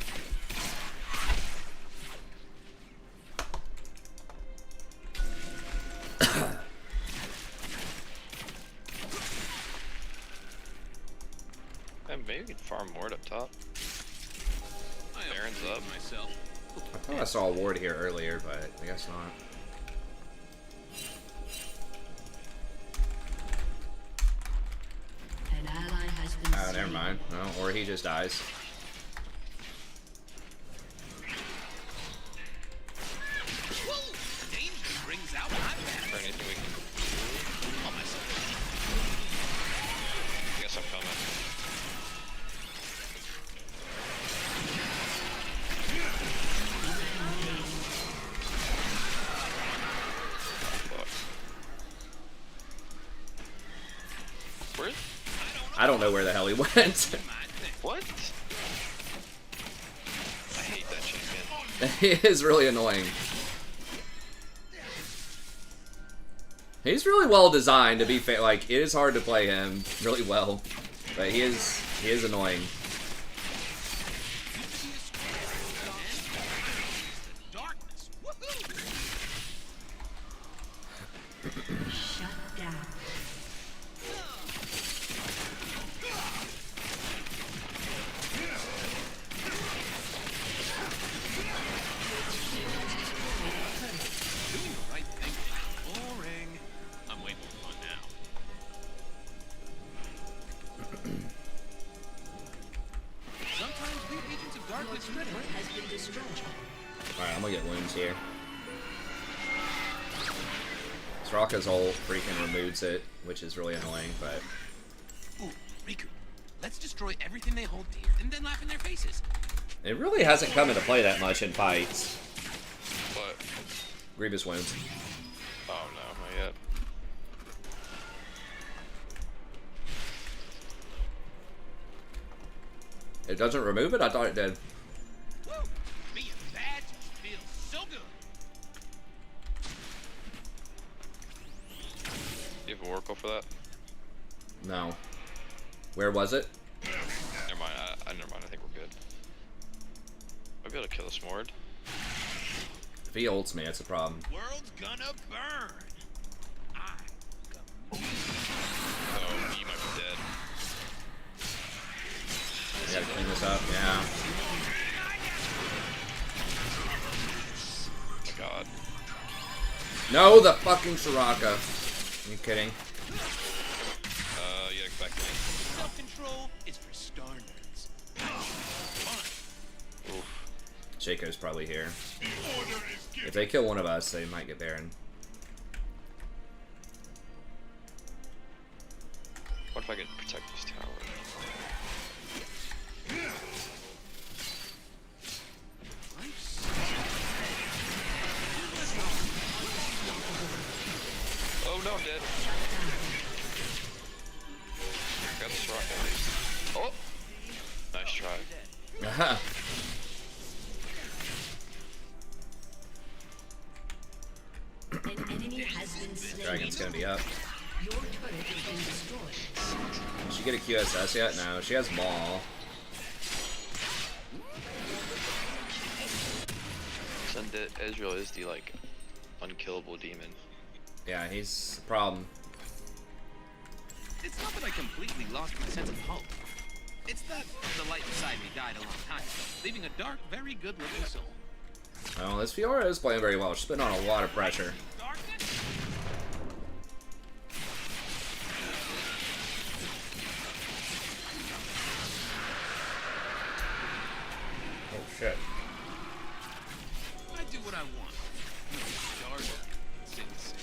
And maybe we can farm Ward up top. Baron's up. myself. I thought I saw a ward here earlier, but I guess not. An ally has been Oh, slain. never mind. No, or he just dies. Whoa! Danger brings out my Is there best. anything we can do? Oh, myself. I guess I'm coming. I don't know where the hell he went. What? I hate that champion. He is really annoying. He's really well designed, to be fair. Like, it is hard to play him really well, but he is annoying. Darkness. Woohoo! Shut down. Doing the right thing. Boring. I'm waiting for one now. Sometimes we agents of darkness Turret has been destroyed. Alright, I'm gonna get wounds here. Soraka's ult freaking removes it, which is really annoying, but... Ooh, Riku. Let's destroy everything they hold dear and then laugh in their faces. it really hasn't come into play that much in fights. But Grievous wounds. oh no, not yet. It doesn't remove it? I thought it did. Woo! Being bad feels so good. Do you have a Oracle for that? No. Where was it? Never mind. Never mind. I think we're good. I'll be able to kill this Mord. If he ults me, it's a problem. World's gonna burn. I'm gonna... Oh, he might be dead. I gotta clean this up, yeah. Oh my god. No, the fucking Soraka. Are you kidding? Yeah, back to me. Self-control is for star nerds. Fun. Oof. Shaco's probably here. The order is given. If they kill one of us, they might get Baron. What if I could protect this tower? Oh no, I'm dead. Got this rock at least. Oh! Nice try. Aha. An enemy has been slain. Dragon's gonna be up. Your turret has been destroyed. Did she get a QSS yet? No, she has Maul. Sundet Ezreal is the like unkillable demon. Yeah, he's a problem. It's not that I completely lost my sense of hope. It's that the light inside me died a long time ago, leaving a dark, very good-looking soul. Well, this Fiora is playing very well. She's putting on a lot of pressure. Darkness? Oh shit. I do what I want. Dark. Sing, sing.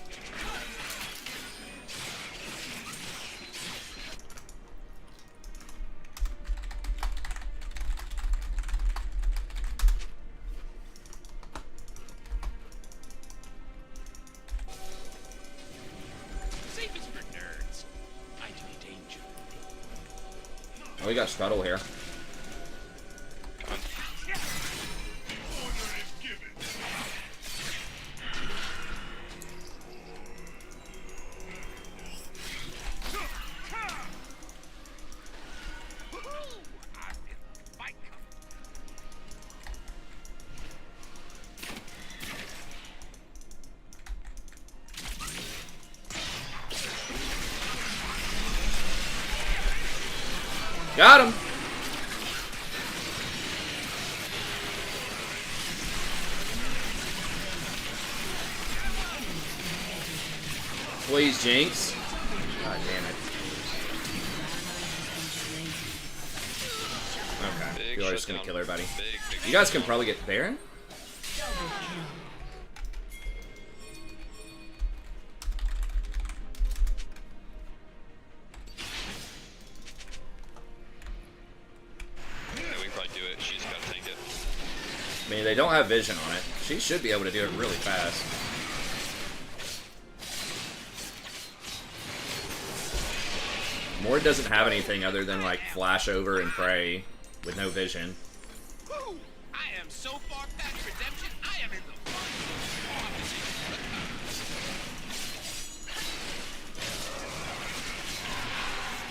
Safe is for nerds. Itemization. Oh, we got Scuttle here. Come on. Order is given. I feel a fight coming. Got him! Please, Jinx. God damn it. Okay. Big You're just gonna shutdown. kill everybody. Big You guys can probably get Baron? Yeah, we can probably do it. She's gotta take it. I mean, they don't have vision on it. She should be able to do it really fast. Mord doesn't have anything other than like flash over and pray with no vision. Woo! I am so far past redemption, I am in the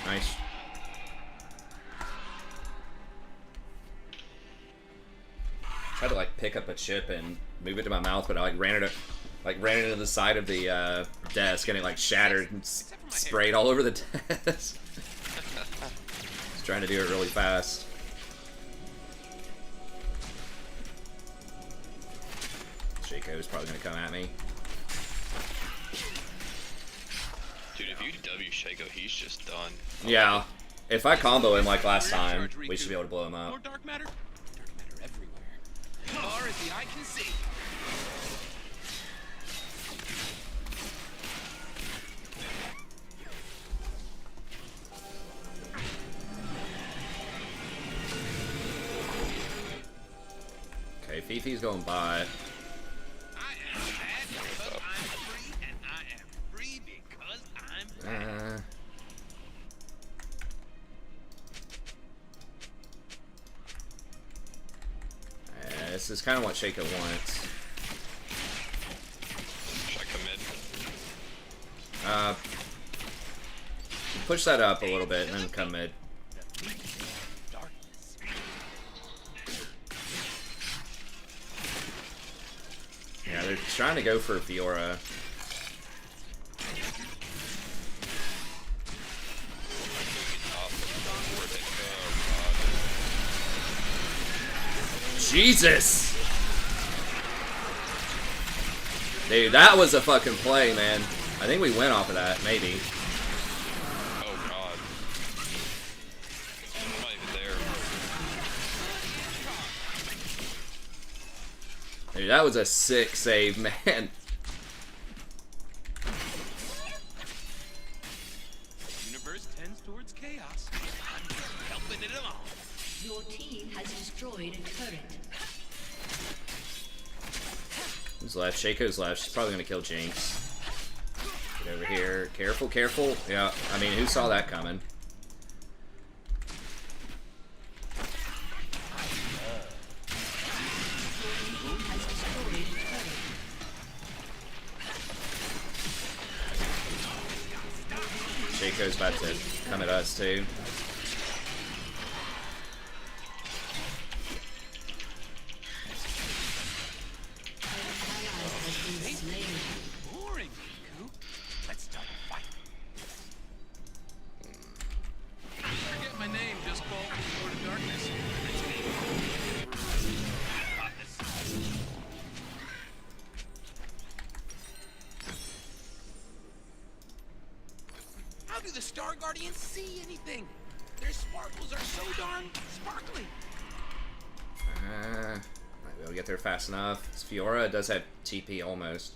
Nice. Tried to like pick up a chip and move it to my mouth, but I like ran it into the side of the desk, and it like shattered and sprayed all over the desk. Just trying to do it really fast. Shaco's probably gonna come at me. Dude, if you W Shaco, he's just done. Yeah. If I combo him like last time, we should be able to blow him more up. dark matter? Dark matter everywhere. As far as the eye can see. Okay, Fifi's going bot. I am bad because I'm free, and I am free because I'm bad. This is kind of what Shaco wants. Should I commit? Push that up a little bit and then come mid. Darkness. Yeah, they're trying to go for Fiora. Jesus! Dude, that was a fucking play, man. I think we went off of that, maybe. Oh god. I'm not even there. Dude, that was a sick save, man. Universe tends towards chaos. I'm helping it along. Your team has destroyed a turret. Who's left? Shaco's left. She's probably gonna kill Jinx. Get over here. Careful, careful. Yeah, I mean, who saw that coming? Shaco's about to come at us, too. Boring, Coop. Let's start a fight. Forget my name, just call Lord of Darkness. How do the Star Guardians see anything? Their sparkles are so darn sparkly. Might be able to get there fast enough. It's Fiora does have TP almost.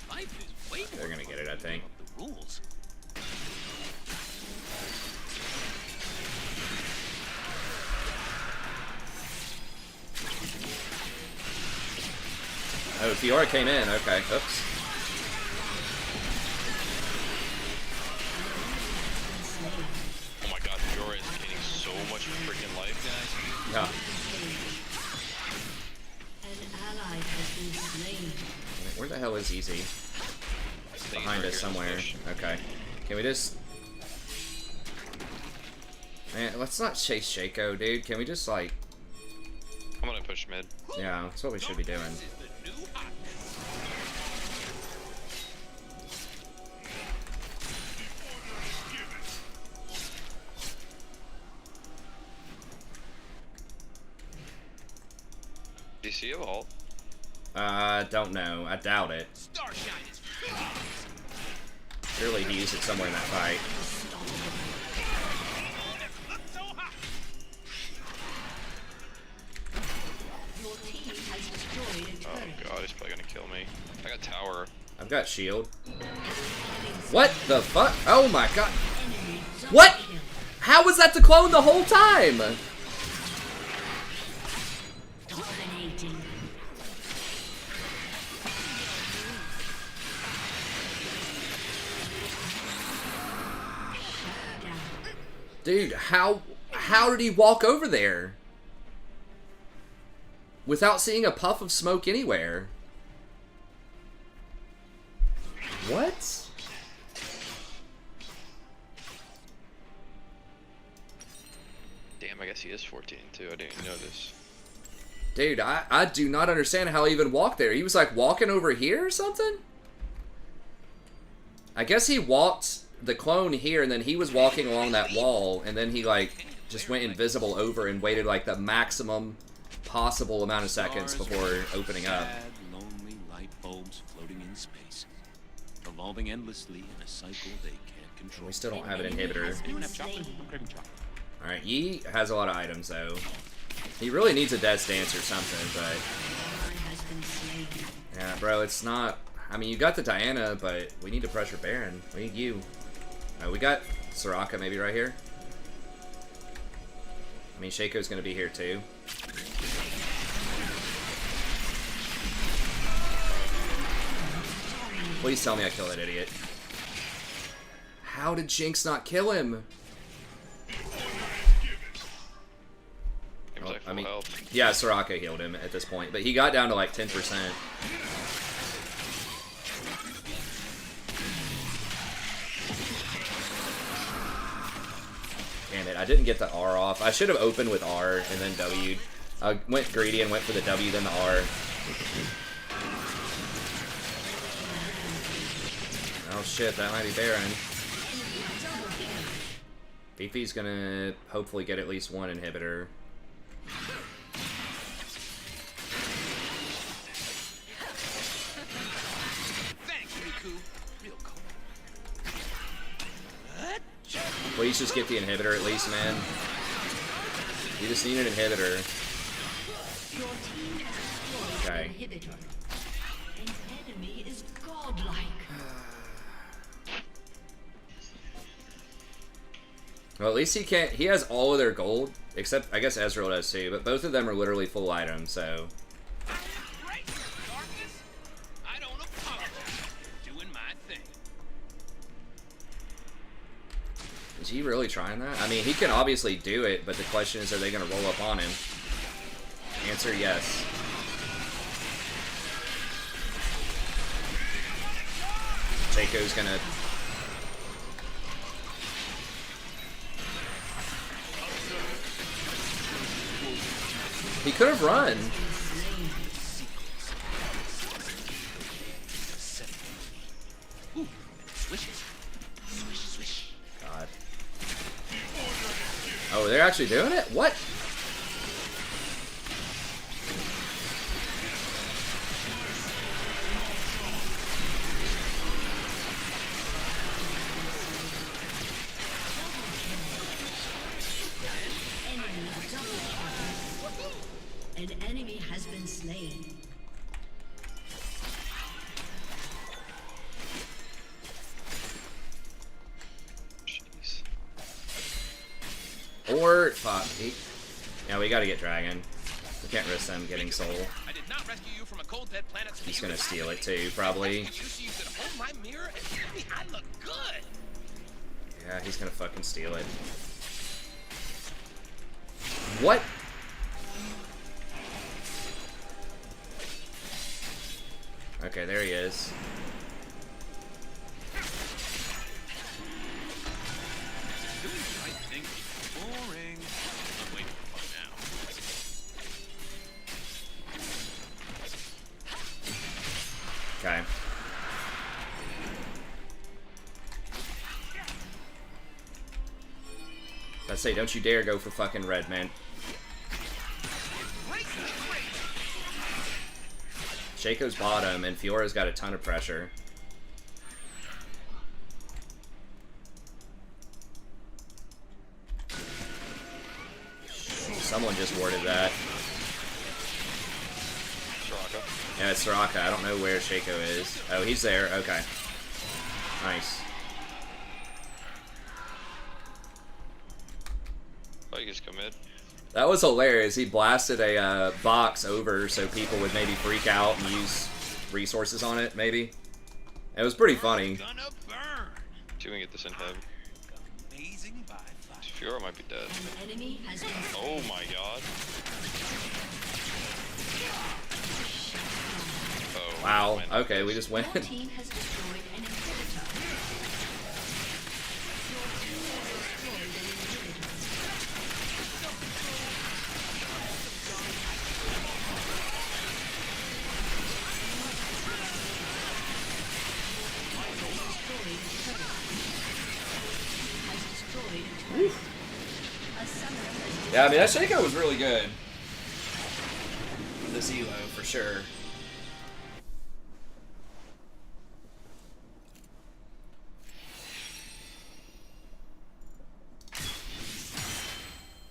Life is way They're gonna get it, I think. the rules. Oh, Fiora came in. Okay, oops. Oh my god, Fiora is getting so much freaking life, guys. Yeah. An ally has been slain. Where the hell is Easy? I think Behind he's us right here in somewhere. this bush. Okay. Can we just... Man, let's not chase Shaco, dude. Can we just, like... I'm gonna push mid. Yeah, that's what we should be doing. This is the new hotness. Do you see a vault? Don't know. I doubt it. Starshine is finished. Surely he used it somewhere in that fight. Looks so hot. Your team has destroyed a Oh turret. god, he's probably gonna kill me. I got tower. I've got shield. What the fuck? Oh my god. Enemy double What? kill. How was that the clone the whole time? Dominating. Dude, how did he walk over there? Without seeing a puff of smoke anywhere. What? Damn, I guess he is 14 too. I didn't even notice. Dude, I do not understand how he even walked there. He was like walking over here or something? I guess he walked the clone here and then he was walking along that wall and then he like just went invisible over and waited like the maximum possible amount of seconds before opening up. Sad, lonely light bulbs floating in space, evolving endlessly in a cycle they can't control. We still don't have an inhibitor. Anyone have chocolate? I'm craving chocolate. Alright, Yi has a lot of items though. He really needs a Death's Dance or something, but... yeah, bro, it's not... I mean, you got the Diana, but we need to pressure Baron. We need you. We got Soraka maybe right here. I mean, Shaco's gonna be here too. Please tell me I kill that idiot. How did Jinx not kill him? He was like full health. Yeah, Soraka healed him at this point, but he got down to like 10%. Damn it, I didn't get the R off. I should have opened with R and then W'd. I went greedy and went for the W, then the R. Oh shit, that might be Baron. Fifi's gonna hopefully get at least one inhibitor. Thanks, Riku. Real cool. Please just get the inhibitor at least, man. You just need an inhibitor. Your team has destroyed Okay. an inhibitor. An enemy is godlike. Well, at least he can't. He has all of their gold, except I guess Ezreal does too. But both of them are literally full items, so. Right, darkness. I don't apologize. Doing my thing. Is he really trying that? I mean, he can obviously do it, but the question is, are they going to roll up on him? Answer: yes. Jaco's gonna. He could have run. Ooh, swishes. Swish, swish. God. Oh, they're actually doing it? What? An enemy has been slain. Jeez. Or fuck. Yeah, we gotta get Dragon. We can't risk them getting Soul. I did not rescue you from a cold dead planet. He's gonna steal it too, probably. You so you could hold my mirror and tell me I look good. Yeah, he's gonna fucking steal it. What? Okay, there he is. Doing the right thing is boring. I'm waiting for fun now. Okay. Let's say, don't you dare go for fucking red, man. Shaco's bottom, and Fiora's got a ton of pressure. Someone just warded that. Soraka. Yeah, it's Soraka. I don't know where Shaco is. Oh, he's there. Okay. Nice. Oh, you just go mid. That was hilarious. He blasted a box over so people would maybe freak out and use resources on it, maybe. It was pretty funny. Gonna burn. See if we can get this in head. Amazing by flash. Fiora might be dead. An enemy has been Oh my god. Oh. Wow. might not Okay, we miss. just went. Your team has destroyed an inhibitor. Your team has destroyed an inhibitor. Has destroyed a turret. A summoner has Yeah, I mean, that Shaco was really good. This elo, for sure.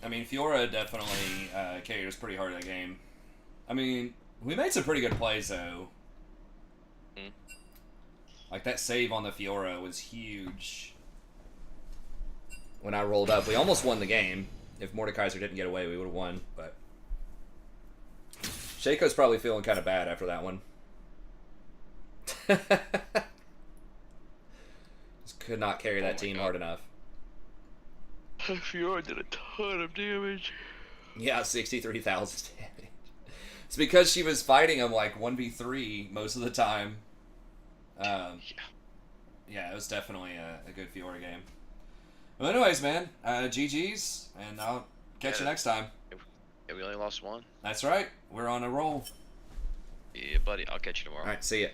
I mean, Fiora definitely carried us pretty hard that game. I mean, we made some pretty good plays, though. Mm. Like, that save on the Fiora was huge. When I rolled up, we almost won the game. If Mordekaiser didn't get away, we would have won, but... Shaco's probably feeling kind of bad after that one. Just could not carry that team hard enough. Fiora did a ton of damage. Yeah, 63,000 damage. It's because she was fighting him like 1v3 most of the time. Yeah, it was definitely a good Fiora game. Well, anyways, man, GG's, and I'll catch you next time. Yeah, we only lost one. That's right. We're on a roll. Yeah, buddy. I'll catch you tomorrow. All right, see ya.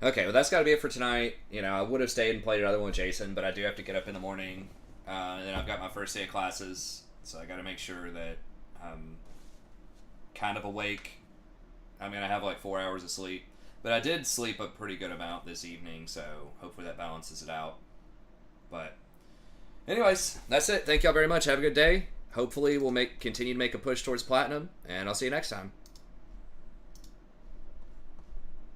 Okay, well, that's got to be it for tonight. You know, I would have stayed and played another one with Jason, but I do have to get up in the morning. And then I've got my first day of classes, so I got to make sure that I'm kind of awake. I mean, I have like 4 hours of sleep. But I did sleep a pretty good amount this evening, so hopefully that balances it out. But anyways, that's it. Thank y'all very much. Have a good day. Hopefully we'll continue to make a push towards platinum, and I'll see you next time.